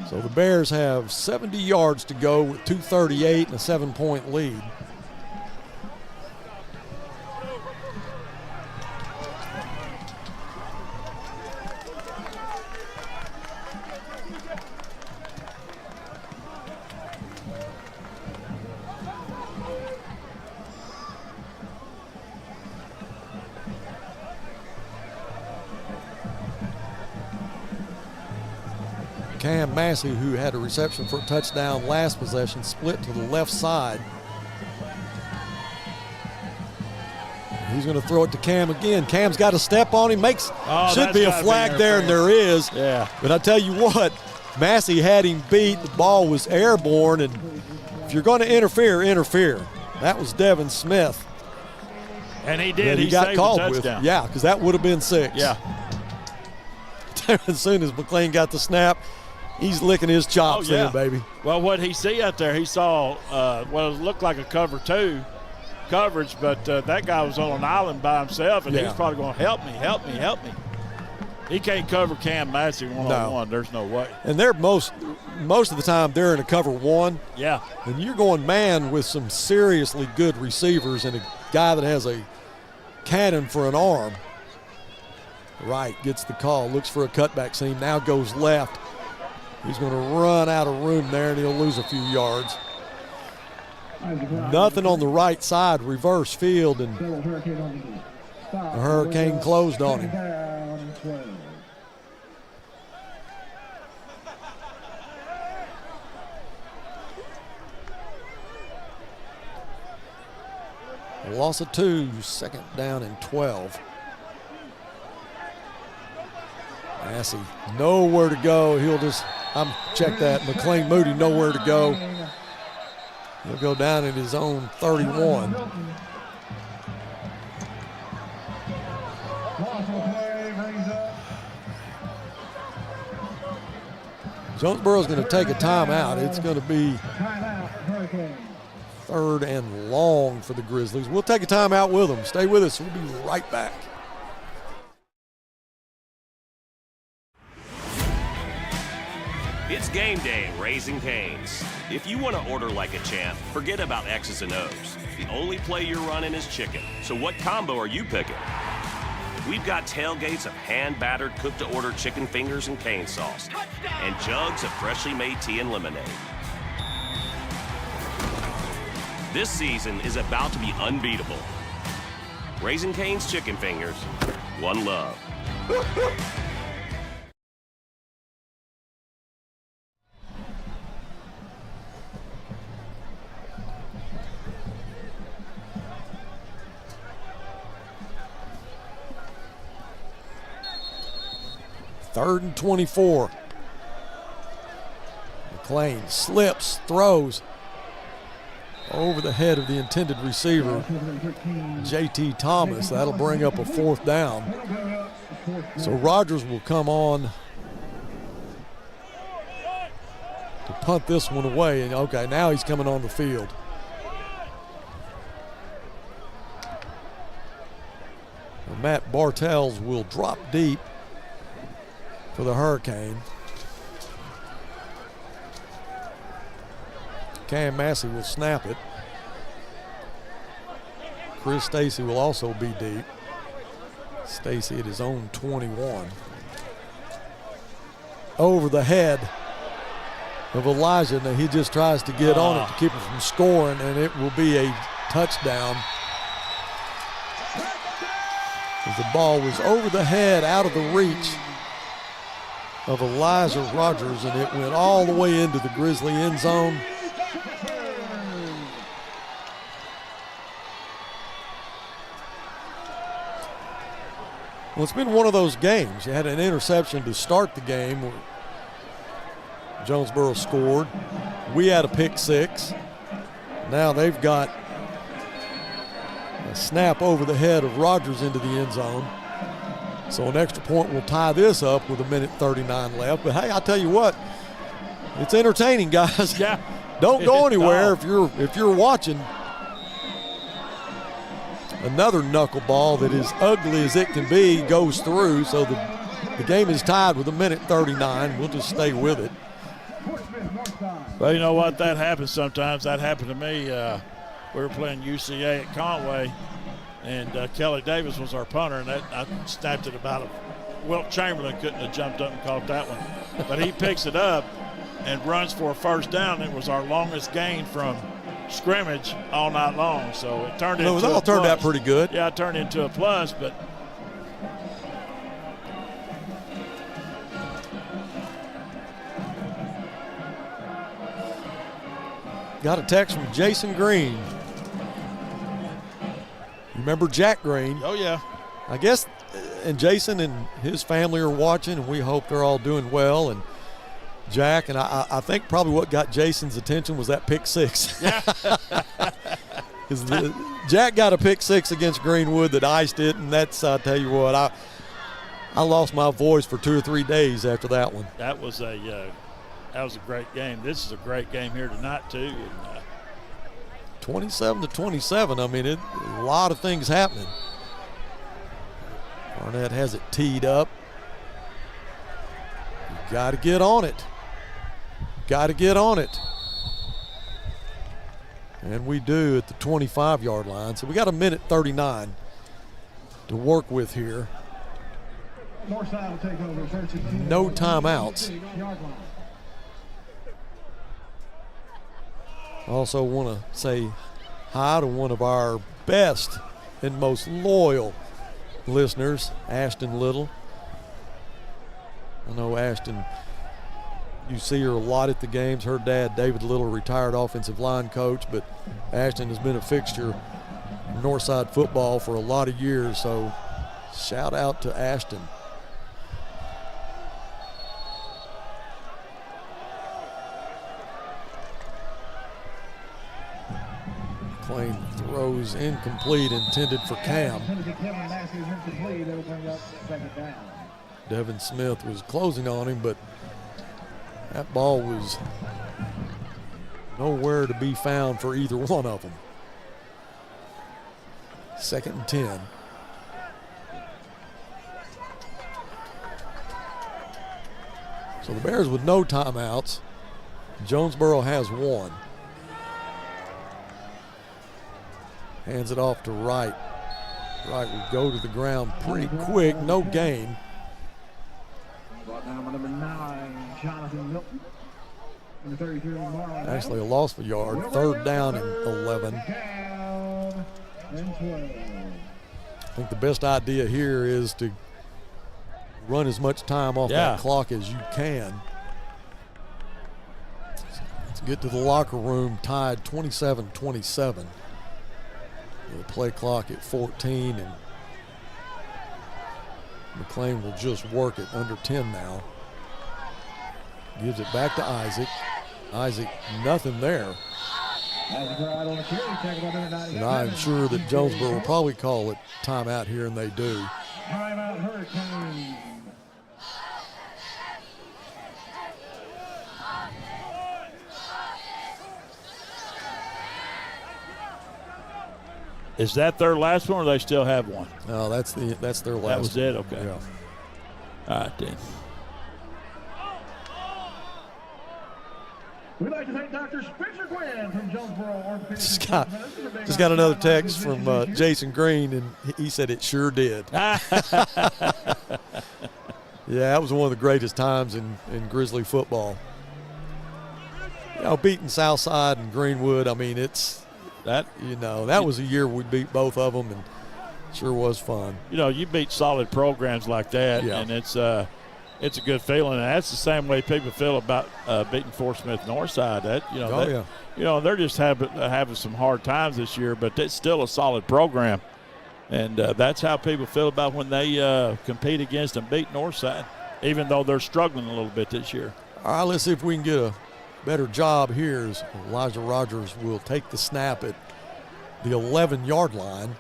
So the Bears have 70 yards to go with 2:38 and a 7-point lead. Cam Massey, who had a reception for a touchdown last possession, split to the left side. He's going to throw it to Cam again. Cam's got a step on him. Should be a flag there, and there is. Yeah. But I tell you what, Massey had him beat. The ball was airborne, and if you're going to interfere, interfere. That was Devin Smith. And he did. He got saved called the touchdown. with. Yeah, because that would have been 6. Yeah. As soon as McLean got the snap, he's licking his chops in, baby. Well, what he see out there, he saw what looked like a cover 2 coverage, but that guy was on an island by himself, and he's probably going, help me, help me, help me. He can't cover Cam Massey one-on-one. There's no way. And they're most of the time they're in a cover 1. Yeah. And you're going man with some seriously good receivers and a guy that has a cannon for an arm. Right, gets the call, looks for a cutback seam, now goes left. He's going to run out of room there, and he'll lose a few yards. Nothing on the right side, reverse field, and the Hurricane closed on him. A loss of 2, 2nd down and 12. Massey, nowhere to go. He'll just, check that. McLean Moody, nowhere to go. He'll go down at his own 31. Jonesboro's going to take a timeout. It's going to be 3rd and long for the Grizzlies. We'll take a timeout with them. Stay with us. We'll be right back. It's game day at Raising Cane's. If you want to order like a champ, forget about X's and O's. The only play you're running is chicken. So what combo are you picking? We've got tailgates of hand-battered, cooked-to-order chicken fingers and cane sauce, and jugs of freshly made tea and lemonade. This season is about to be unbeatable. Raising Cane's chicken fingers, one love. 3rd and 24. McClain slips, throws over the head of the intended receiver, J.T. Thomas. That'll bring up a 4th down. So Rogers will come on to punt this one away. And okay, now he's coming on the field. And Matt Bartels will drop deep for the Hurricane. Cam Massey will snap it. Chris Stacy will also be deep. Stacy at his own 21. Over the head of Elijah. Now he just tries to get on it to keep him from scoring, and it will be a touchdown. As the ball was over the head, out of the reach of Elijah Rogers, and it went all the way into the Grizzly end zone. Well, it's been one of those games. You had an interception to start the game where Jonesboro scored. We had a pick 6. Now they've got a snap over the head of Rogers into the end zone. So an extra point will tie this up with 1:39 left. But hey, I'll tell you what, it's entertaining, guys. Yeah. Don't go anywhere if you're watching. Another knuckleball that is ugly as it can be goes through, so the game is tied with 1:39. We'll just stay with it. Well, you know what? That happens sometimes. That happened to me. We were playing UCA at Conway, and Kelly Davis was our punter, and I snapped it about Wilt Chamberlain couldn't have jumped up and caught that one. But he picks it up and runs for a 1st down. It was our longest gain from scrimmage all night long, so it turned into it all turned out pretty good. Yeah, it turned into a plus, but got a text from Jason Green. Remember Jack Green? Oh yeah. I guess, and Jason and his family are watching, and we hope they're all doing well. And Jack, and I think probably what got Jason's attention was that pick 6. Yeah. Jack got a pick 6 against Greenwood that iced it, and that's, I'll tell you what, I lost my voice for 2 or 3 days after that one. That was a great game. This is a great game here tonight too. And, 27-27. I mean, a lot of things happening. Barnett has it teed up. You got to get on it. Got to get on it. And we do at the 25-yard line. So we got 1:39 to work with here. Northside will take over. No timeouts. Also want to say hi to one of our best and most loyal listeners, Ashton Little. I know Ashton, you see her a lot at the games. Her dad, David Little, retired offensive line coach, but Ashton has been a fixture in Northside football for a lot of years, so shout out to Ashton. McClain throws incomplete, intended for Cam. Devin Smith was closing on him, but that ball was nowhere to be found for either one of them. 2nd and 10. So the Bears with no timeouts. Jonesboro has one. Hands it off to Wright. Wright will go to the ground pretty quick, no gain. Brought down by number 9, Jonathan Milton. Number 33, Actually a loss of a yard. 3rd down and 11. I think the best idea here is to run as much time off that clock as you can. Let's get to the locker room tied 27-27. The play clock at 14, and McLean will just work it under 10 now. Gives it back to Isaac. Isaac, nothing there. And I'm sure that Jonesboro will probably call it timeout here, and they do. Timeout Hurricane. Is that their last one, or they still have one? No, that's their last. That was it. Okay. Yeah. All right then. We'd like to thank Dr. Spencer Gwynn from Jonesboro Orthopedic. Just got another text from Jason Green, and he said it sure did. Yeah, that was one of the greatest times in Grizzly football. You know, beating Southside and Greenwood, I mean, that was a year we beat both of them, and sure was fun. You know, you beat solid programs like that, Yeah. and it's a good feeling. And that's the same way people feel about beating Fort Smith Northside. They're just having some hard times this year, but it's still a solid program. And that's how people feel about when they compete against and beat Northside, even though they're struggling a little bit this year. All right, let's see if we can get a better job here as Elijah Rogers will take the snap at the 11-yard line.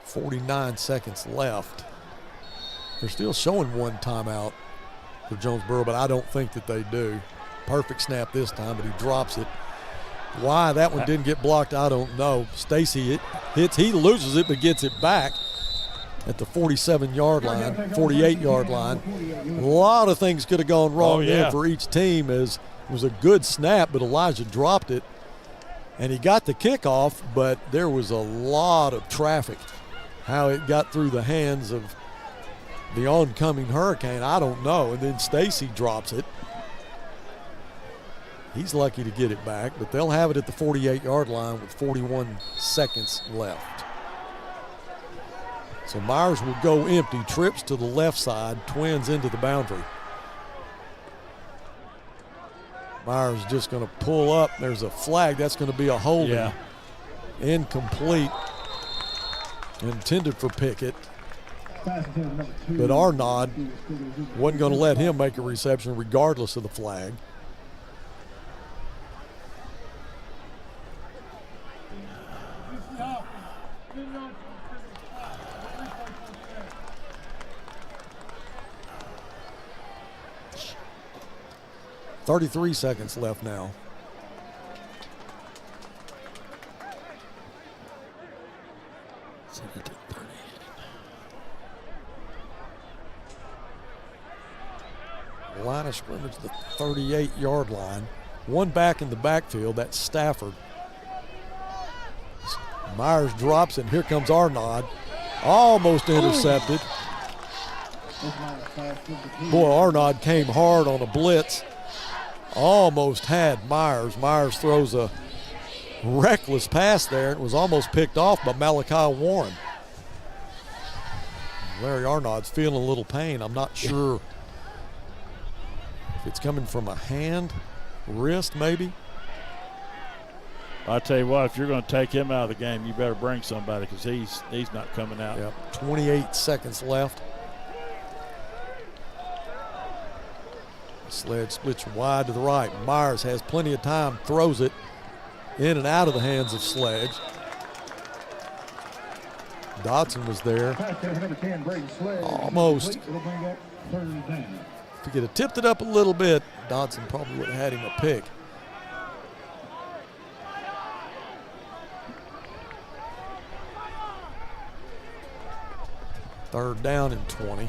49 seconds left. They're still showing one timeout for Jonesboro, but I don't think that they do. Perfect snap this time, but he drops it. Why that one didn't get blocked, I don't know. Stacy hits, he loses it, but gets it back at the 47-yard line, 48-yard line. A lot of things could have gone wrong there for each team, as it was a good snap, but Elijah dropped it. And he got the kickoff, but there was a lot of traffic. How it got through the hands of the oncoming Hurricane, I don't know. And then Stacy drops it. He's lucky to get it back, but they'll have it at the 48-yard line with 41 seconds left. So Myers will go empty, trips to the left side, twins into the boundary. Myers just going to pull up. There's a flag. That's going to be a holding. Yeah. Incomplete. Intended for Pickett. But Arnaud wasn't going to let him make a reception regardless of the flag. .33 seconds left now. Line of scrimmage, the 38-yard line. One back in the backfield, that's Stafford. Myers drops it, and here comes Arnaud. Almost intercepted. Boy, Arnaud came hard on a blitz. Almost had Myers. Myers throws a reckless pass there. It was almost picked off by Malachi Warren. Larry Arnaud's feeling a little pain. I'm not sure if it's coming from a hand, wrist maybe. I tell you what, if you're going to take him out of the game, you better bring somebody, because he's not coming out. Yep, 28 seconds left. Sledge splits wide to the right. Myers has plenty of time, throws it in and out of the hands of Sledge. Dodson was there. Almost. If he could have tipped it up a little bit, Dodson probably would have had him a pick. Third down and 20.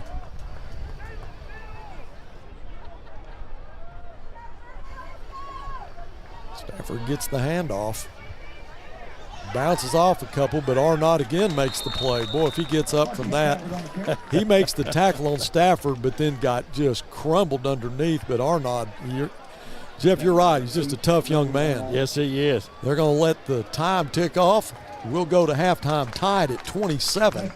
Stafford gets the handoff. Bounces off a couple, but Arnaud again makes the play. Boy, if he gets up from that, he makes the tackle on Stafford, but then got just crumbled underneath. But Arnaud, Jeff, you're right. He's just a tough young man. Yes, he is. They're going to let the time tick off. We'll go to halftime tied at 27.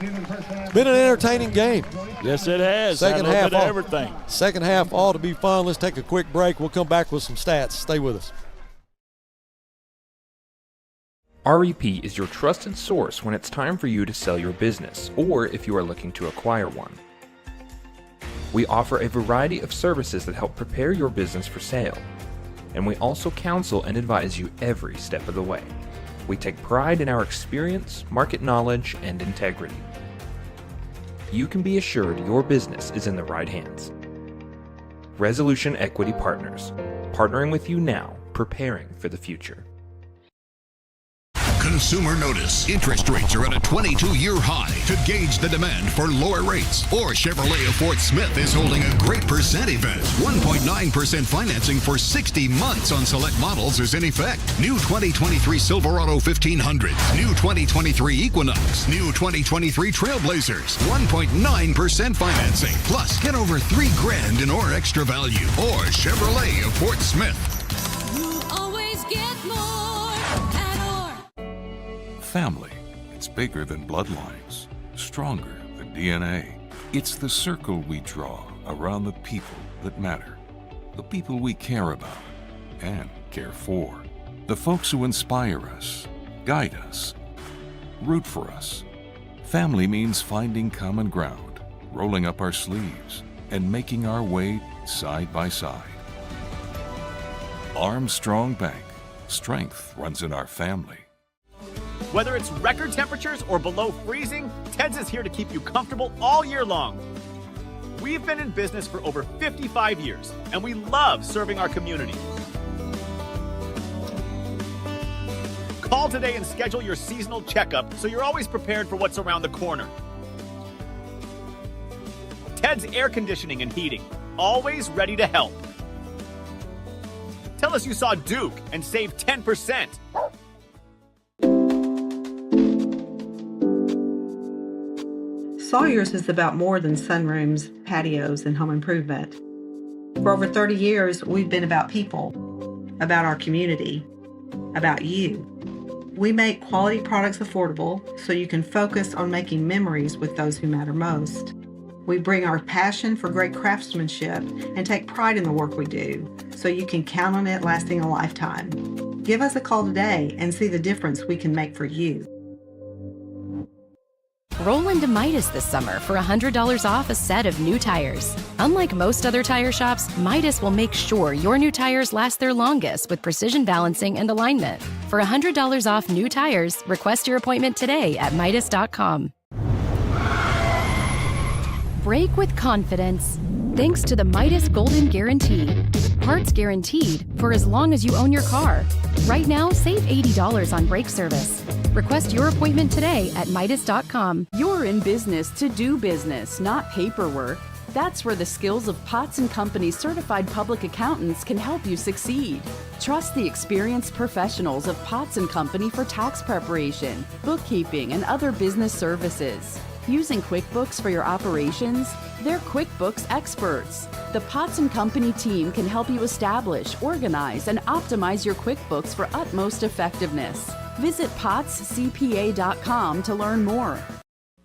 Been an entertaining game. Yes, it has. Second half, everything. Second half ought to be fun. Let's take a quick break. We'll come back with some stats. Stay with us. REP is your trusted source when it's time for you to sell your business or if you are looking to acquire one. We offer a variety of services that help prepare your business for sale, and we also counsel and advise you every step of the way. We take pride in our experience, market knowledge, and integrity. You can be assured your business is in the right hands. Resolution Equity Partners, partnering with you now, preparing for the future. Consumer notice. Interest rates are at a 22-year high. To gauge the demand for lower rates, or Chevrolet of Fort Smith is holding a great percent event. 1.9% financing for 60 months on select models is in effect. New 2023 Silverado 1500, new 2023 Equinox, new 2023 Trailblazers. 1.9% financing. Plus, get over $3,000 in or extra value. Or Chevrolet of Fort Smith. You always get more at Family. It's bigger than bloodlines, stronger than DNA. It's the circle we draw around the people that matter, the people we care about and care for, the folks who inspire us, guide us, root for us. Family means finding common ground, rolling up our sleeves, and making our way side by side. Armstrong Bank. Strength runs in our family. Whether it's record temperatures or below freezing, Ted's is here to keep you comfortable all year long. We've been in business for over 55 years, and we love serving our community. Call today and schedule your seasonal checkup so you're always prepared for what's around the corner. Ted's Air Conditioning and Heating, always ready to help. Tell us you saw Duke and save 10%. Sawyer's is about more than sunrooms, patios, and home improvement. For over 30 years, we've been about people, about our community, about you. We make quality products affordable so you can focus on making memories with those who matter most. We bring our passion for great craftsmanship and take pride in the work we do so you can count on it lasting a lifetime. Give us a call today and see the difference we can make for you. Roll into Midas this summer for $100 off a set of new tires. Unlike most other tire shops, Midas will make sure your new tires last their longest with precision balancing and alignment. For $100 off new tires, request your appointment today at Midas.com. Brake with confidence. Thanks to the Midas Golden Guarantee. Parts guaranteed for as long as you own your car. Right now, save $80 on brake service. Request your appointment today at Midas.com. You're in business to do business, not paperwork. That's where the skills of Potts & Company certified public accountants can help you succeed. Trust the experienced professionals of Potts & Company for tax preparation, bookkeeping, and other business services. Using QuickBooks for your operations? They're QuickBooks experts. The Potts & Company team can help you establish, organize, and optimize your QuickBooks for utmost effectiveness. Visit pottscpa.com to learn more.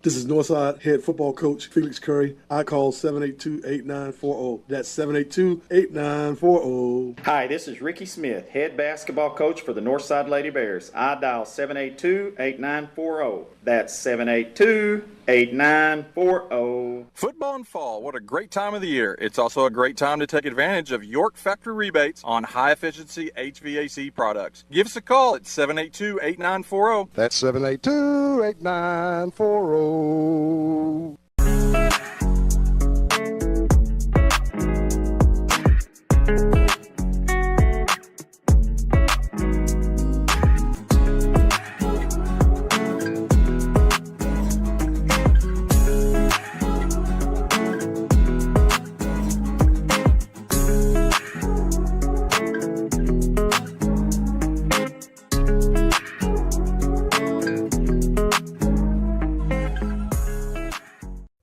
This is Northside head football coach Felix Curry. I call 782-8940. That's 782-8940. Hi, this is Ricky Smith, head basketball coach for the Northside Lady Bears. I dial 782-8940. That's 782-8940. Football in fall, what a great time of the year. It's also a great time to take advantage of York factory rebates on high-efficiency HVAC products. Give us a call at 782-8940. That's 782-8940.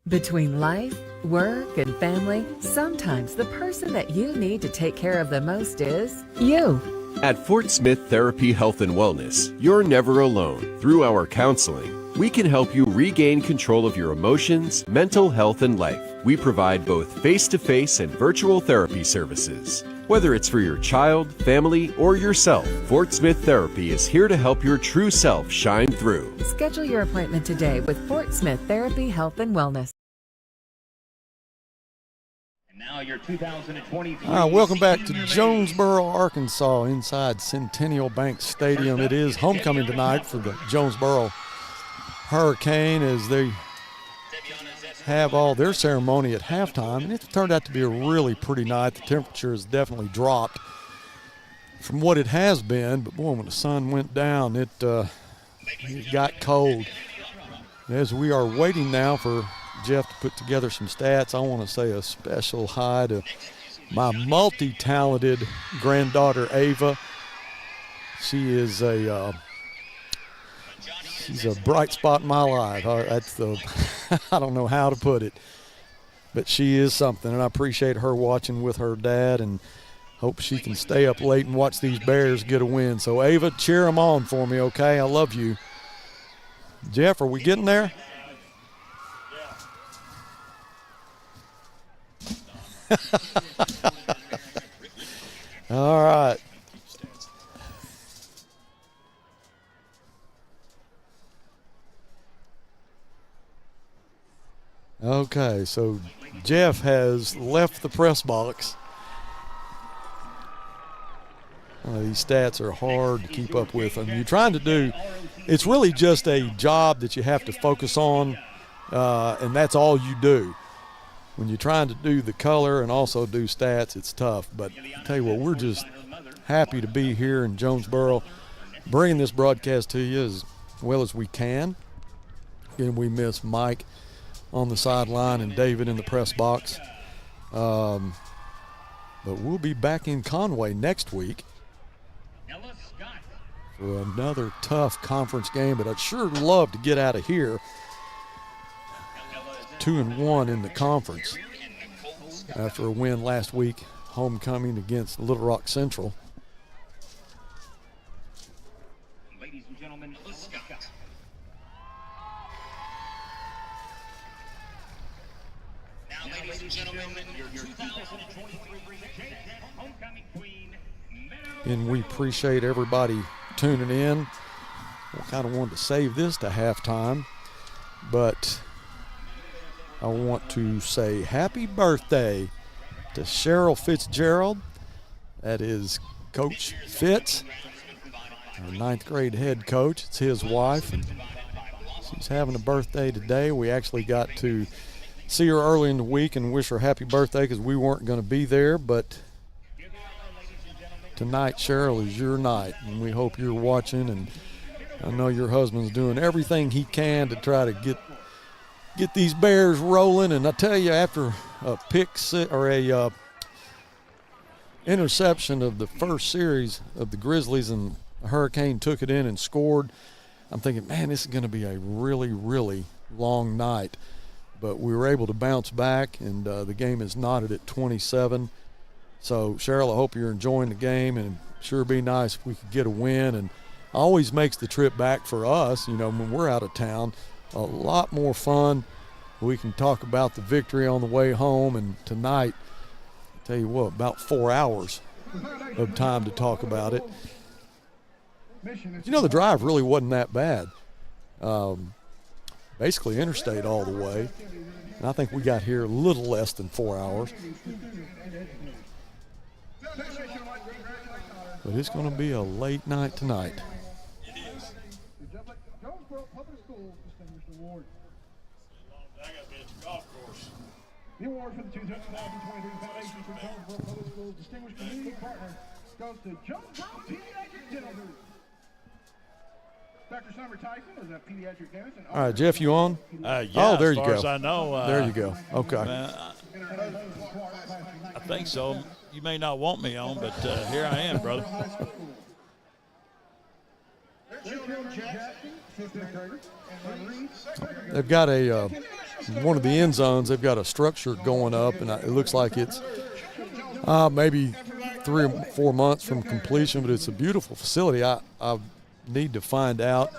Between life, work, and family, sometimes the person that you need to take care of the most is you. At Fort Smith Therapy Health and Wellness, you're never alone. Through our counseling, we can help you regain control of your emotions, mental health, and life. We provide both face-to-face and virtual therapy services. Whether it's for your child, family, or yourself, Fort Smith Therapy is here to help your true self shine through. Schedule your appointment today with Fort Smith Therapy Health and Wellness. Now your 2023. All right, welcome back to Jonesboro, Arkansas, inside Centennial Bank Stadium. It is homecoming tonight for the Jonesboro Hurricane as they have all their ceremony at halftime, and it's turned out to be a really pretty night. The temperature has definitely dropped from what it has been, but boy, when the sun went down, it got cold. As we are waiting now for Jeff to put together some stats, I want to say a special hi to my multi-talented granddaughter, Ava. She is she's a bright spot in my life. I don't know how to put it, but she is something, and I appreciate her watching with her dad and hope she can stay up late and watch these Bears get a win. So, Ava, cheer them on for me, okay? I love you. Jeff, are we getting there? All right. Okay, so Jeff has left the press box. These stats are hard to keep up with. I mean, you're trying to do, it's really just a job that you have to focus on, and that's all you do. When you're trying to do the color and also do stats, it's tough. But I tell you what, we're just happy to be here in Jonesboro, bringing this broadcast to you as well as we can. Again, we miss Mike on the sideline and David in the press box. But we'll be back in Conway next week for another tough conference game. But I'd sure love to get out of here 2-1 in the conference after a win last week, homecoming against Little Rock Central. Ladies and gentlemen, Scott. Now, ladies and gentlemen, your 2023 homecoming queen. And we appreciate everybody tuning in. We kind of wanted to save this to halftime, but I want to say happy birthday to Cheryl Fitzgerald. That is Coach Fitz, our 9th grade head coach. It's his wife, and she's having a birthday today. We actually got to see her early in the week and wish her happy birthday because we weren't going to be there, but tonight, Cheryl, is your night, and we hope you're watching, and I know your husband's doing everything he can to try to get these Bears rolling. And I tell you, after a interception of the first series of the Grizzlies and the Hurricane took it in and scored, I'm thinking, man, this is going to be a really, really long night. But we were able to bounce back, and the game is knotted at 27. So, Cheryl, I hope you're enjoying the game, and it'd sure be nice if we could get a win. And always makes the trip back for us, when we're out of town, a lot more fun. We can talk about the victory on the way home, and tonight, I'll tell you what, about 4 hours of time to talk about it. The drive really wasn't that bad. Basically interstate all the way. And I think we got here a little less than 4 hours. But it's going to be a late night tonight. The award for the 2023 Foundation for Jonesboro Public Schools Distinguished Community Partner goes to Jonesboro Pediatric Dental Group. Dr. Summer Tyson is a pediatric dentist. All right, Jeff, you on? Yeah, oh, there you as go. far as I know. There you go. Okay. I think so. You may not want me on, but here I am, brother. They've got one of the end zones, they've got a structure going up, and it looks like it's maybe 3 or 4 months from completion, but it's a beautiful facility. I need to find out,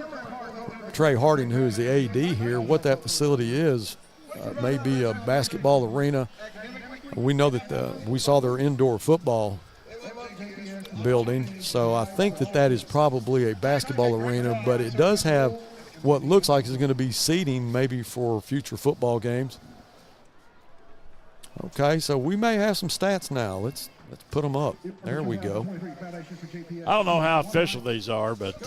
Trey Harding, who is the AD here, what that facility is. It may be a basketball arena. We know that we saw their indoor football building. So I think that is probably a basketball arena, but it does have what looks like is going to be seating maybe for future football games. Okay, so we may have some stats now. Let's put them up. There we go. I don't know how official these are, but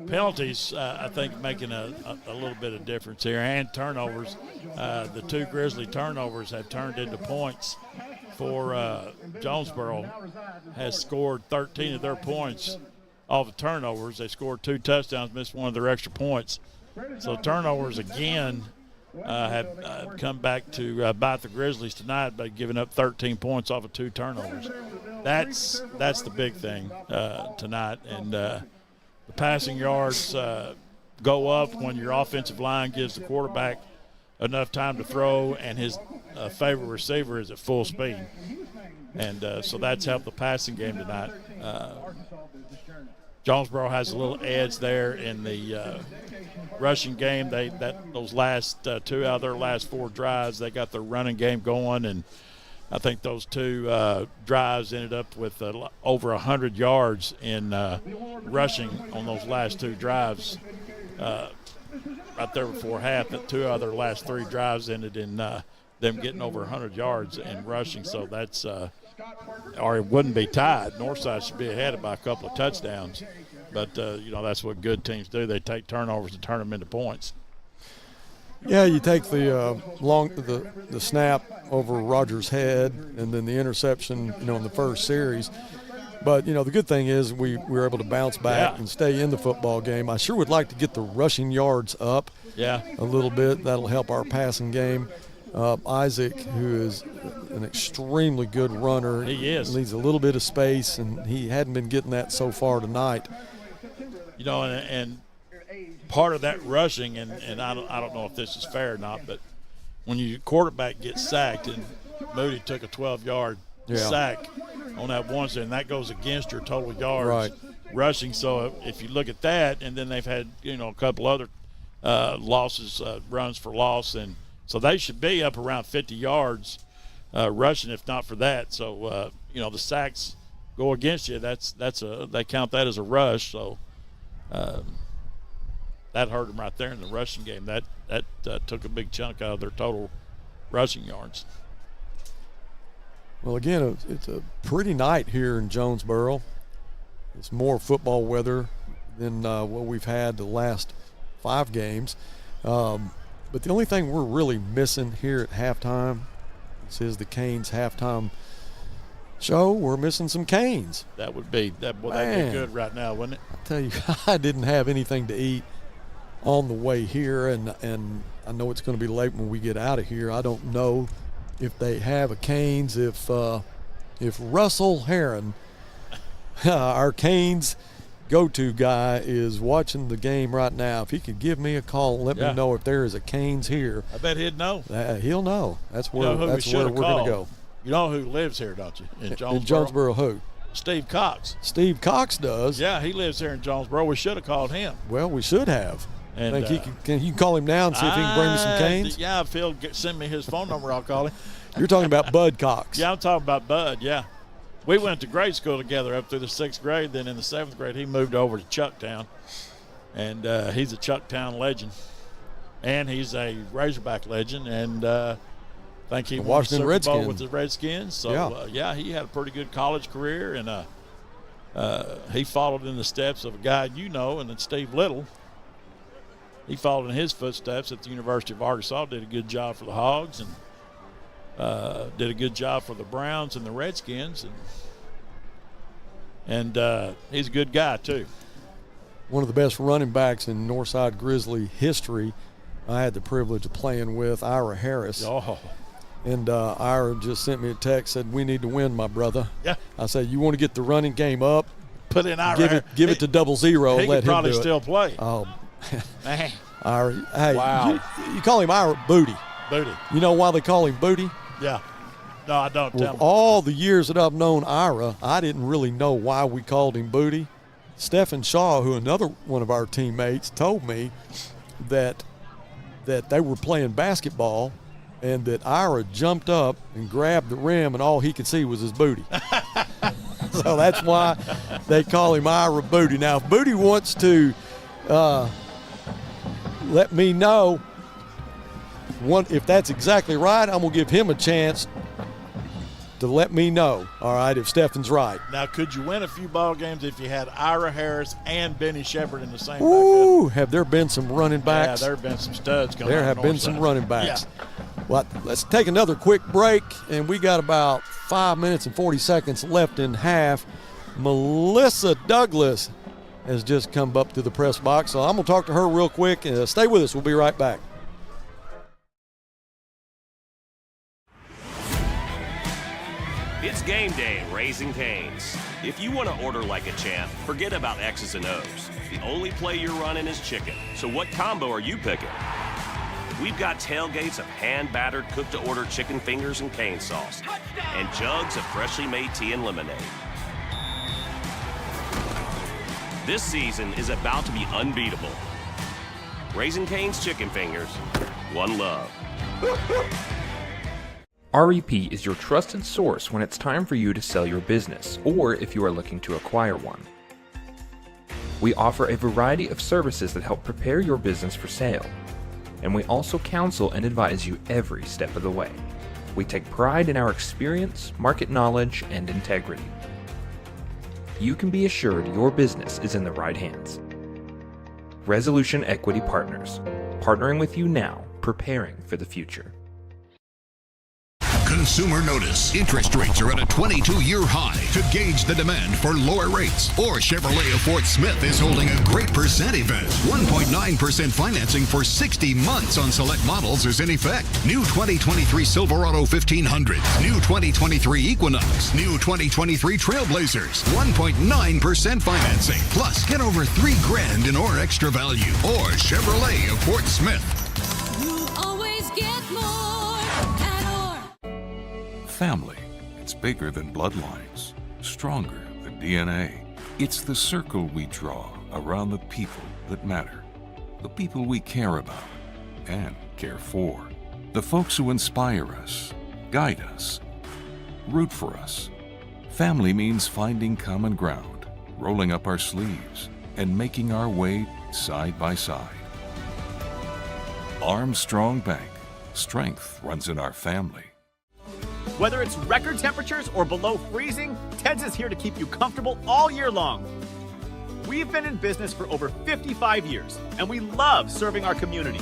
penalties, I think, making a little bit of difference here, and turnovers. The 2 Grizzly turnovers have turned into points for Jonesboro. Has scored 13 of their points off of turnovers. They scored 2 touchdowns, missed one of their extra points. So turnovers again have come back to bite the Grizzlies tonight by giving up 13 points off of 2 turnovers. That's the big thing tonight. And the passing yards go up when your offensive line gives the quarterback enough time to throw, and his favorite receiver is at full speed. And so that's helped the passing game tonight. Jonesboro has a little edge there in the rushing game. Those last 2 out of their last 4 drives, they got their running game going, and I think those 2 drives ended up with over 100 yards in rushing on those last 2 drives. Right there before half, that 2 out of their last 3 drives ended in them getting over 100 yards in rushing. So that's or it wouldn't be tied. Northside should be ahead by a couple of touchdowns. But, that's what good teams do. They take turnovers and turn them into points. Yeah, you take the snap over Rogers' head and then the interception, in the first series. But, the good thing is we were able to bounce back and stay in the football game. I sure would like to get the rushing yards up a little bit. That'll help our passing game. Isaac, who is an extremely good runner. He is. Needs a little bit of space, and he hadn't been getting that so far tonight. And part of that rushing, and I don't know if this is fair or not, but when your quarterback gets sacked, and Moody took a 12-yard sack on that one, and that goes against your total yards rushing. So if you look at that, and then they've had a couple other losses, runs for loss, and so they should be up around 50 yards rushing, if not for that. So the sacks go against you. They count that as a rush. So that hurt them right there in the rushing game. That took a big chunk out of their total rushing yards. Well, again, it's a pretty night here in Jonesboro. It's more football weather than what we've had the last 5 games. But the only thing we're really missing here at halftime, this is the Canes halftime show, we're missing some Canes. That'd be good right now, wouldn't it? I tell you, I didn't have anything to eat on the way here, and I know it's going to be late when we get out of here. I don't know if they have a Canes, if Russell Heron, our Canes go-to guy, is watching the game right now. If he could give me a call and let me know if there is a Canes here. I bet he'd know. He'll know. That's where we're going to go. You know who lives here, don't you? In Jonesboro. In Jonesboro, who? Steve Cox. Steve Cox does. Yeah, he lives here in Jonesboro. We should have called him. Well, we should have. And think can you call him now and see if he can bring me some Canes? Yeah, if he'll send me his phone number, I'll call him. You're talking about Bud Cox. Yeah, I'm talking about Bud, yeah. We went to grade school together up through the 6th grade. Then in the 7th grade, he moved over to Chucktown. And he's a Chucktown legend. And he's a Razorback legend. And I think he won the Super Bowl with the Redskins. So, he had a pretty good college career. And he followed in the steps of a guy and then Steve Little. He followed in his footsteps at the University of Arkansas, did a good job for the Hogs, and did a good job for the Browns and the Redskins. And he's a good guy, too. One of the best running backs in Northside Grizzly history. I had the privilege of playing with Ira Harris. Oh. And Ira just sent me a text, said, "We need to win, my brother." Yeah. I said, "You want to get the running game up? Put in Ira. Give it to 00. He let could him probably do it." still play. Oh, man. Ira, hey, wow. You call him Ira Booty. Booty. You know why they call him Booty? Yeah. No, I don't. Tell me. All the years that I've known Ira, I didn't really know why we called him Booty. Stephen Shaw, who another one of our teammates, told me that they were playing basketball and that Ira jumped up and grabbed the rim and all he could see was his booty. So that's why they call him Ira Booty. Now, if Booty wants to let me know if that's exactly right, I'm going to give him a chance to let me know, all right, if Stefan's right. Now, could you win a few ball games if you had Ira Harris and Benny Shepard in the same Ooh, backfield? have there been some running backs? Yeah, there have been some studs coming There out have of been Northside. some running backs. Yeah. Well, let's take another quick break, and we got about 5 minutes and 40 seconds left in half. Melissa Douglas has just come up to the press box, so I'm going to talk to her real quick. Stay with us. We'll be right back. It's game day at Raising Cane's. If you want to order like a champ, forget about X's and O's. The only play you're running is chicken. So what combo are you picking? We've got tailgates of hand-battered, cooked-to-order chicken fingers and cane sauce, and jugs of freshly made tea and lemonade. This season is about to be unbeatable. Raising Cane's chicken fingers, one love. REP is your trusted source when it's time for you to sell your business, or if you are looking to acquire one. We offer a variety of services that help prepare your business for sale, and we also counsel and advise you every step of the way. We take pride in our experience, market knowledge, and integrity. You can be assured your business is in the right hands. Resolution Equity Partners, partnering with you now, preparing for the future. Consumer notice. Interest rates are at a 22-year high. To gauge the demand for lower rates, or Chevrolet of Fort Smith is holding a great percent event. 1.9% financing for 60 months on select models is in effect. New 2023 Silverado 1500, new 2023 Equinox, new 2023 Trailblazers. 1.9% financing. Plus, get over $3,000 in or extra value. Or Chevrolet of Fort Smith. You always get more at Or. Family, it's bigger than bloodlines, stronger than DNA. It's the circle we draw around the people that matter, the people we care about and care for, the folks who inspire us, guide us, root for us. Family means finding common ground, rolling up our sleeves, and making our way side by side. Armstrong Bank, strength runs in our family. Whether it's record temperatures or below freezing, Ted's is here to keep you comfortable all year long. We've been in business for over 55 years, and we love serving our community.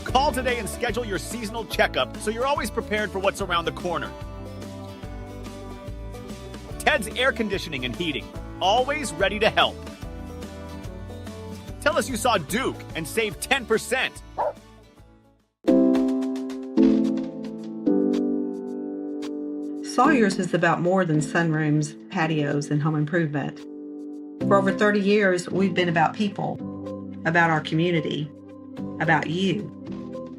Call today and schedule your seasonal checkup so you're always prepared for what's around the corner. Ted's Air Conditioning and Heating, always ready to help. Tell us you saw Duke and save 10%. Sawyer's is about more than sunrooms, patios, and home improvement. For over 30 years, we've been about people, about our community, about you.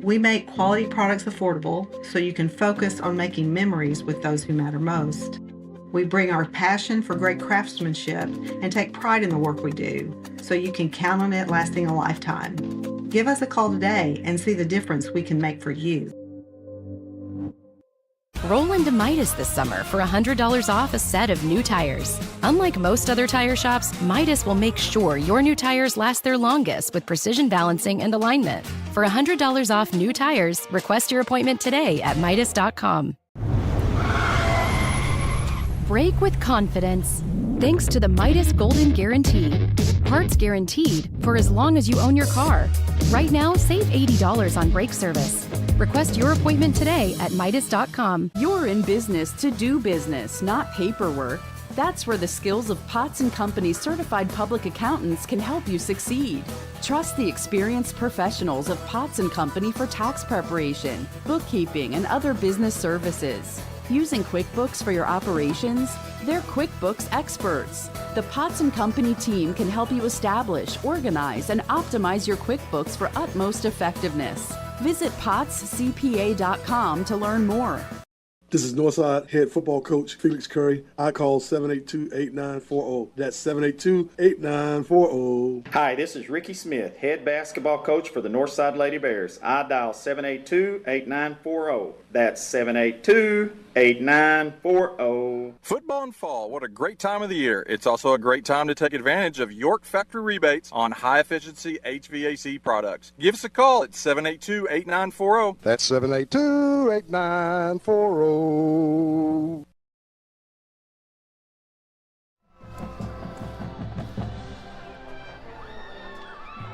We make quality products affordable so you can focus on making memories with those who matter most. We bring our passion for great craftsmanship and take pride in the work we do so you can count on it lasting a lifetime. Give us a call today and see the difference we can make for you. Roll into Midas this summer for $100 off a set of new tires. Unlike most other tire shops, Midas will make sure your new tires last their longest with precision balancing and alignment. For $100 off new tires, request your appointment today at Midas.com. Brake with confidence. Thanks to the Midas Golden Guarantee. Parts guaranteed for as long as you own your car. Right now, save $80 on brake service. Request your appointment today at Midas.com. You're in business to do business, not paperwork. That's where the skills of Potts & Company certified public accountants can help you succeed. Trust the experienced professionals of Potts & Company for tax preparation, bookkeeping, and other business services. Using QuickBooks for your operations? They're QuickBooks experts. The Potts & Company team can help you establish, organize, and optimize your QuickBooks for utmost effectiveness. Visit PottsCPA.com to learn more. This is Northside head football coach Felix Curry. I call 782-8940. That's 782-8940. Hi, this is Ricky Smith, head basketball coach for the Northside Lady Bears. I dial 782-8940. That's 782-8940. Football and fall, what a great time of the year. It's also a great time to take advantage of York factory rebates on high-efficiency HVAC products. Give us a call at 782-8940. That's 782-8940.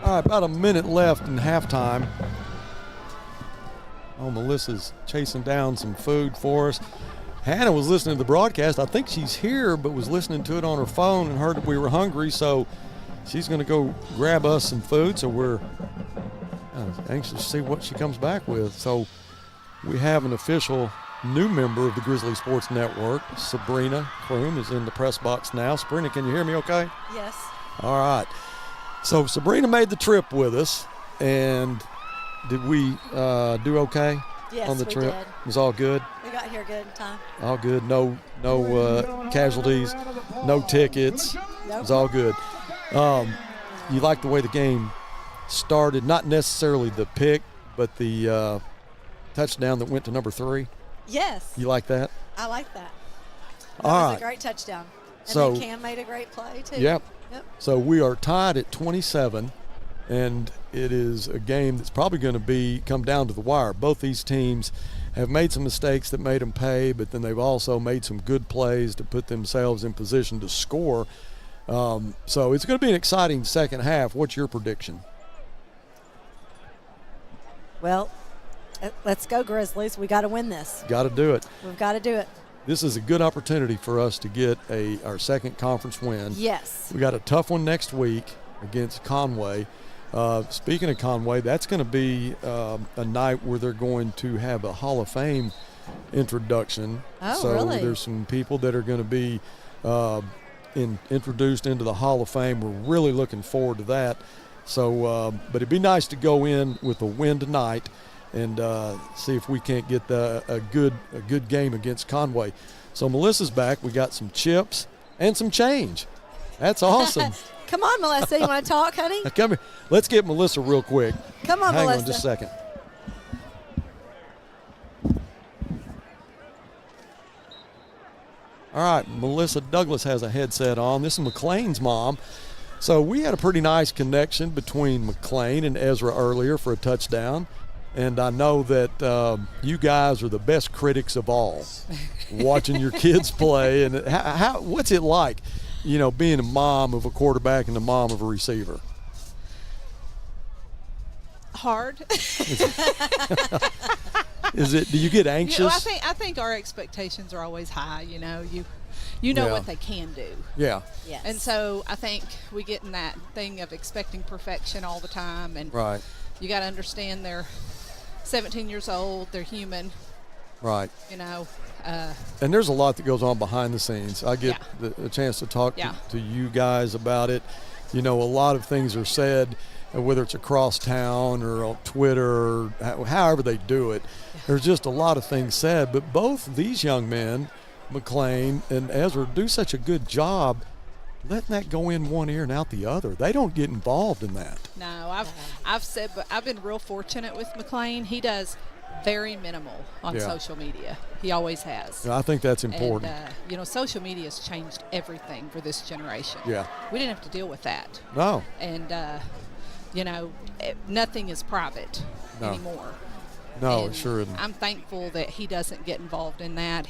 All right, about a minute left in halftime. Oh, Melissa's chasing down some food for us. Hannah was listening to the broadcast. I think she's here, but was listening to it on her phone and heard that we were hungry, so she's going to go grab us some food. So we're anxious to see what she comes back with. So we have an official new member of the Grizzly Sports Network. Sabrina Kroom is in the press box now. Sabrina, can you hear me okay? Yes. All right. So Sabrina made the trip with us, and did we do okay Yes, on the we trip? did. It was all good? We got here good in time. All good. No casualties, no tickets. It was all good. You like the way the game started, not necessarily the pick, but the touchdown that went to number 3? Yes. You like that? I like that. That All was right. a great touchdown. And So- then Cam made a great play, too. Yep. Yep. So we are tied at 27, and it is a game that's probably going to come down to the wire. Both these teams have made some mistakes that made them pay, but then they've also made some good plays to put themselves in position to score. So it's going to be an exciting second half. What's your prediction? Well, let's go, Grizzlies. We got to win this. Got to do it. We've got to do it. This is a good opportunity for us to get our second conference win. Yes. We got a tough one next week against Conway. Speaking of Conway, that's going to be a night where they're going to have a Hall of Fame introduction. Oh, so really? There's some people that are going to be introduced into the Hall of Fame. We're really looking forward to that. So, but it'd be nice to go in with a win tonight and see if we can't get a good game against Conway. So Melissa's back. We got some chips and some change. That's awesome. Come on, Melissa. You want to talk, honey? Come here. Let's get Melissa real quick. Come on, Hang Melissa. on just a second. All right, Melissa Douglas has a headset on. This is McLean's mom. So we had a pretty nice connection between McLean and Ezra earlier for a touchdown. And I know that you guys are the best critics of all, watching your kids play. And what's it like, being a mom of a quarterback and a mom of a receiver? Hard. Is it? Do you get anxious? I think our expectations are always high. You know Yeah. what they can do. Yeah. Yes. And so I think we get in that thing of expecting perfection all the time, and Right. you got to understand they're 17 years old. They're human. Right. And there's a lot that goes on behind the scenes. I get the chance to talk to you guys about it. A lot of things are said, whether it's across town or on Twitter or however they do it. There's just a lot of things said. But both these young men, McLean and Ezra, do such a good job letting that go in one ear and out the other. They don't get involved in that. No, I've said, but I've been real fortunate with McLean. He does very minimal on social media. He always has. I think that's important. And, social media has changed everything for this generation. Yeah. We didn't have to deal with that. No. And, nothing is private anymore. No, and it sure isn't. I'm thankful that he doesn't get involved in that.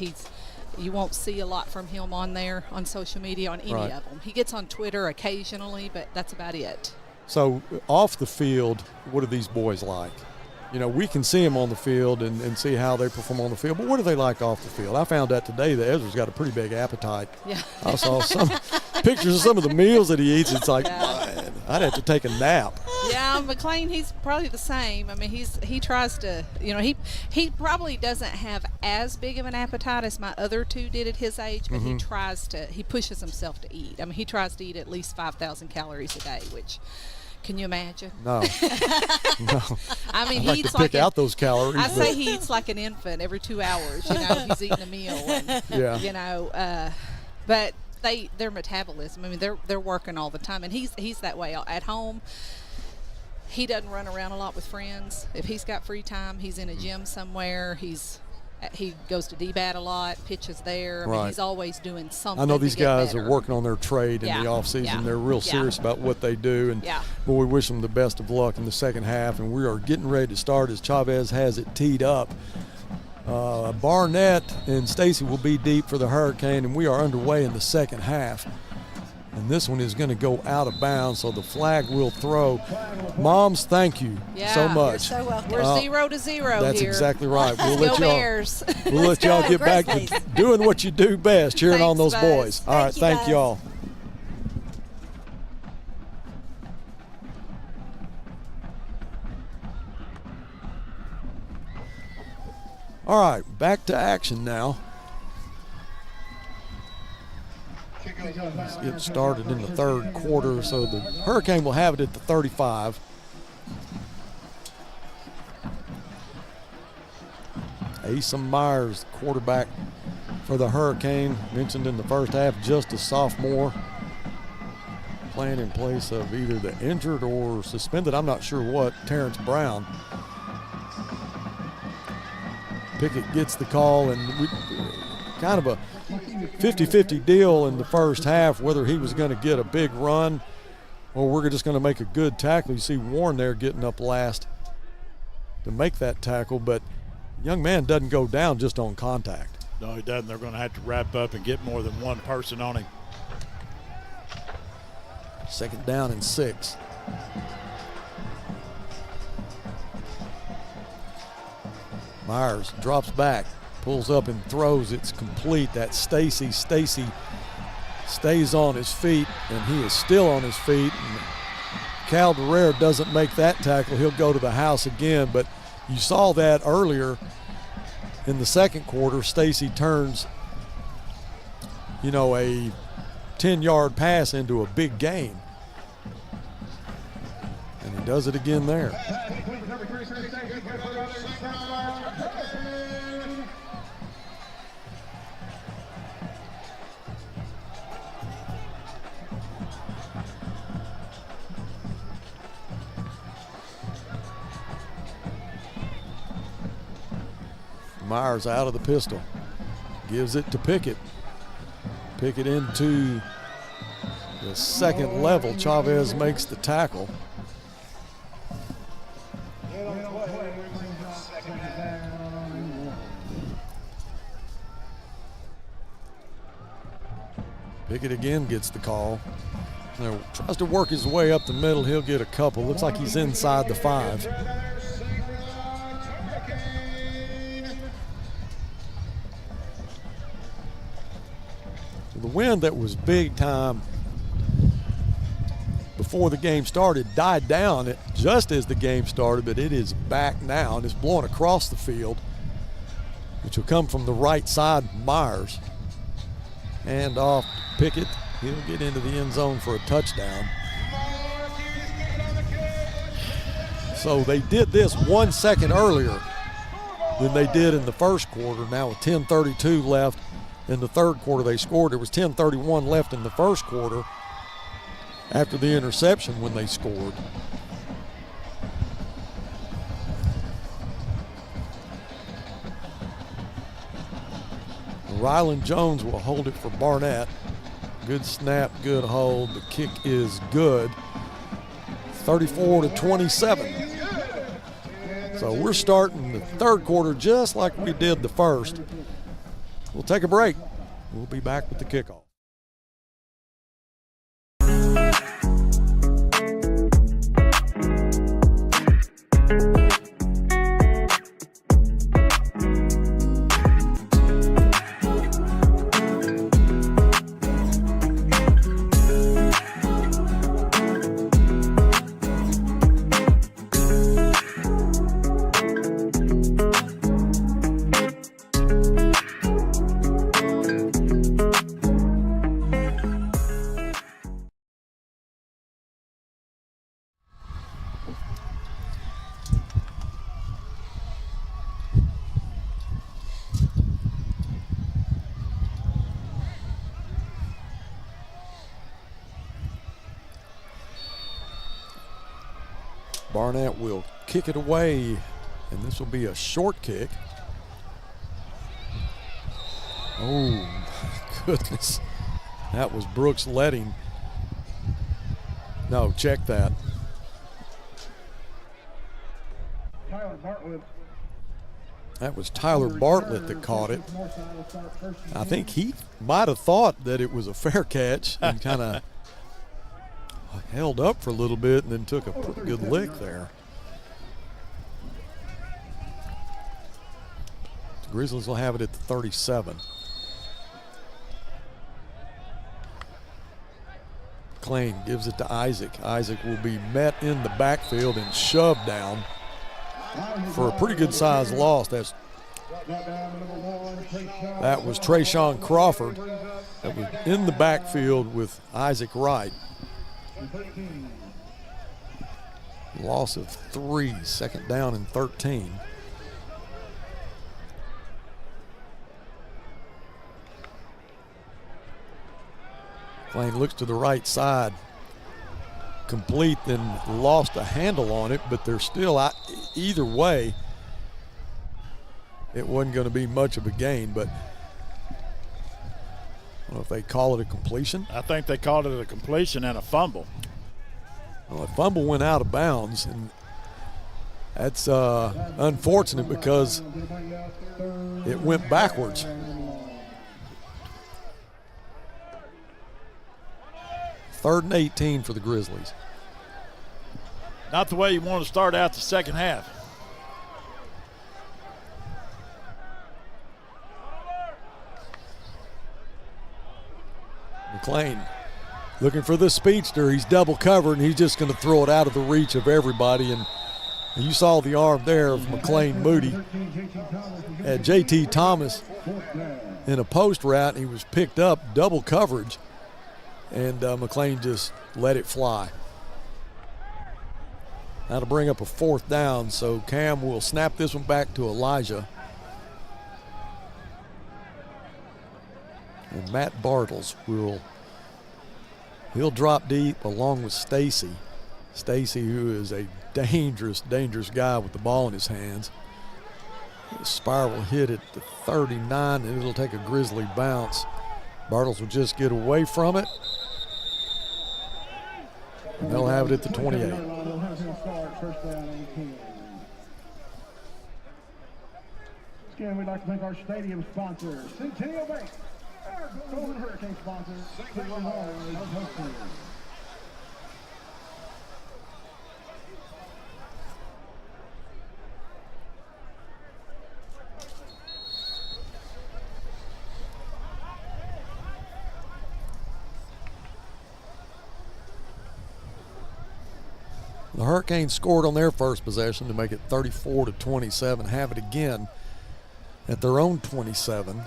You won't see a lot from him on there, on social media, on any Right. of them. He gets on Twitter occasionally, but that's about it. So off the field, what are these boys like? We can see them on the field and see how they perform on the field, but what are they like off the field? I found out today that Ezra's got a pretty big appetite. Yeah. I saw some pictures of some of the meals that he eats. It's like, man, I'd have to take a nap. Yeah, McLean, he's probably the same. I mean, he tries to, he probably doesn't have as big of an appetite as my other two did at his age, but he pushes himself to eat. I mean, he tries to eat at least 5,000 calories a day, which, Can you imagine? No. No. I mean, I'd he like eats to pick like out those calories. I but- say he eats like an infant every 2 hours. You know, he's eating a meal. And, Yeah. You know, but their metabolism. I mean, they're working all the time, and he's that way at home. He doesn't run around a lot with friends. If he's got free time, he's in a gym somewhere. He goes to DBAT a lot, pitches there. I mean, Right. he's always doing something. I know these to get guys better. are working on their trade in Yeah. the off season. Yeah. They're real Yeah. serious about what they do, and Yeah. well, we wish them the best of luck in the second half. And we are getting ready to start as Chavez has it teed up. Barnett and Stacy will be deep for the Hurricane, and we are underway in the second half. And this one is going to go out of bounds, so the flag will throw. Moms, thank you so much. You're so welcome. We're 0-0 That's here. exactly right. We'll Let's let go y'all. Bears. We'll let y'all get back to Grizzlies. doing what you do best, cheering on those Thanks, boys. Buzz. All right, thank Buzz. y'all. All right, back to action now. Let's get started in the third quarter. So the Hurricane will have it at the 35. Asa Myers, quarterback for the Hurricane, mentioned in the first half, just a sophomore, playing in place of either the injured or suspended, I'm not sure what, Terrence Brown. Pickett gets the call, and kind of a 50-50 deal in the first half, whether he was going to get a big run or we're just going to make a good tackle. You see Warren there getting up last to make that tackle, but the young man doesn't go down just on contact. No, he doesn't. They're going to have to wrap up and get more than one person on him. Second down and 6. Myers drops back, pulls up and throws. It's complete. That's Stacy. Stacy stays on his feet, and he is still on his feet. And Calderera doesn't make that tackle. He'll go to the house again, but you saw that earlier in the second quarter. Stacy turns, a 10-yard pass into a big gain. And he does it again there. Myers out of the pistol. Gives it to Pickett. Pickett into the second level. Chavez makes the tackle. Pickett again gets the call. Now, tries to work his way up the middle. He'll get a couple. Looks like he's inside the 5. The wind that was big time before the game started died down just as the game started, but it is back now and it's blowing across the field, which will come from the right side. Myers. And off Pickett. He'll get into the end zone for a touchdown. So they did this 1 second earlier than they did in the first quarter. Now with 10:32 left in the third quarter, they scored. There was 10:31 left in the first quarter after the interception when they scored. Ryland Jones will hold it for Barnett. Good snap, good hold. The kick is good. 34-27. So we're starting the third quarter just like we did the first. We'll take a break. We'll be back with the kickoff. Barnett will kick it away, and this will be a short kick. Oh, my goodness. That was Brooks Letting. No, check that. That was Tyler Bartlett that caught it. I think he might have thought that it was a fair catch and kind of held up for a little bit and then took a pretty good lick there. The Grizzlies will have it at the 37. McLean gives it to Isaac. Isaac will be met in the backfield and shoved down for a pretty good size loss. That was Trayshawn Crawford. That was in the backfield with Isaac Wright. Loss of 3, second down and 13. McLean looks to the right side, complete, then lost a handle on it, but they're still, either way, it wasn't going to be much of a gain, but I don't know if they call it a completion. I think they called it a completion and a fumble. Well, a fumble went out of bounds, and that's unfortunate because it went backwards. Third and 18 for the Grizzlies. Not the way you want to start out the second half. McLean looking for the speedster. He's double covered, and he's just going to throw it out of the reach of everybody. And you saw the arm there of McLean Moody. Had J.T. Thomas in a post route, and he was picked up, double coverage, and McLean just let it fly. That'll bring up a fourth down, so Cam will snap this one back to Elijah. And Matt Bartles he'll drop deep along with Stacy. Stacy, who is a dangerous, dangerous guy with the ball in his hands. The spiral hit at the 39, and it'll take a Grizzly bounce. Bartles will just get away from it. And they'll have it at the 28. Again, we'd like to thank our stadium sponsor, Centennial Bank, our Golden Hurricane sponsor, The Hurricanes scored on their first possession to make it 34-27, have it again at their own 27.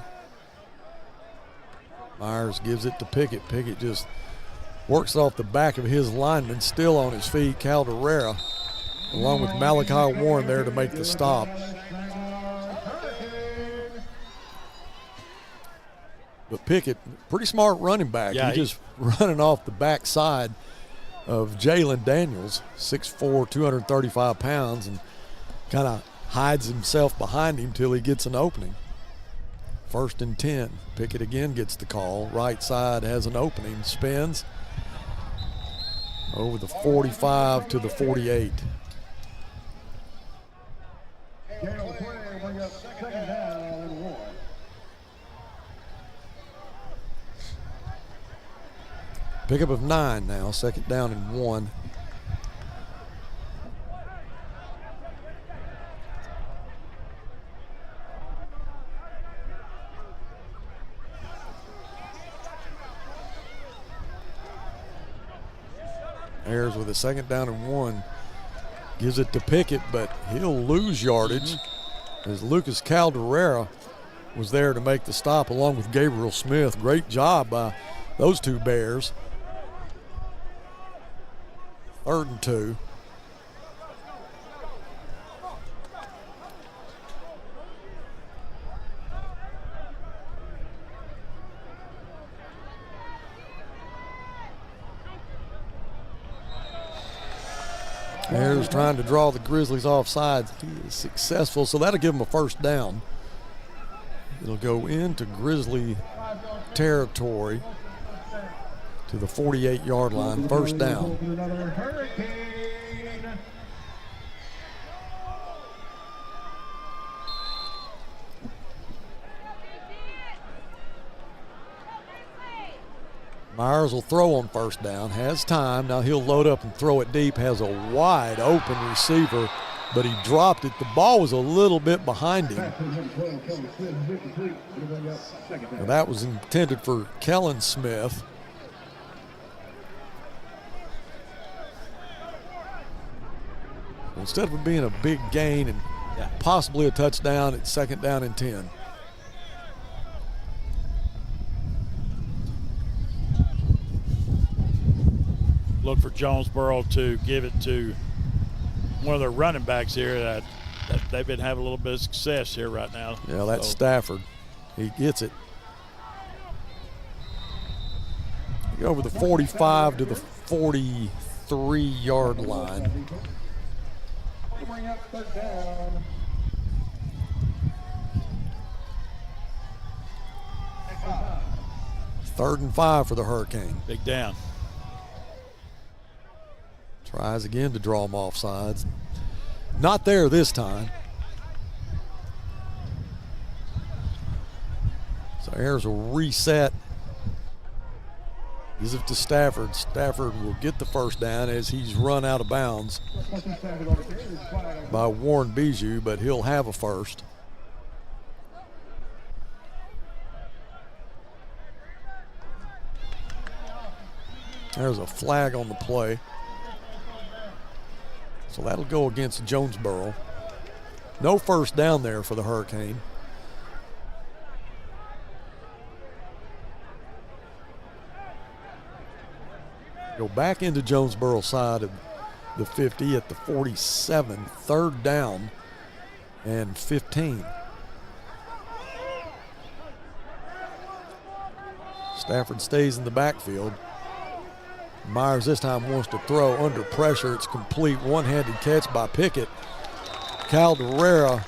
Myers gives it to Pickett. Pickett just works off the back of his lineman, still on his feet. Calderera, along with Malachi Warren there to make the stop. But Pickett, pretty smart running back. Yeah, He's just running off the backside of Jalen Daniels, 6'4", 235 pounds, and kind of hides himself behind him till he gets an opening. First and 10. Pickett again gets the call. Right side has an opening. Spins over the 45 to the 48. Pickup of 9 now, second down and 1. Ayers with a second down and 1. Gives it to Pickett, but he'll lose yardage as Lucas Calderera was there to make the stop along with Gabriel Smith. Great job by those two Bears. Third and 2. Bears trying to draw the Grizzlies offside. He is successful, so that'll give him a first down. It'll go into Grizzly territory to the 48-yard line, first down. Myers will throw on first down, has time. Now he'll load up and throw it deep, has a wide open receiver, but he dropped it. The ball was a little bit behind him. Now that was intended for Kellen Smith. Instead of it being a big gain and possibly a touchdown, it's second down and 10. Look for Jonesboro to give it to one of their running backs here that they've been having a little bit of success here right now. Yeah, that's Stafford. He gets it. Over the 45 to the 43-yard line. Third and 5 for the Hurricane. Big down. Tries again to draw him off sides. Not there this time. So Ayers will reset. Gives it to Stafford. Stafford will get the first down as he's run out of bounds by Warren Bijou, but he'll have a first. There's a flag on the play. So that'll go against Jonesboro. No first down there for the Hurricane. Go back into Jonesboro side of the 50 at the 47, third down and 15. Stafford stays in the backfield. Myers this time wants to throw under pressure. It's complete, one-handed catch by Pickett. Calderera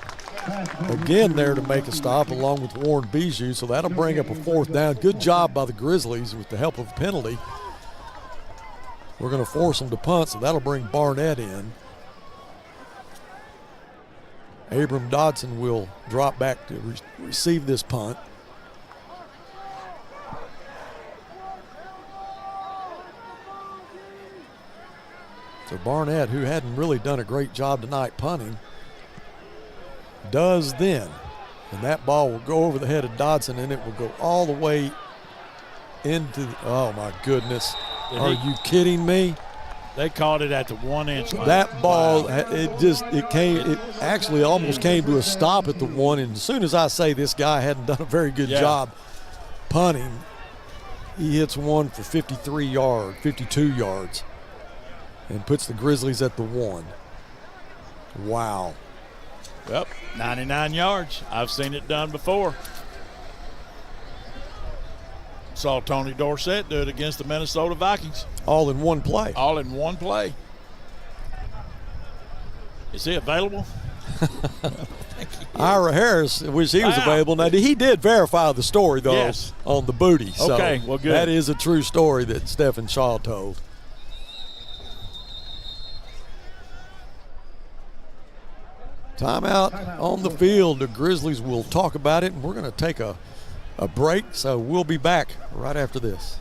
again there to make a stop along with Warren Bijou, so that'll bring up a fourth down. Good job by the Grizzlies with the help of a penalty. We're going to force them to punt, so that'll bring Barnett in. Abram Dodson will drop back to receive this punt. So Barnett, who hadn't really done a great job tonight punting, does then. And that ball will go over the head of Dodson, and it will go all the way into the, oh my goodness. Are you kidding me? They caught it at the 1 inch line. That ball, it actually almost came to a stop at the 1. And as soon as I say this guy hadn't done a very good job punting, he hits one for 52 yards. And puts the Grizzlies at the 1. Wow. Well, 99 yards. I've seen it done before. Saw Tony Dorsett do it against the Minnesota Vikings. All in one play. All in one play. Is he available? Ira Harris, wish he was available. Now, he did verify the story, though, on the booty. So okay, well, good. That is a true story that Stephen Shaw told. Timeout on the field. The Grizzlies will talk about it, and we're going to take a break, so we'll be back right after this.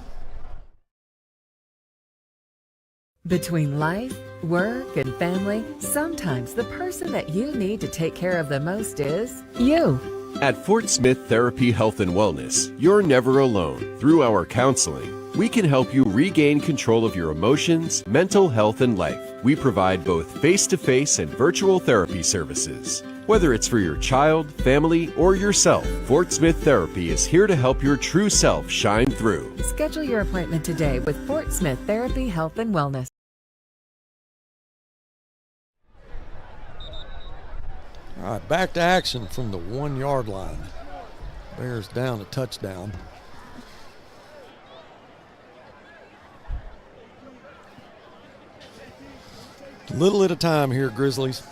Between life, work, and family, sometimes the person that you need to take care of the most is you. At Fort Smith Therapy Health and Wellness, you're never alone. Through our counseling, we can help you regain control of your emotions, mental health, and life. We provide both face-to-face and virtual therapy services. Whether it's for your child, family, or yourself, Fort Smith Therapy is here to help your true self shine through. Schedule your appointment today with Fort Smith Therapy Health and Wellness. All right, back to action from the 1 yard line. Bears down a touchdown. Little at a time here, Grizzlies.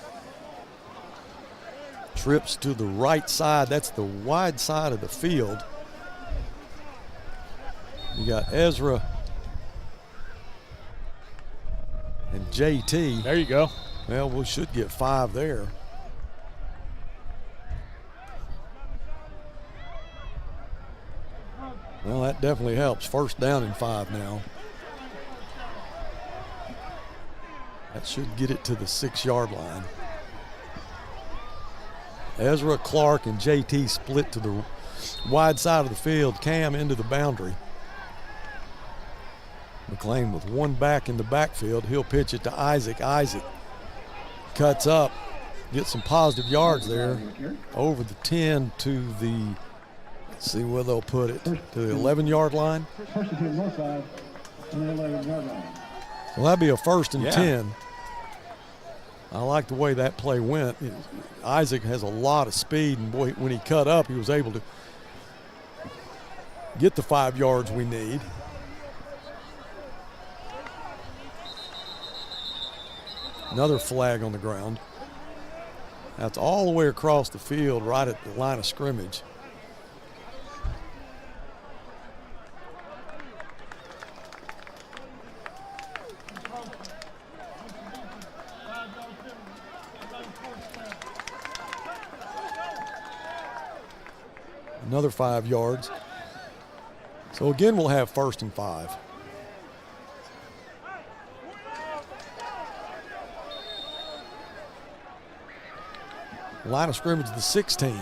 Trips to the right side. That's the wide side of the field. You got Ezra and JT. There you go. Well, we should get 5 there. Well, that definitely helps. First down and 5 now. That should get it to the 6-yard line. Ezra, Clark, and JT split to the wide side of the field. Cam into the boundary. McLean with one back in the backfield. He'll pitch it to Isaac. Isaac cuts up, gets some positive yards there. Over the 10 to the, let's see where they'll put it, to the 11-yard line. First and 10 Northside on the 11-yard line. Well, that'd be a 1st and 10. I like the way that play went. Isaac has a lot of speed, and boy, when he cut up, he was able to get the 5 yards we need. Another flag on the ground. That's all the way across the field, right at the line of scrimmage. Another 5 yards. So again, we'll have 1st and 5. Line of scrimmage, the 16.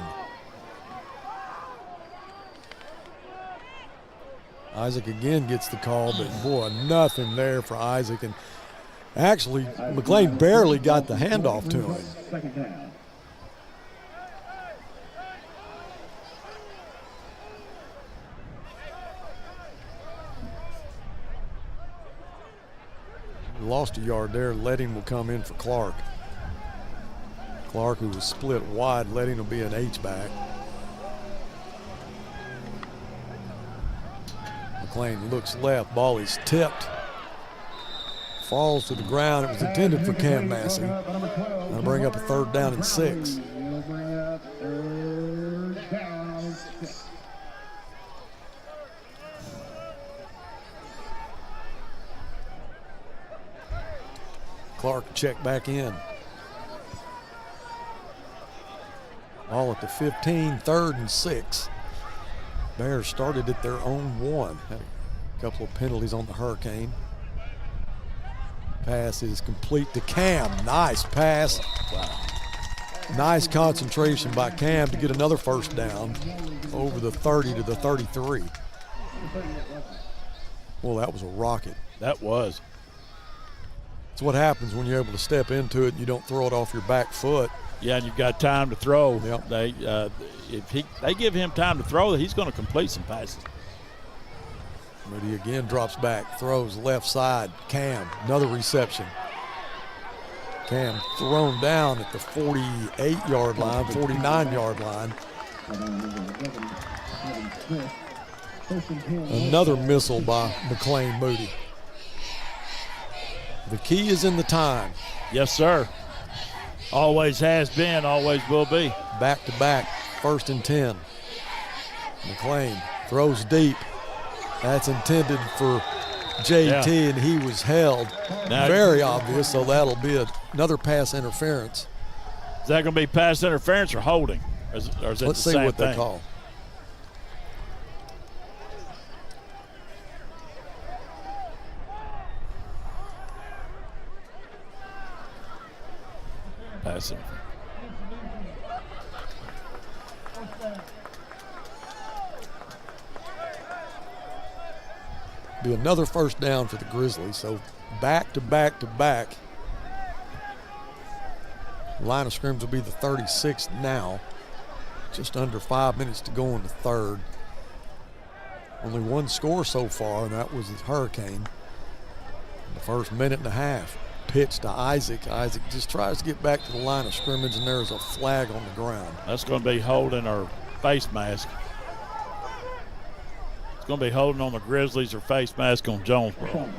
Isaac again gets the call, but boy, nothing there for Isaac. And actually, McLean barely got the handoff to him. Second down. Lost a yard there. Letting will come in for Clark. Clark, who was split wide, letting will be an H-back. McLean looks left. Ball is tipped. Falls to the ground. It was intended for Cam Massey. That'll bring up a 3rd down and 6. We'll bring up 3rd down and 6. Clark check back in. All at the 15, 3rd and 6. Bears started at their own 1. Had a couple of penalties on the Hurricane. Pass is complete to Cam. Nice pass. Wow. Nice concentration by Cam to get another 1st down over the 30 to the 33. Well, that was a rocket. That was. It's what happens when you're able to step into it and you don't throw it off your back foot. Yeah, and you've got time to throw. Yep. They give him time to throw, he's going to complete some passes. Moody again drops back, throws left side. Cam, another reception. Cam thrown down at the 48-yard line, 49-yard line. Another missile by McLean Moody. The key is in the time. Yes, sir. Always has been, always will be. Back to back, 1st and 10. McLean throws deep. That's intended for JT, and he was held. Now, very obvious, so that'll be another pass interference. Is that going to be pass interference or holding? Or is it Let's the see same what thing? they call. Pass interference. Be another 1st down for the Grizzlies. So back to back to back. Line of scrimmage will be the 36th now. Just under 5 minutes to go in the 3rd. Only one score so far, and that was the Hurricane. In the first minute and a half. Pitch to Isaac. Isaac just tries to get back to the line of scrimmage, and there's a flag on the ground. That's going to be holding our face mask. It's going to be holding on the Grizzlies or face mask on Jonesboro.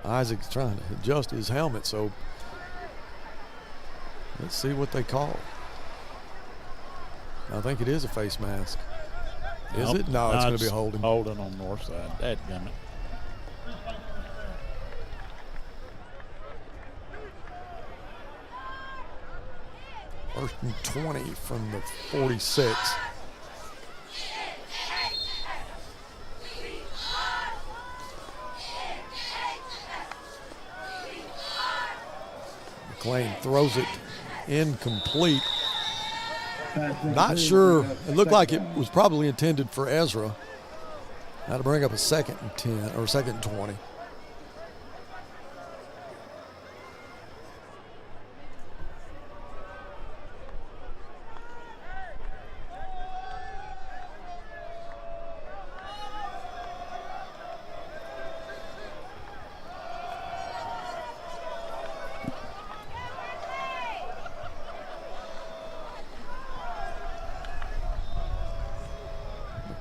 Isaac's trying to adjust his helmet, so let's see what they call. I think it is a face mask. Is it? No, it's going to be a holding. Holding on Northside. Dadgummit. First and 20 from the 46. McLean throws it incomplete. Not sure. It looked like it was probably intended for Ezra. Now to bring up a 2nd and 10 or 2nd and 20.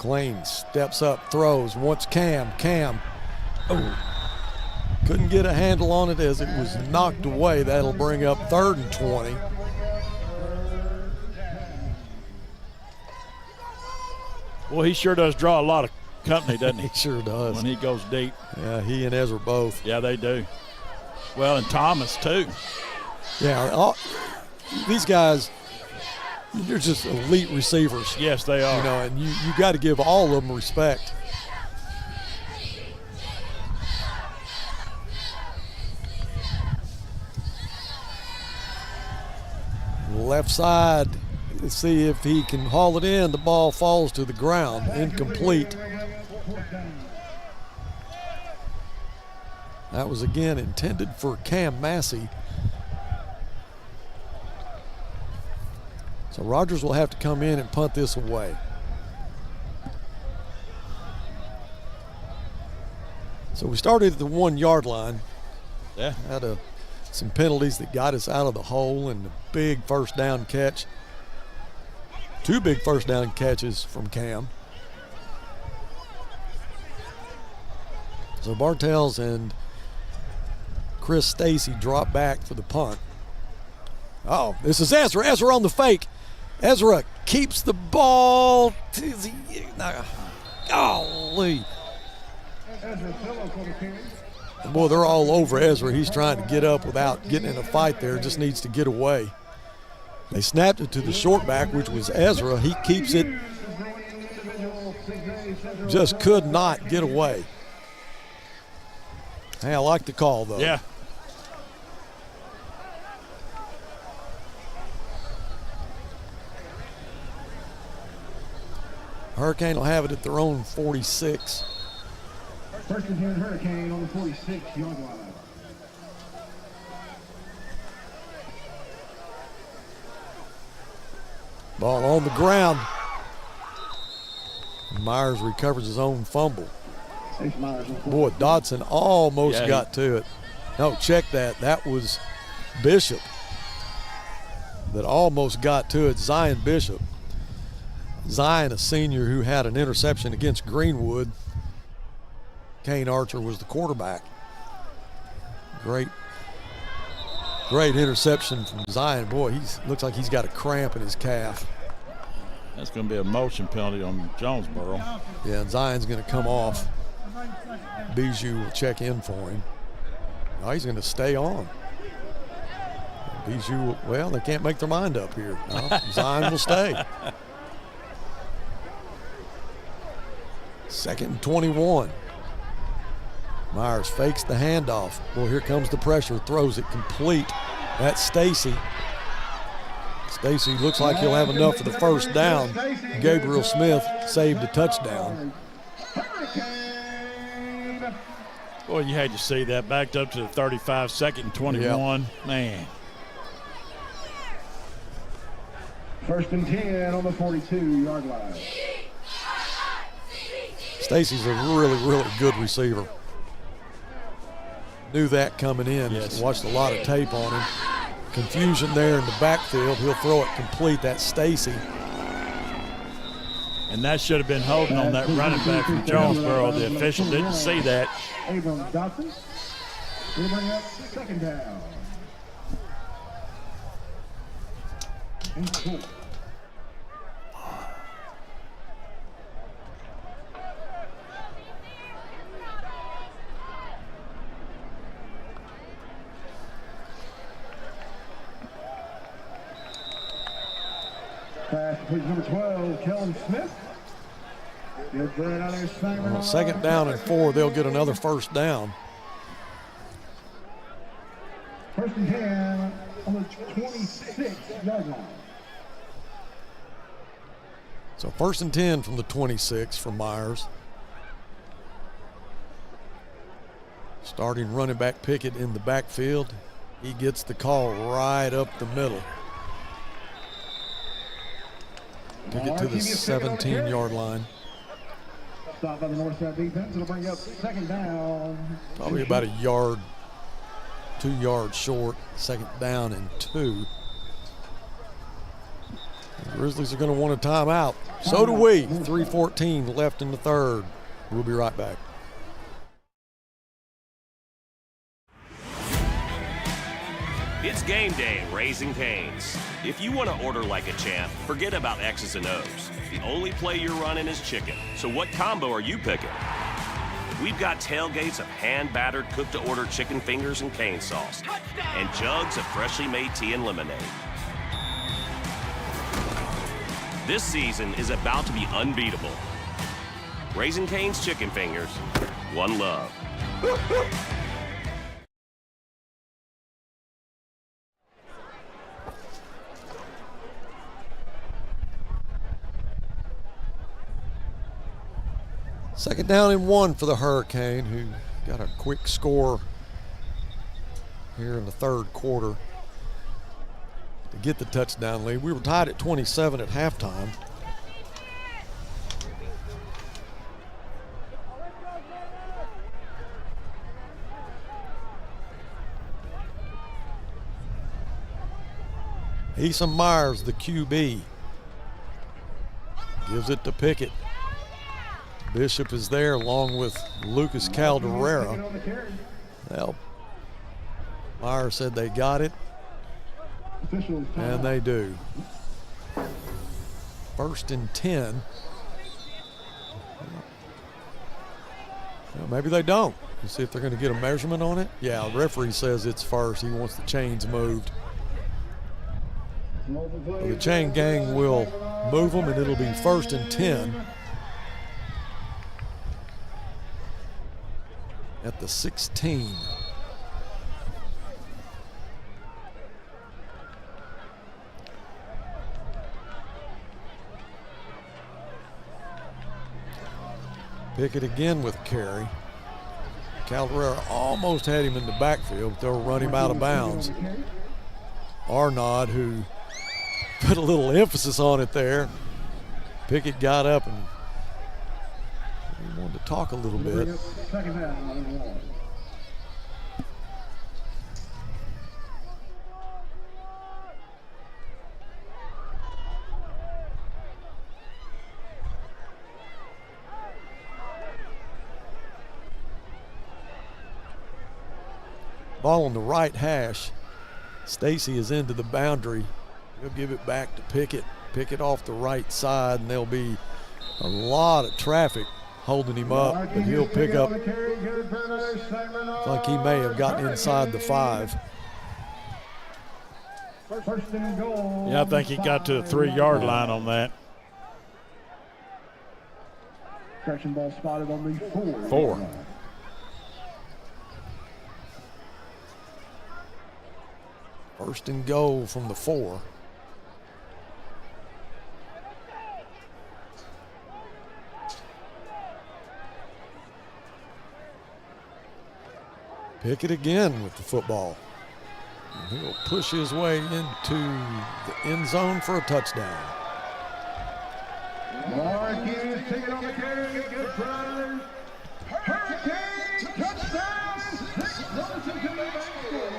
McLean steps up, throws, wants Cam. Couldn't get a handle on it as it was knocked away. That'll bring up 3rd and 20. Well, he sure does draw a lot of company, doesn't he? He sure does. When he goes deep. Yeah, he and Ezra both. Yeah, they do. Well, and Thomas, too. Yeah, these guys, they're just elite receivers. Yes, they are. You know, and you got to give all of them respect. Left side, let's see if he can haul it in. The ball falls to the ground, incomplete. That was again intended for Cam Massey. So Rogers will have to come in and punt this away. So we started at the 1 yard line. Yeah. Had some penalties that got us out of the hole and a big first down catch. 2 big first down catches from Cam. So Bartels and Chris Stacy drop back for the punt. Oh, this is Ezra. Ezra on the fake. Ezra keeps the ball. Golly. Boy, they're all over Ezra. He's trying to get up without getting in a fight there. Just needs to get away. They snapped it to the short back, which was Ezra. He keeps it. Just could not get away. Hey, I like the call, though. Yeah. Hurricane will have it at their own 46. First and 10 Hurricane on the 46-yard line. Ball on the ground. Myers recovers his own fumble. Boy, Dodson almost got to it. No, check that. That was Bishop that almost got to it. Zion Bishop. Zion, a senior who had an interception against Greenwood. Kane Archer was the quarterback. Great interception from Zion. Boy, he looks like he's got a cramp in his calf. That's going to be a motion penalty on Jonesboro. Yeah, and Zion's going to come off. Bijou will check in for him. Oh, he's going to stay on. Bijou, well, they can't make their mind up here. No, Zion will stay. 2nd and 21. Myers fakes the handoff. Well, here comes the pressure, throws it complete. That's Stacy. Stacy looks like he'll have enough for the first down. Gabriel Smith saved a touchdown. Boy, you had to see that. Backed up to the 35, 2nd and 21. Yep. Man. First and 10 on the 42-yard line. Stacy's a really, really good receiver. Knew that coming in. Yes. Watched a lot of tape on him. Confusion there in the backfield. He'll throw it complete. That's Stacy. And that should have been holding on that running back from Jonesboro. The official didn't see that. We'll bring up second down. And 4. Pass complete number 12, Kellen Smith. Good for another Simon. Second down and 4, they'll get another first down. First and 10 on the 26-yard line. So first and 10 from the 26 for Myers. Starting running back Pickett in the backfield. He gets the call right up the middle. Took it to the 17-yard line. Stop by the Northside defense. It'll bring up second down. Probably about a yard, 2 yards short. Second down and 2. The Grizzlies are going to want a timeout. So do we. 3:14 left in the third. We'll be right back. It's game day at Raising Cane's. If you want to order like a champ, forget about X's and O's. The only play you're running is chicken. So what combo are you picking? We've got tailgates of hand-battered, cooked-to-order chicken fingers and cane sauce, and jugs of freshly made tea and lemonade. This season is about to be unbeatable. Raising Cane's chicken fingers, one love. Second down and 1 for the Hurricane, who got a quick score here in the third quarter to get the touchdown lead. We were tied at 27 at halftime. Eason Myers, the QB, gives it to Pickett. Bishop is there along with Lucas Calderera. Well, Myers said they got it, and they do. First and 10. Well, maybe they don't. Let's see if they're going to get a measurement on it. Yeah, the referee says it's first. He wants the chains moved. So the chain gang will move them, and it'll be first and 10. At the 16. Pickett again with a carry. Calderera almost had him in the backfield, but they'll run him out of bounds. Arnaud, who put a little emphasis on it there. Pickett got up and he wanted to talk a little bit. Ball on the right hash. Stacy is into the boundary. He'll give it back to Pickett. Pickett off the right side, and there'll be a lot of traffic holding him up, but he'll pick up. Looks like he may have gotten inside the 5. Yeah, I think he got to the 3-yard line on that. Correction ball spotted on the 4. 4. First and goal from the 4. Pickett again with the football. And he'll push his way into the end zone for a touchdown. Marquez taking on the carry. Good run. Hurricane touchdown. 6 runs into the backfield.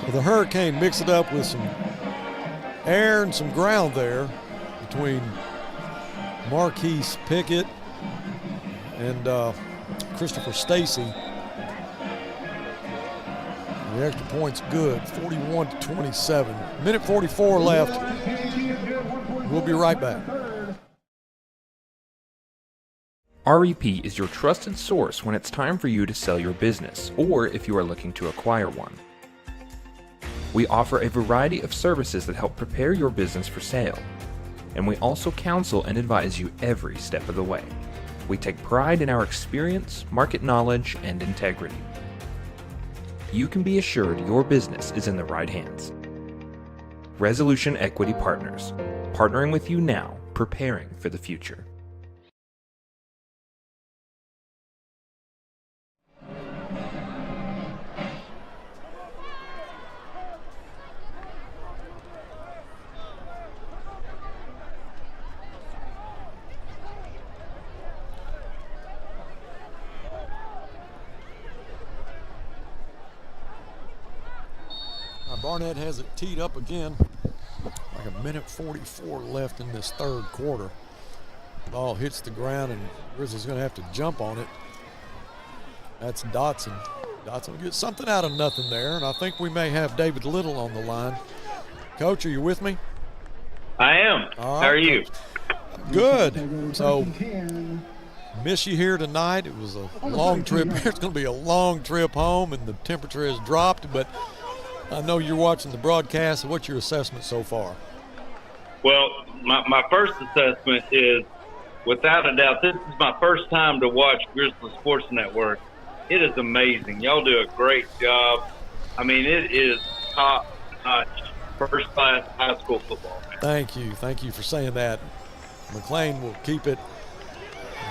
So the Hurricane mix it up with some air and some ground there between Marquise Pickett and Christopher Stacy. The extra point's good, 41-27. Minute 44 left. We'll be right back. REP is your trusted source when it's time for you to sell your business, or if you are looking to acquire one. We offer a variety of services that help prepare your business for sale, and we also counsel and advise you every step of the way. We take pride in our experience, market knowledge, and integrity. You can be assured your business is in the right hands. Resolution Equity Partners, partnering with you now, preparing for the future. Barnett has it teed up again. Like a minute 44 left in this third quarter. Ball hits the ground and Grizzly's going to have to jump on it. That's Dotson. Dotson gets something out of nothing there, and I think we may have David Little on the line. Coach, are you with me? I am. All right, how are you? Good. So, miss you here tonight. It was a long trip. It's going to be a long trip home, and the temperature has dropped, but I know you're watching the broadcast. What's your assessment so far? Well, my first assessment is, without a doubt, this is my first time to watch Grizzly Sports Network. It is amazing. Y'all do a great job. I mean, it is top-notch, first-class high school football. Thank you. Thank you for saying that. McLean will keep it,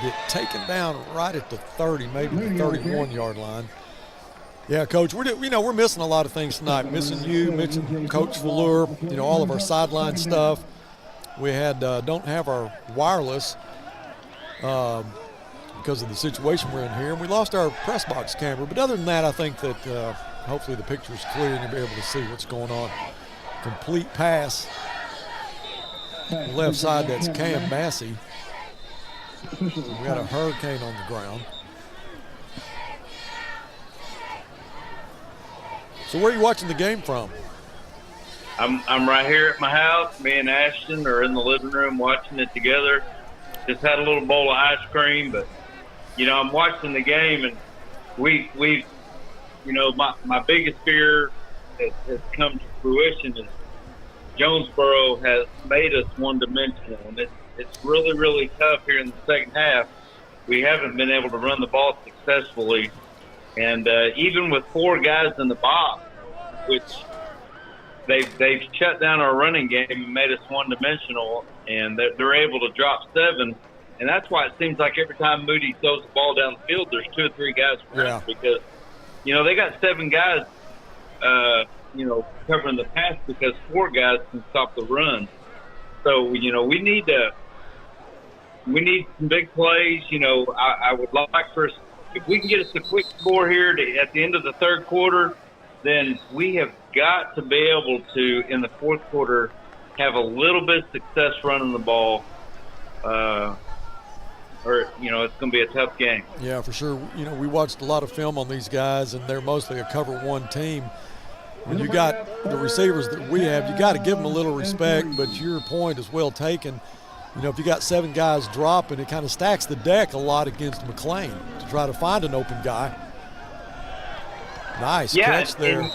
get taken down right at the 30, maybe the 31-yard line. Yeah, Coach, we're missing a lot of things tonight. Missing you, missing Coach Velour, all of our sideline stuff. We don't have our wireless because of the situation we're in here, and we lost our press box camera. But other than that, I think that hopefully the picture's clear and you'll be able to see what's going on. Complete pass. On the left side, that's Cam Massey. We got a hurricane on the ground. So where are you watching the game from? I'm right here at my house. Me and Ashton are in the living room watching it together. Just had a little bowl of ice cream, but I'm watching the game, and we my biggest fear has come to fruition is Jonesboro has made us one-dimensional, and it's really, really tough here in the second half. We haven't been able to run the ball successfully. And even with 4 guys in the box, which they've shut down our running game and made us one-dimensional, and they're able to drop 7. And that's why it seems like every time Moody throws the ball down the field, there's 2 or 3 guys around because, they got 7 guys, covering the pass because 4 guys can stop the run. So, we need some big plays. I would like for us, if we can get us a quick score here at the end of the third quarter, then we have got to be able to, in the fourth quarter, have a little bit of success running the ball, or it's going to be a tough game. Yeah, for sure. We watched a lot of film on these guys, and they're mostly a cover one team. When you got the receivers that we have, you got to give them a little respect, but your point is well taken. If you got 7 guys dropping, it kind of stacks the deck a lot against McLean to try to find an open guy. Nice catch there.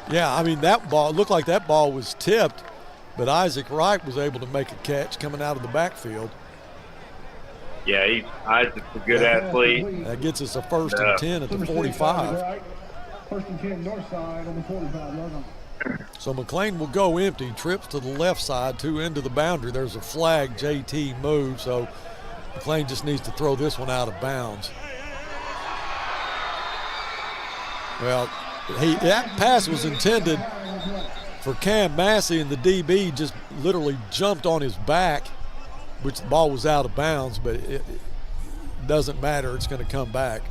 Yeah, I mean, that ball, it looked like that ball was tipped, but Isaac Wright was able to make a catch coming out of the backfield. Yeah, Isaac's a good athlete. That gets us a 1st and 10 at the 45. 1st and 10, Northside on the 45. So McLean will go empty, trips to the left side, 2 into the boundary. There's a flag, JT moves, so McLean just needs to throw this one out of bounds. Well, that pass was intended for Cam Massey, and the DB just literally jumped on his back, which the ball was out of bounds, but it doesn't matter. It's going to come back.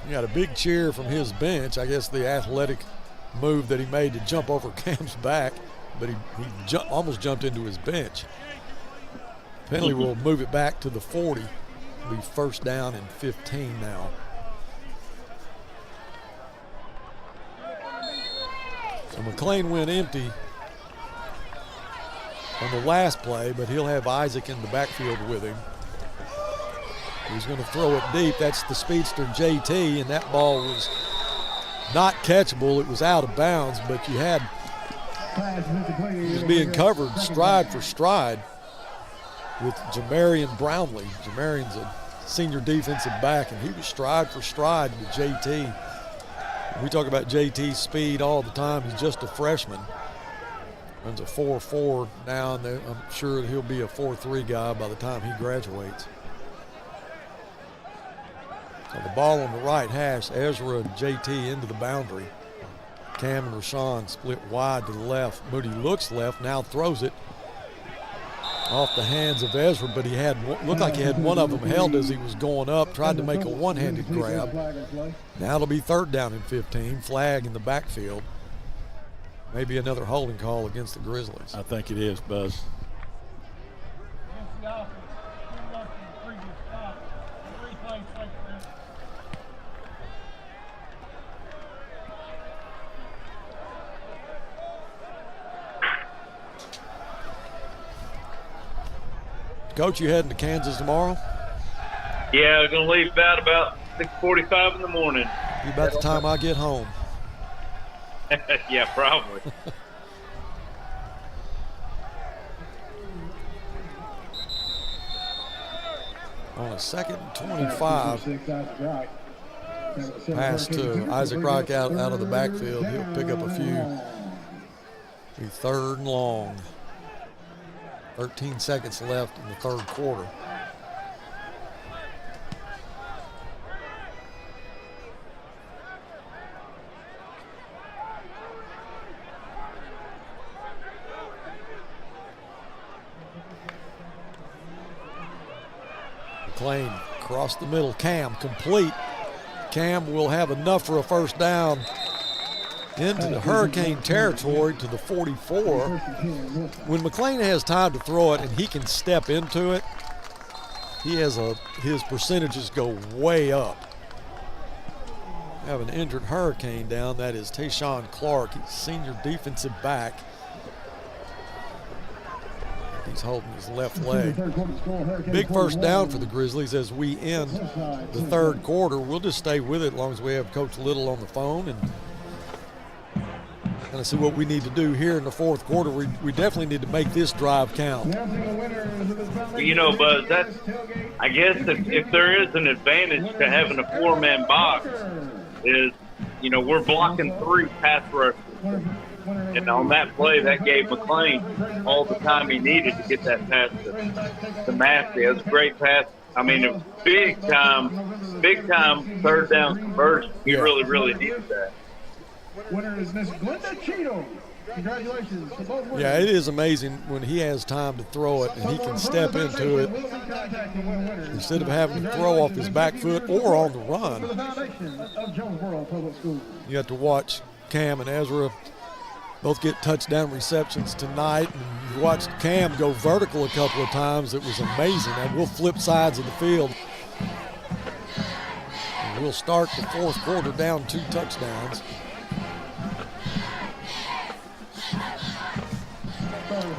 He got a big cheer from his bench. I guess the athletic move that he made to jump over Cam's back, but he almost jumped into his bench. Penalty will move it back to the 40. It'll be first down and 15 now. So McLean went empty on the last play, but he'll have Isaac in the backfield with him. He's going to throw it deep. That's the speedster JT, and that ball was not catchable. It was out of bounds, but he was being covered stride for stride with Jamarian Brownlee. Jamarian's a senior defensive back, and he was stride for stride with JT. We talk about JT's speed all the time. He's just a freshman. Runs a 4.4 now, and I'm sure he'll be a 4.3 guy by the time he graduates. So the ball on the right hash, Ezra and JT into the boundary. Cam and Rashawn split wide to the left. Moody looks left, now throws it off the hands of Ezra, but looked like he had one of them held as he was going up, tried to make a one-handed grab. Now it'll be third down and 15, flag in the backfield. Maybe another holding call against the Grizzlies. I think it is, Buzz. Coach, you heading to Kansas tomorrow? Yeah, I'm going to leave out about 6:45 in the morning. Be about the time I get home. Yeah, probably. On a second and 25. Pass to Isaac Rock out of the backfield. He'll pick up a few. Be third and long. 13 seconds left in the third quarter. McLean across the middle. Cam complete. Cam will have enough for a first down into the Hurricane territory to the 44. When McLean has time to throw it and he can step into it, his percentages go way up. Have an injured Hurricane down. That is Tayshawn Clark. He's senior defensive back. He's holding his left leg. Big first down for the Grizzlies as we end the third quarter. We'll just stay with it as long as we have Coach Little on the phone and kind of see what we need to do here in the fourth quarter. We definitely need to make this drive count. You know, Buzz, I guess if there is an advantage to having a four-man box is, you know, we're blocking three pass rushers. And on that play, that gave McLean all the time he needed to get that pass to Massey. It was a great pass. I mean, it was big time third down conversion. He really, really needed that. Winner is Miss Glenda Cheeto. Congratulations to both winners. Yeah, it is amazing when he has time to throw it and he can step into it instead of having to throw off his back foot or on the run. You have to watch Cam and Ezra both get touchdown receptions tonight, and you watched Cam go vertical a couple of times. It was amazing, and we'll flip sides of the field. And we'll start the fourth quarter down 2 touchdowns.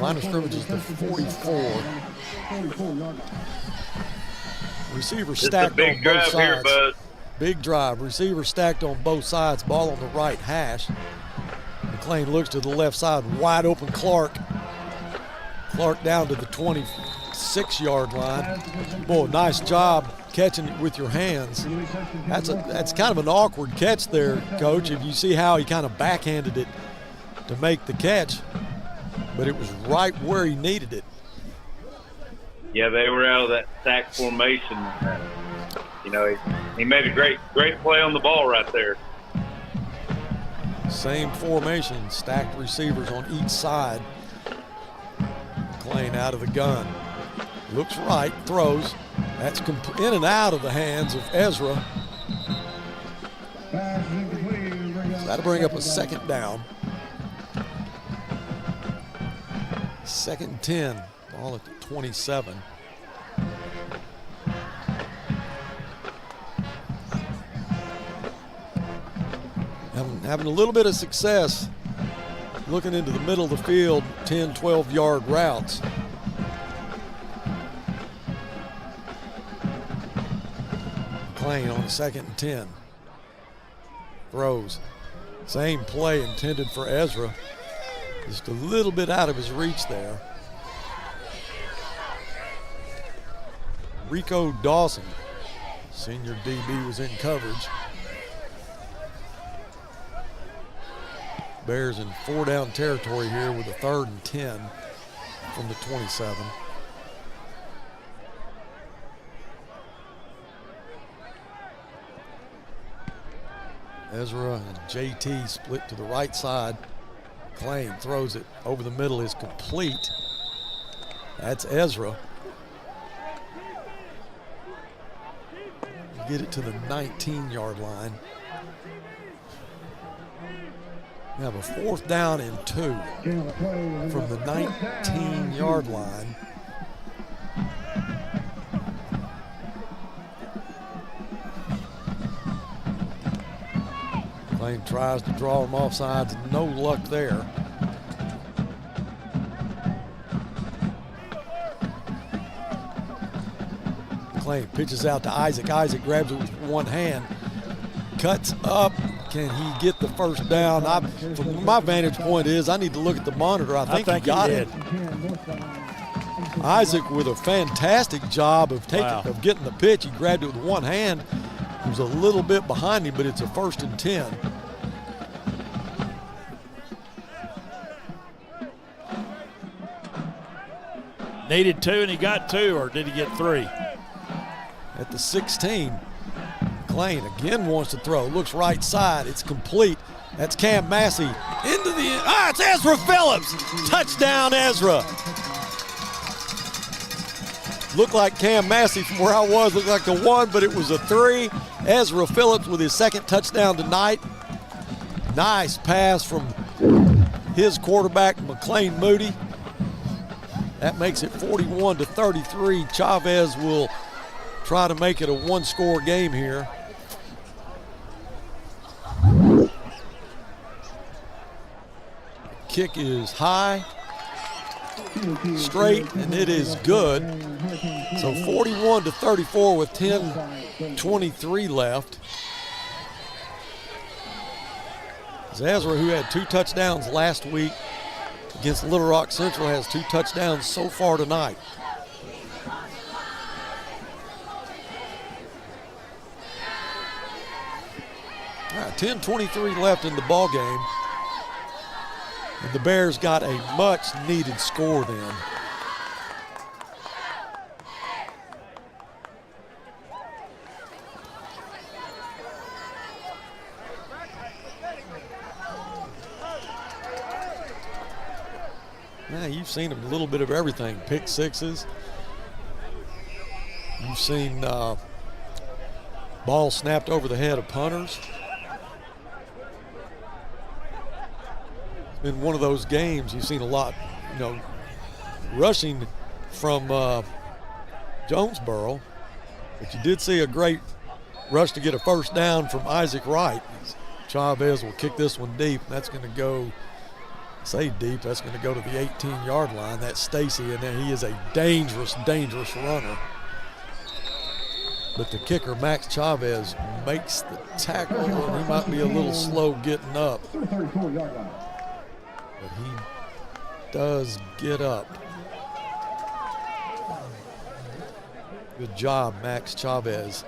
Line of scrimmage is the 44. Receiver stacked on both sides. Big drive. Receiver stacked on both sides. Ball on the right hash. McLean looks to the left side. Wide open Clark. Clark down to the 26-yard line. Boy, nice job catching it with your hands. That's kind of an awkward catch there, Coach. If you see how he kind of backhanded it to make the catch, but it was right where he needed it. Yeah, they were out of that stack formation. You know, he made a great play on the ball right there. Same formation, stacked receivers on each side. McLean out of the gun. Looks right, throws. That's in and out of the hands of Ezra. So that'll bring up a second down. 2nd and 10, ball at the 27. Having a little bit of success looking into the middle of the field, 10, 12-yard routes. McClain on 2nd and 10. Throws. Same play intended for Ezra. Just a little bit out of his reach there. Rico Dawson, senior DB, was in coverage. Bears in 4-down territory here with a 3rd and 10 from the 27. Ezra and JT split to the right side. McClain throws it over the middle, is complete. That's Ezra. Get it to the 19-yard line. We have a 4th down and 2 from the 19-yard line. McClain tries to draw him offsides, no luck there. McClain pitches out to Isaac. Isaac grabs it with one hand, cuts up. Can he get the first down? From my vantage point is I need to look at the monitor. I think he got it. Isaac with a fantastic job of getting the pitch. He grabbed it with one hand. He was a little bit behind him, but it's a 1st and 10. Needed 2 and he got 2, or did he get 3? At the 16. McClain again wants to throw. Looks right side. It's complete. That's Cam Massey into the end. It's Ezra Phillips. Touchdown, Ezra. Looked like Cam Massey from where I was. Looked like a 1, but it was a 3. Ezra Phillips with his 2nd touchdown tonight. Nice pass from his quarterback, McClain Moody. That makes it 41-33. Chavez will try to make it a 1-score game here. Kick is high, straight, and it is good. So 41-34 with 10:23 left. Ezra, who had 2 touchdowns last week against Little Rock Central, has 2 touchdowns so far tonight. All right, 10:23 left in the ball game. And the Bears got a much-needed score then. Now, you've seen a little bit of everything. Pick sixes. You've seen ball snapped over the head of punters. In one of those games, you've seen a lot, rushing from Jonesboro, but you did see a great rush to get a first down from Isaac Wright. Chavez will kick this one deep. That's going to go, deep, that's going to go to the 18-yard line. That's Stacy, and then he is a dangerous, dangerous runner. But the kicker, Max Chavez, makes the tackle, and he might be a little slow getting up. But he does get up. Good job, Max Chavez.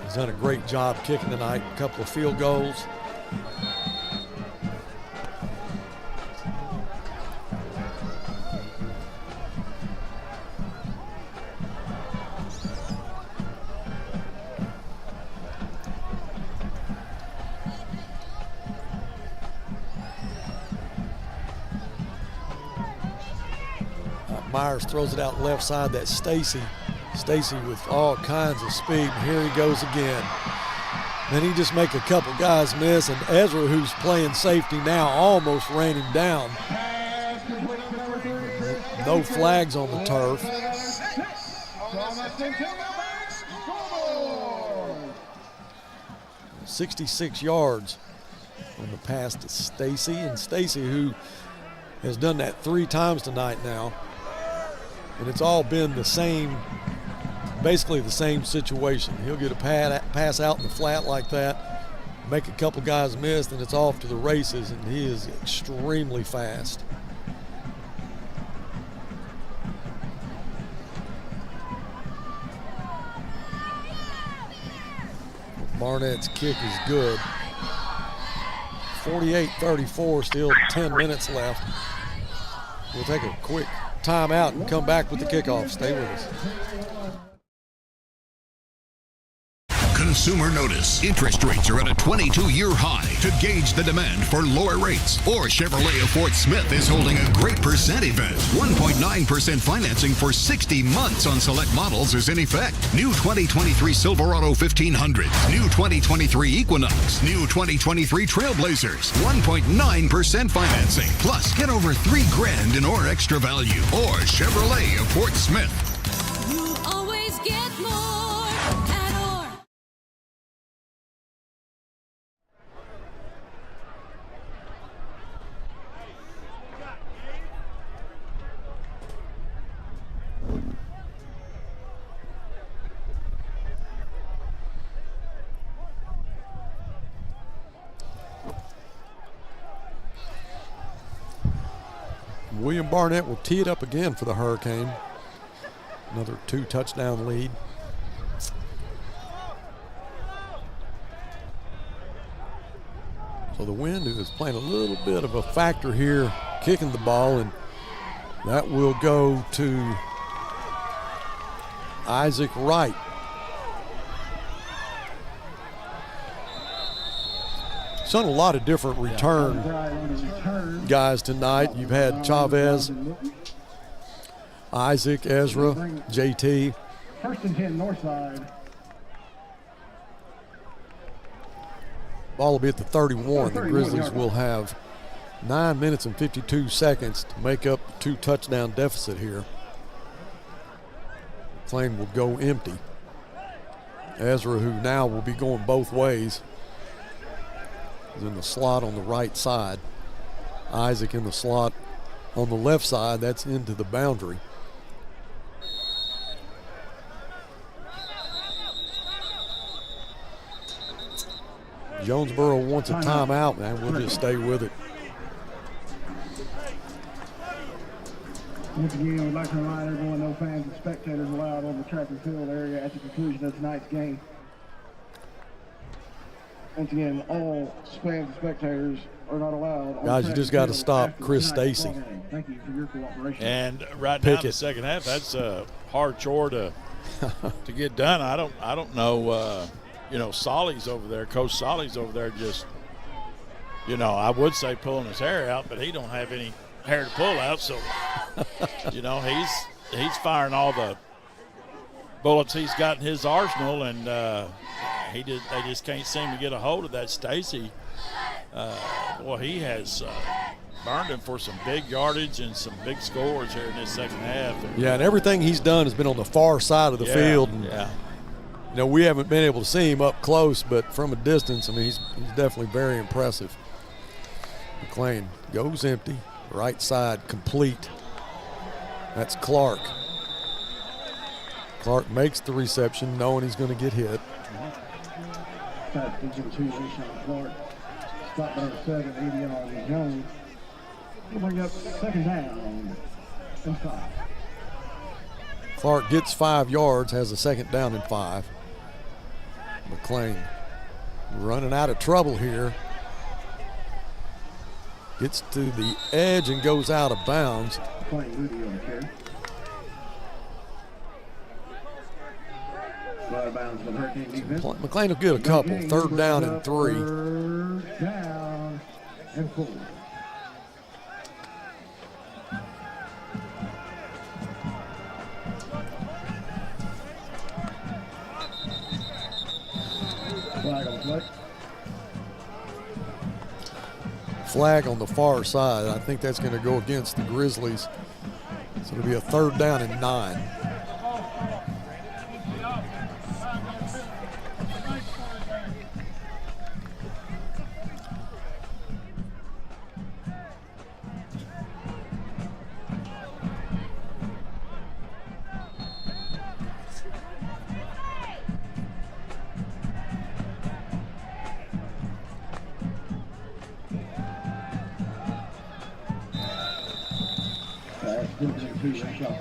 He's done a great job kicking tonight. A couple of field goals. Myers throws it out left side. That's Stacy. Stacy with all kinds of speed. Here he goes again. Then he just make a couple guys miss, and Ezra, who's playing safety now, almost ran him down. No flags on the turf. 66 yards on the pass to Stacy, and Stacy, who has done that 3 times tonight now, and it's all been the same, basically the same situation. He'll get a pass out in the flat like that, make a couple guys miss, and it's off to the races, and he is extremely fast. Barnett's kick is good. 48-34, still 10 minutes left. We'll take a quick timeout and come back with the kickoff. Stay with us. Consumer notice. Interest rates are at a 22-year high. To gauge the demand for lower rates, or Chevrolet of Fort Smith is holding a great percent event. 1.9% financing for 60 months on select models is in effect. New 2023 Silverado 1500, new 2023 Equinox, new 2023 Trailblazers. 1.9% financing. Plus, get over $3,000 in or extra value. Or Chevrolet of Fort Smith. You always get more. William Barnett will tee it up again for the Hurricane. Another 2-touchdown lead. So the wind is playing a little bit of a factor here, kicking the ball, and that will go to Isaac Wright. Done a lot of different return guys tonight. You've had Chavez, Isaac, Ezra, JT. 1st and 10, Northside. Ball will be at the 31. The Grizzlies will have 9 minutes and 52 seconds to make up the 2-touchdown deficit here. McLean will go empty. Ezra, who now will be going both ways, is in the slot on the right side. Isaac in the slot on the left side. That's into the boundary. Jonesboro wants a timeout, man. We'll just stay with it. Once again, we'd like to remind everyone no fans and spectators allowed on the track and field area at the conclusion of tonight's game. Once again, all fans and spectators are not allowed. Guys, you just got to stop Chris Stacy. Thank you for your cooperation. And right now in the second half, that's a hard chore to get done. I don't know. Solly's over there. Coach Solly's over there just, I would say pulling his hair out, but he don't have any hair to pull out. So, he's firing all the bullets he's got in his arsenal, and they just can't seem to get a hold of that Stacy. He has burned him for some big yardage and some big scores here in this second half. Yeah, and everything he's done has been on the far side of the field. And, we haven't been able to see him up close, but from a distance, he's definitely very impressive. McLean goes empty, right side complete. That's Clark. Clark makes the reception, knowing he's going to get hit. Clark. Stop number 7, 80 on Jones. He'll bring up second down and 5. Clark gets 5 yards, has a second down and 5. McLean running out of trouble here. Gets to the edge and goes out of bounds. McLean will get a couple. 3rd down and 3. 3rd down and 4. flag on the play. Flag on the far side. I think that's going to go against the Grizzlies. So it'll be a 3rd down and 9.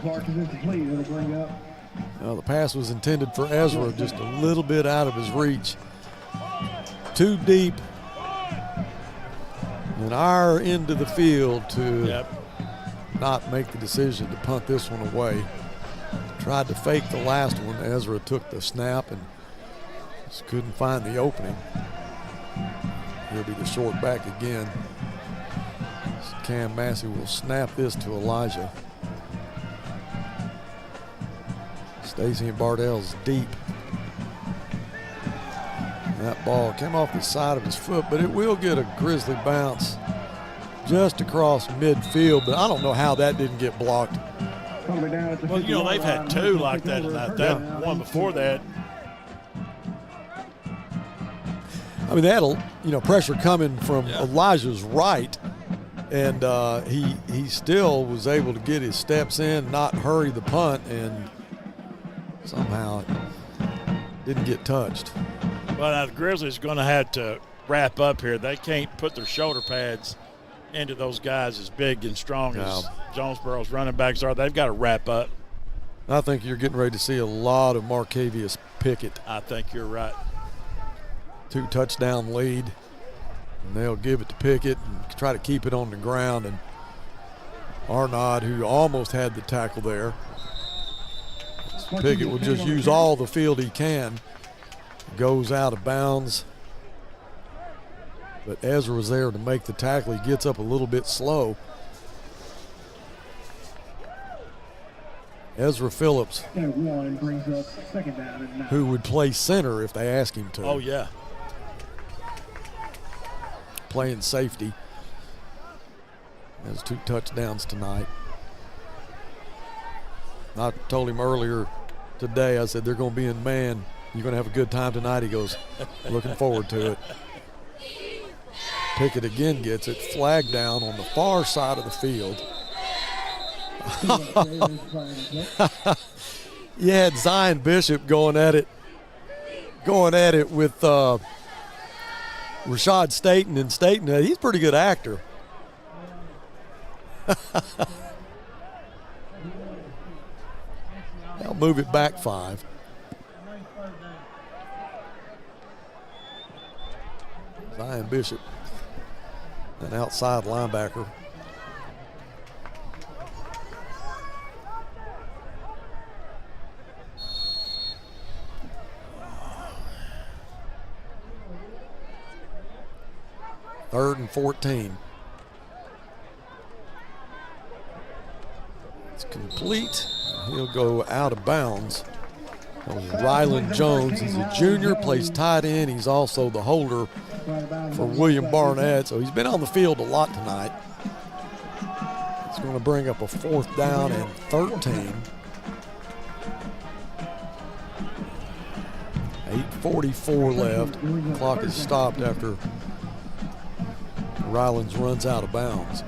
Clark is incomplete. It'll bring up. Well, the pass was intended for Ezra, just a little bit out of his reach. Too deep in our end of the field to not make the decision to punt this one away. Tried to fake the last one. Ezra took the snap and just couldn't find the opening. He'll be the short back again. Cam Massey will snap this to Elijah. Stacy and Bardell's deep. That ball came off the side of his foot, but it will get a Grizzly bounce just across midfield. But I don't know how that didn't get blocked. Well, you know, they've had 2 like that tonight. That one before that. I mean, they had pressure coming from Elijah's right, and he still was able to get his steps in, not hurry the punt, and somehow didn't get touched. Well, now the Grizzlies are going to have to wrap up here. They can't put their shoulder pads into those guys as big and strong as Jonesboro's running backs are. They've got to wrap up. I think you're getting ready to see a lot of Marcavius Pickett. I think you're right. 2 touchdown lead, and they'll give it to Pickett and try to keep it on the ground. And Arnaud, who almost had the tackle there, Pickett will just use all the field he can. Goes out of bounds. But Ezra was there to make the tackle. He gets up a little bit slow. Ezra Phillips, brings up 2nd down and 9. who would play center if they ask him to. Oh, yeah. Playing safety. Has 2 touchdowns tonight. I told him earlier today, I said, they're going to be in man. You're going to have a good time tonight. He goes, looking forward to it. Pickett again gets it. Flag down on the far side of the field. You had Zion Bishop going at it with Rashad Staten, and Staten, he's a pretty good actor. They'll move it back 5. Zion Bishop, an outside linebacker. Third and 14. It's complete. He'll go out of bounds. Ryland Jones, he's a junior, plays tight end. He's also the holder for William Barnett, so he's been on the field a lot tonight. It's going to bring up a 4th down and 13. 8:44 left. Clock is stopped after Rylands runs out of bounds.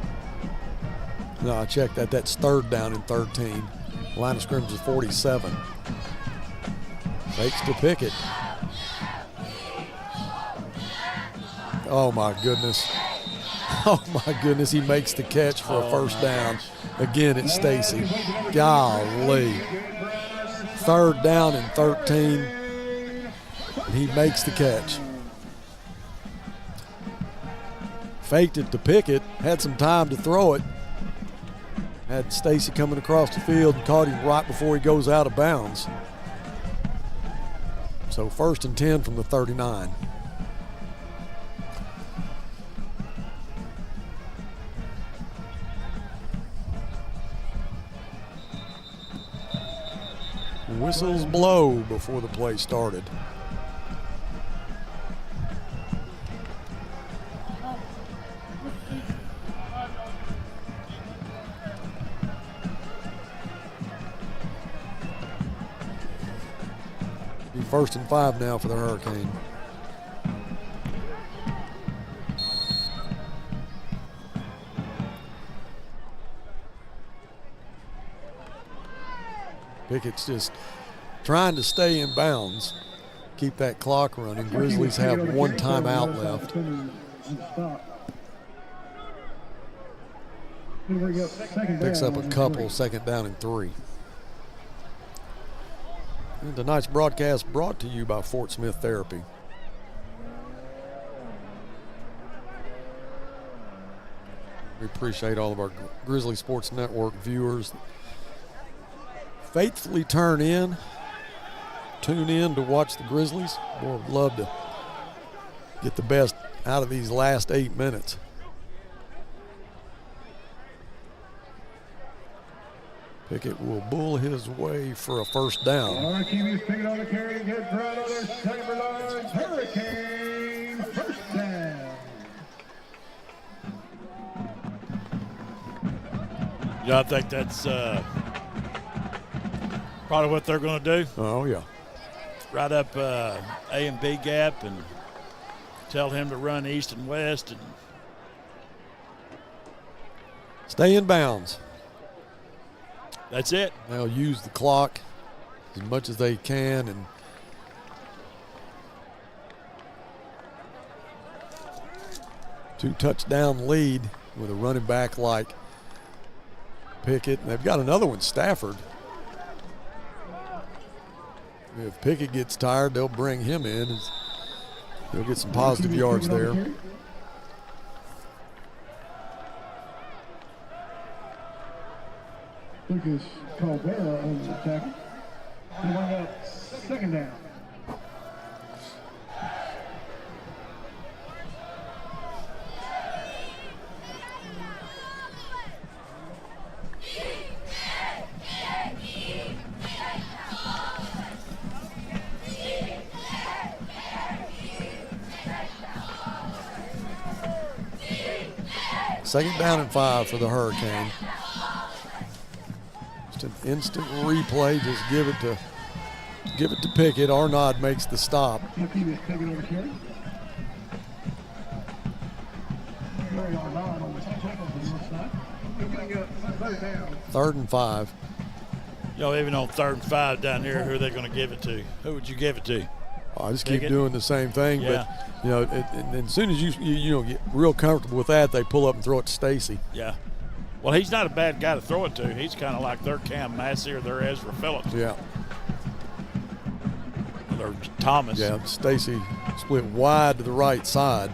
No, I checked that. That's 3rd down and 13. Line of scrimmage is 47. Fakes to Pickett. Oh, my goodness. Oh, my goodness. He makes the catch for a 1st down. Again, it's Stacy. Golly. 3rd down and 13. And he makes the catch. Faked it to Pickett. Had some time to throw it. Had Stacy coming across the field and caught him right before he goes out of bounds. So 1st and 10 from the 39. Whistles blow before the play started. Be 1st and 5 now for the Hurricane. Pickett's just trying to stay in bounds, keep that clock running. Grizzlies have one timeout left. Picks up a couple, 2nd down and 3. And tonight's broadcast brought to you by Fort Smith Therapy. We appreciate all of our Grizzly Sports Network viewers. Faithfully tune in to watch the Grizzlies. Boy, would love to get the best out of these last 8 minutes. Pickett will bull his way for a 1st down. All right, QB's picking on the carry to get for another Chamberlain Hurricane. 1st down. Yeah, I think that's probably what they're going to do. Oh, yeah. Right up A and B gap and tell him to run east and west. And stay in bounds. That's it. They'll use the clock as much as they can. And two-touchdown lead with a running back like Pickett. They've got another one, Stafford. If Pickett gets tired, they'll bring him in. He'll get some positive yards there. Lucas Calvera on the tackle. And bring up 2nd down. Second down and 5 for the Hurricane. Just an instant replay. Just give it to Pickett. Arnaud makes the stop. Third and 5. You know, even on 3rd and 5 down here, who are they going to give it to? Who would you give it to? I just keep doing the same thing, Yeah. but you know, and as soon as you get real comfortable with that, they pull up and throw it to Stacy. Yeah. Well, he's not a bad guy to throw it to. He's kind of like their Cam Massey or their Ezra Phillips. Yeah. Or Thomas. Yeah, Stacy split wide to the right side.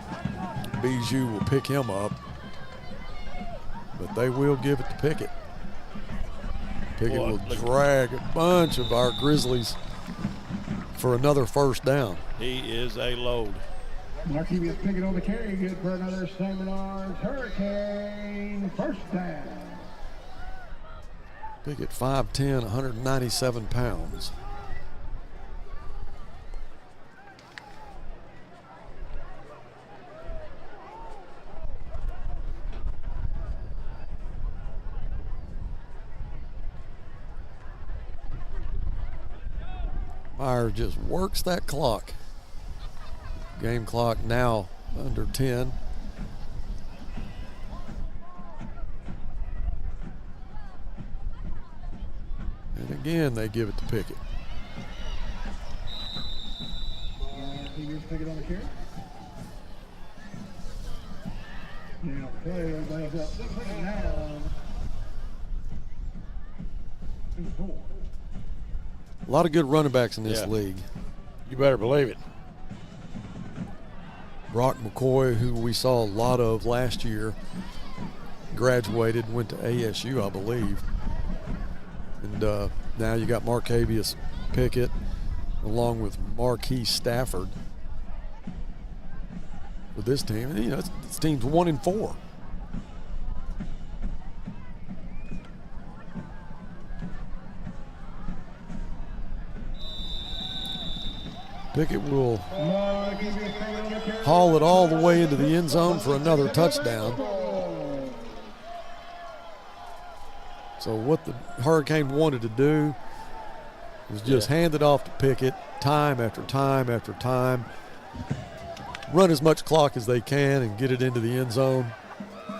Bijou will pick him up, but they will give it to Pickett. Pickett will drag a bunch of our Grizzlies for another 1st down. He is a load. Marquis is picking on the carry. Good for another Salmon Arms Hurricane. 1st down. Pickett 5'10", 197 pounds. Myers just works that clock. Game clock now under 10. And again, they give it to Pickett. Fingers picking on the carry. Now, player lays up 2nd down. A lot of good running backs in this league. You better believe it. Brock McCoy, who we saw a lot of last year, graduated, went to ASU, I believe. And now you got Marcavius Pickett along with Marquis Stafford with this team. And, you know, this team's 1-4. Pickett will haul it all the way into the end zone for another touchdown. So what the Hurricane wanted to do was just handed off to Pickett time after time after time. Run as much clock as they can and get it into the end zone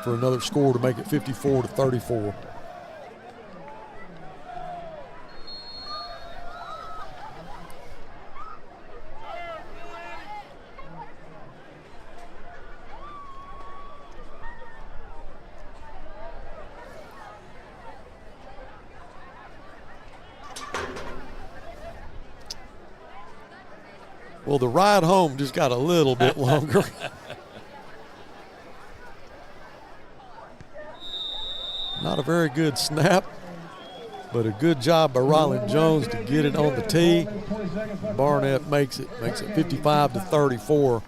for another score to make it 54-34. Well, the ride home just got a little bit longer. Not a very good snap, but a good job by Ryland Jones to get it on the tee. Barnett makes it 55-34.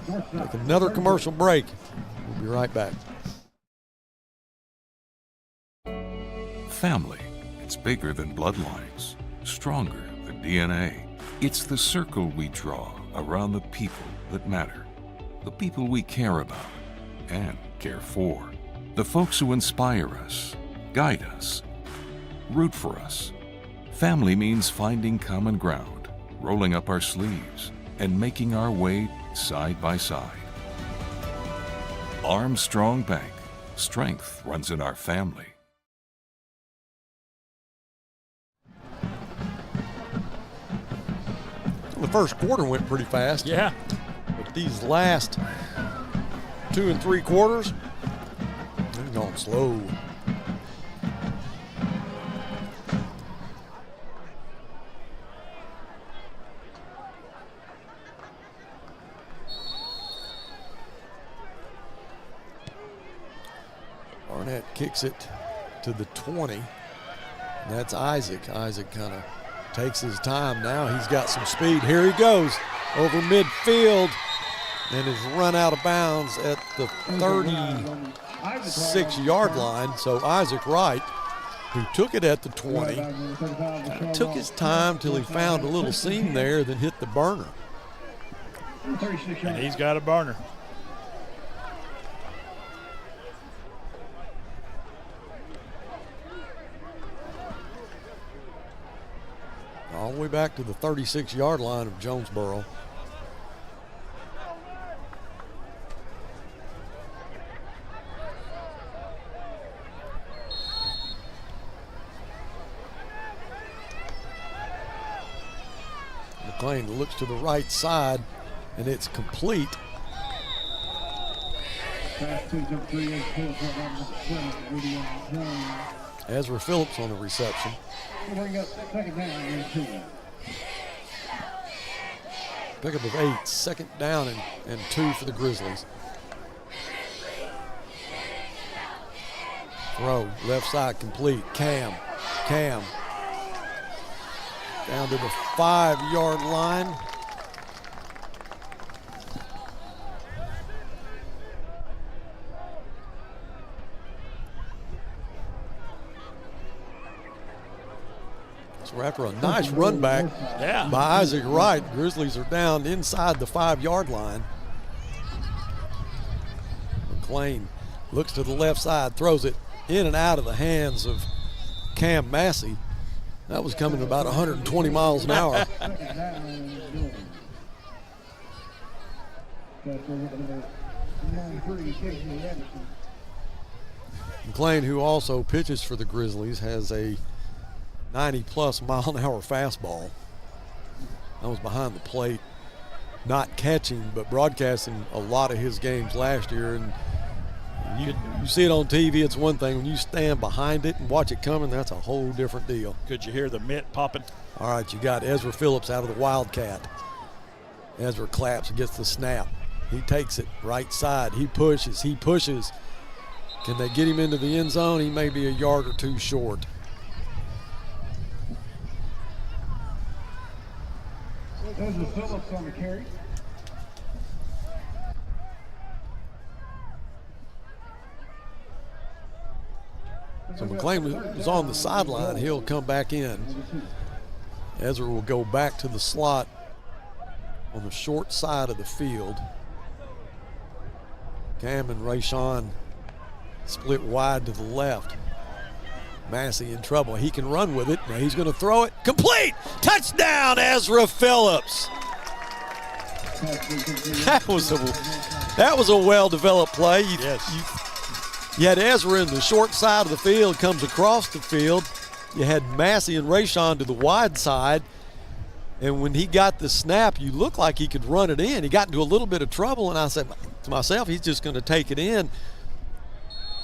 Take another commercial break. We'll be right back. Family, it's bigger than bloodlines, stronger than DNA. It's the circle we draw around the people that matter, the people we care about and care for, the folks who inspire us, guide us, root for us. Family means finding common ground, rolling up our sleeves, and making our way side by side. Armstrong Bank. Strength runs in our family. The first quarter went pretty fast. Yeah. But these last 2 and 3 quarters, they've gone slow. Barnett kicks it to the 20. That's Isaac. Isaac kind of takes his time now. He's got some speed. Here he goes over midfield and is run out of bounds at the 36-yard line. So Isaac Wright, who took it at the 20, took his time till he found a little seam there, then hit the burner. And he's got a burner. All the way back to the 36-yard line of Jonesboro. McLean looks to the right side, and it's complete. Ezra Phillips on the reception. Pickup of 8, second down and 2 for the Grizzlies. Throw, left side complete. Cam. Down to the 5-yard line. So after a nice run back by Isaac Wright, Grizzlies are down inside the 5-yard line. McLean looks to the left side, throws it in and out of the hands of Cam Massey. That was coming about 120 miles an hour. McLean, who also pitches for the Grizzlies, has a 90-plus mile-an-hour fastball. That was behind the plate, not catching, but broadcasting a lot of his games last year. And you see it on TV, it's one thing. When you stand behind it and watch it coming, that's a whole different deal. Could you hear the mitt popping? All right, you got Ezra Phillips out of the Wildcat. Ezra claps and gets the snap. He takes it right side. He pushes. Can they get him into the end zone? He may be a yard or two short. Ezra Phillips on the carry. So McLean was on the sideline. He'll come back in. Ezra will go back to the slot on the short side of the field. Cam and Rayshawn split wide to the left. Massey in trouble. He can run with it. Now he's going to throw it. Complete! Touchdown, Ezra Phillips. That was a well-developed play. You had Ezra in the short side of the field, comes across the field. You had Massey and Rayshon to the wide side. And when he got the snap, you looked like he could run it in. He got into a little bit of trouble, and I said to myself, he's just going to take it in.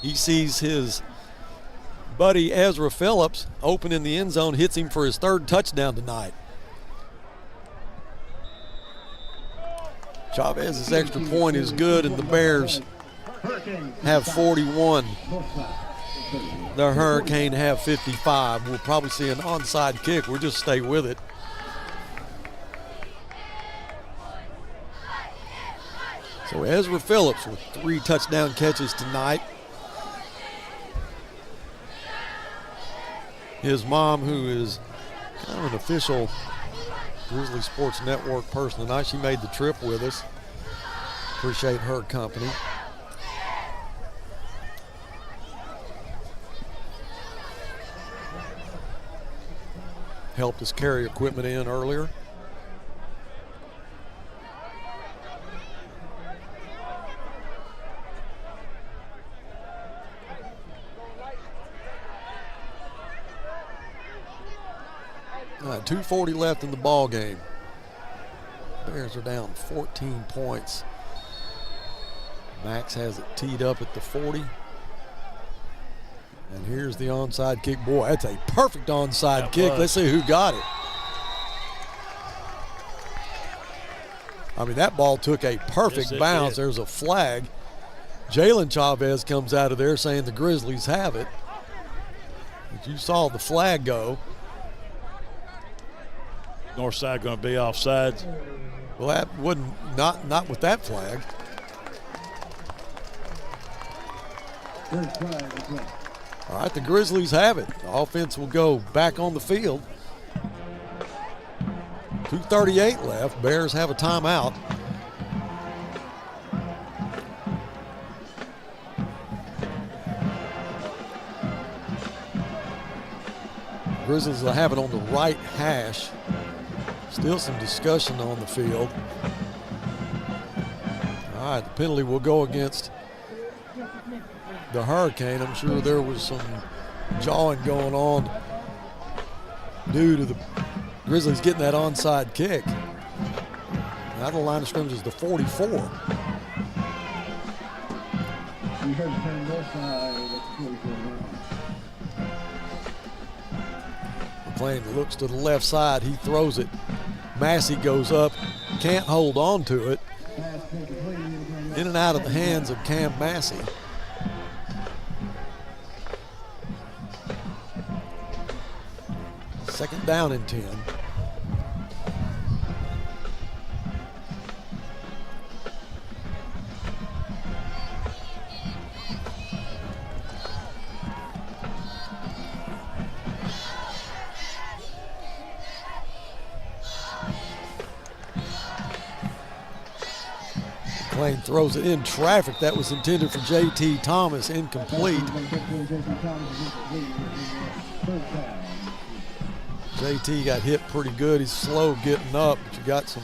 He sees his buddy Ezra Phillips open in the end zone, hits him for his 3rd touchdown tonight. Chavez's extra point is good, and the Bears have 41. The Hurricane have 55. We'll probably see an onside kick. We'll just stay with it. So Ezra Phillips with 3 touchdown catches tonight. His mom, who is kind of an official Grizzly Sports Network person tonight, she made the trip with us. Appreciate her company. Helped us carry equipment in earlier. All right, 2:40 left in the ball game. Bears are down 14 points. Max has it teed up at the 40. And here's the onside kick. Boy, that's a perfect onside kick. Let's see who got it. I mean, that ball took a perfect bounce. There's a flag. Jalen Chavez comes out of there saying the Grizzlies have it. But you saw the flag go. Northside going to be offsides. Well, that wouldn't, not with that flag. All right, the Grizzlies have it. The offense will go back on the field. 2:38 left. Bears have a timeout. Grizzlies will have it on the right hash. Still some discussion on the field. All right, the penalty will go against the Hurricane. I'm sure there was some jawing going on due to the Grizzlies getting that onside kick. Out of the line of scrimmage is the 44. McClain looks to the left side. He throws it. Massey goes up, can't hold on to it. In and out of the hands of Cam Massey. Second down and 10. McClain throws it in traffic. That was intended for J.T. Thomas, incomplete. JT got hit pretty good. He's slow getting up, but you got a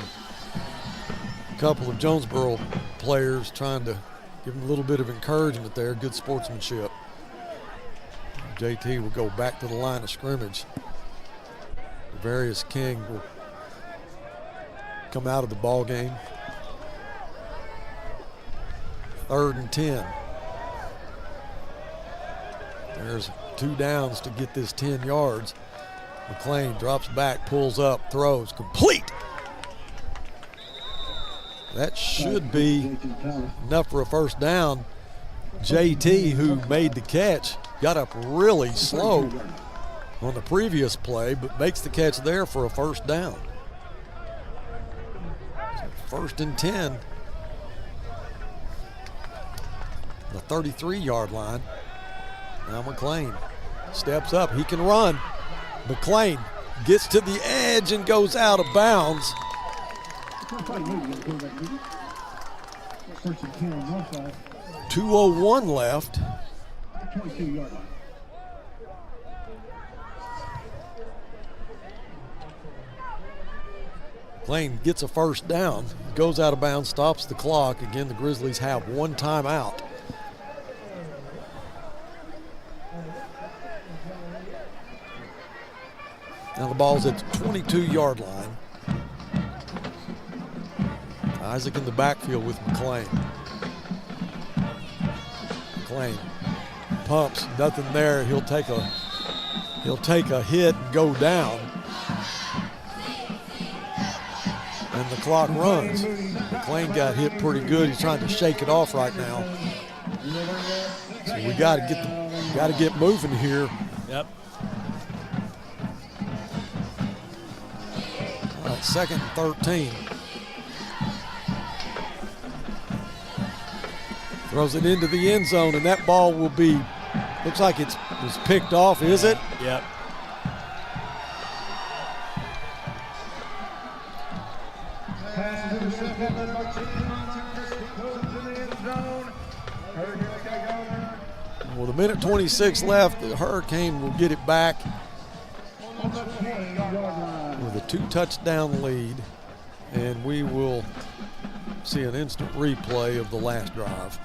couple of Jonesboro players trying to give him a little bit of encouragement there. Good sportsmanship. JT will go back to the line of scrimmage. Devarius King will come out of the ball game. 3rd and 10. There's 2 downs to get this 10 yards. McClain drops back, pulls up, throws, complete. That should be enough for a first down. JT, who made the catch, got up really slow on the previous play, but makes the catch there for a first down. So 1st and 10. The 33-yard line. Now McClain steps up. He can run. McClain gets to the edge and goes out of bounds. 2:01 left. McLean gets a first down, goes out of bounds, stops the clock. Again, the Grizzlies have one timeout. Now the ball's at the 22-yard line. Isaac in the backfield with McLean. McLean pumps, nothing there. He'll take a hit and go down. And the clock runs. McLean got hit pretty good. He's trying to shake it off right now. So we got to get moving here. Yep. All right, 2nd and 13. Throws it into the end zone, and that ball will be, looks like it was picked off, is it? Yep. With a minute 26 left, the Hurricane will get it back with a 2-touchdown lead, and we will see an instant replay of the last drive.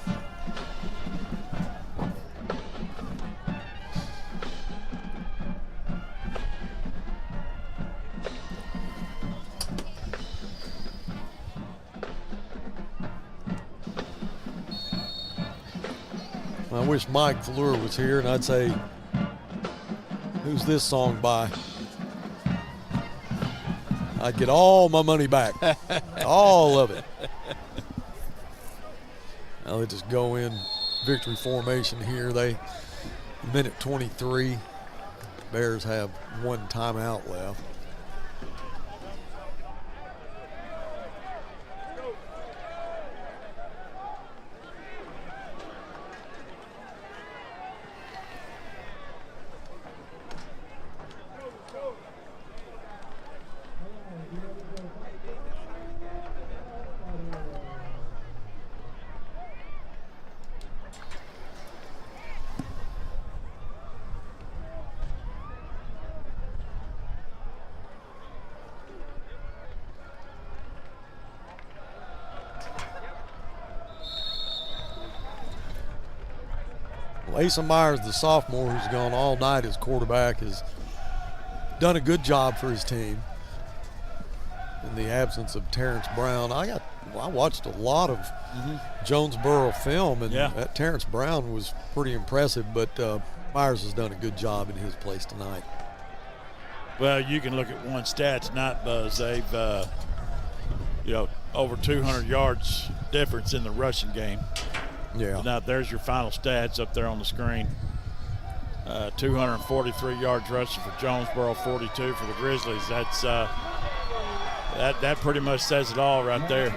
I wish Mike Fleur was here, and I'd say, who's this song by? I'd get all my money back, all of it. Now they just go in victory formation here. Minute 23, Bears have one timeout left. Asa Myers, the sophomore who's gone all night as quarterback, has done a good job for his team in the absence of Terrence Brown. I watched a lot of Jonesboro film, and that Terrence Brown was pretty impressive, but Myers has done a good job in his place tonight. Well, you can look at one stat tonight, Buzz. They've, over 200 yards difference in the rushing game. Yeah. Now there's your final stats up there on the screen. 243 yards rushing for Jonesboro, 42 for the Grizzlies. That's that pretty much says it all right there.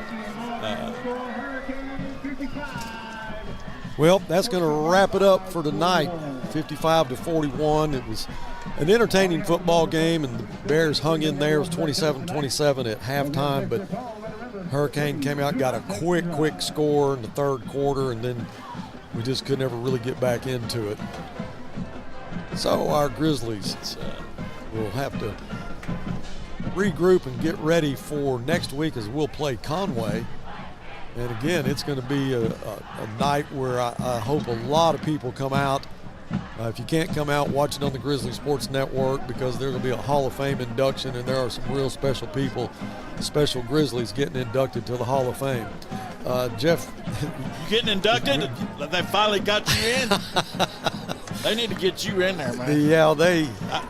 Well, that's going to wrap it up for tonight. 55-41. It was an entertaining football game, and the Bears hung in there. It was 27-27 at halftime, but Hurricane came out, got a quick score in the third quarter, and then we just could never really get back into it. So our Grizzlies will have to regroup and get ready for next week, as we'll play Conway. And again, it's going to be a night where I hope a lot of people come out. If you can't come out, watch it on the Grizzly Sports Network, because there's going to be a Hall of Fame induction, and there are some real special people, special Grizzlies getting inducted to the Hall of Fame. Jeff. You getting inducted? They finally got you in? They need to get you in there, man. Yeah,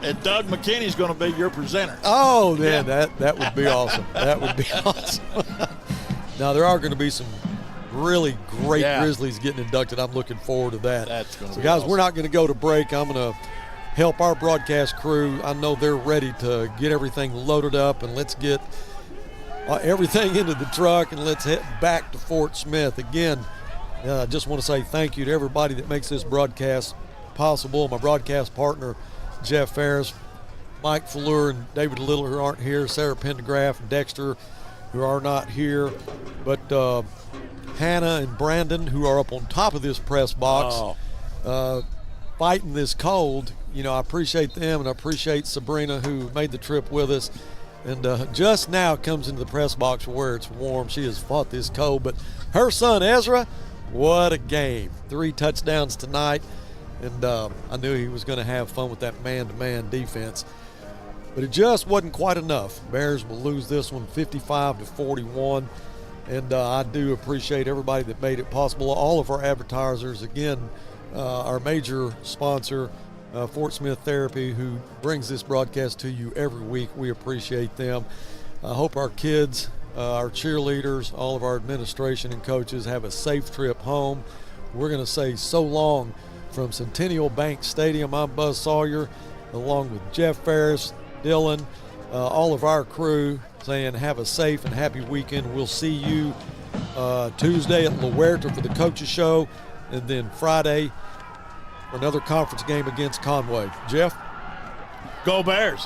and Doug McKinney's going to be your presenter. Oh, man, that would be awesome. That would be awesome. Now, there are going to be some really great Grizzlies getting inducted. I'm looking forward to that. That's going to be guys, awesome. We're not going to go to break. I'm going to help our broadcast crew. I know they're ready to get everything loaded up, and let's get everything into the truck, and let's head back to Fort Smith. Again, I just want to say thank you to everybody that makes this broadcast possible. My broadcast partner, Jeff Ferris, Mike Fleur, and David Little, who aren't here, Sarah Pendergraft and Dexter, who are not here, but Hannah and Brandon, who are up on top of this press box, fighting this cold. I appreciate them, and I appreciate Sabrina, who made the trip with us. and just now comes into the press box where it's warm. She has fought this cold, but her son Ezra, what a game. 3 touchdowns tonight, and I knew he was going to have fun with that man-to-man defense. But it just wasn't quite enough. Bears will lose this one 55-41. And I do appreciate everybody that made it possible. All of our advertisers, again, our major sponsor, Fort Smith Therapy, who brings this broadcast to you every week. We appreciate them. I hope our kids, our cheerleaders, all of our administration and coaches have a safe trip home. We're going to say so long from Centennial Bank Stadium. I'm Buzz Sawyer, along with Jeff Ferris, Dylan, all of our crew, saying have a safe and happy weekend. We'll see you Tuesday at La Huerta for the Coaches Show, and then Friday for another conference game against Conway. Jeff? Go Bears.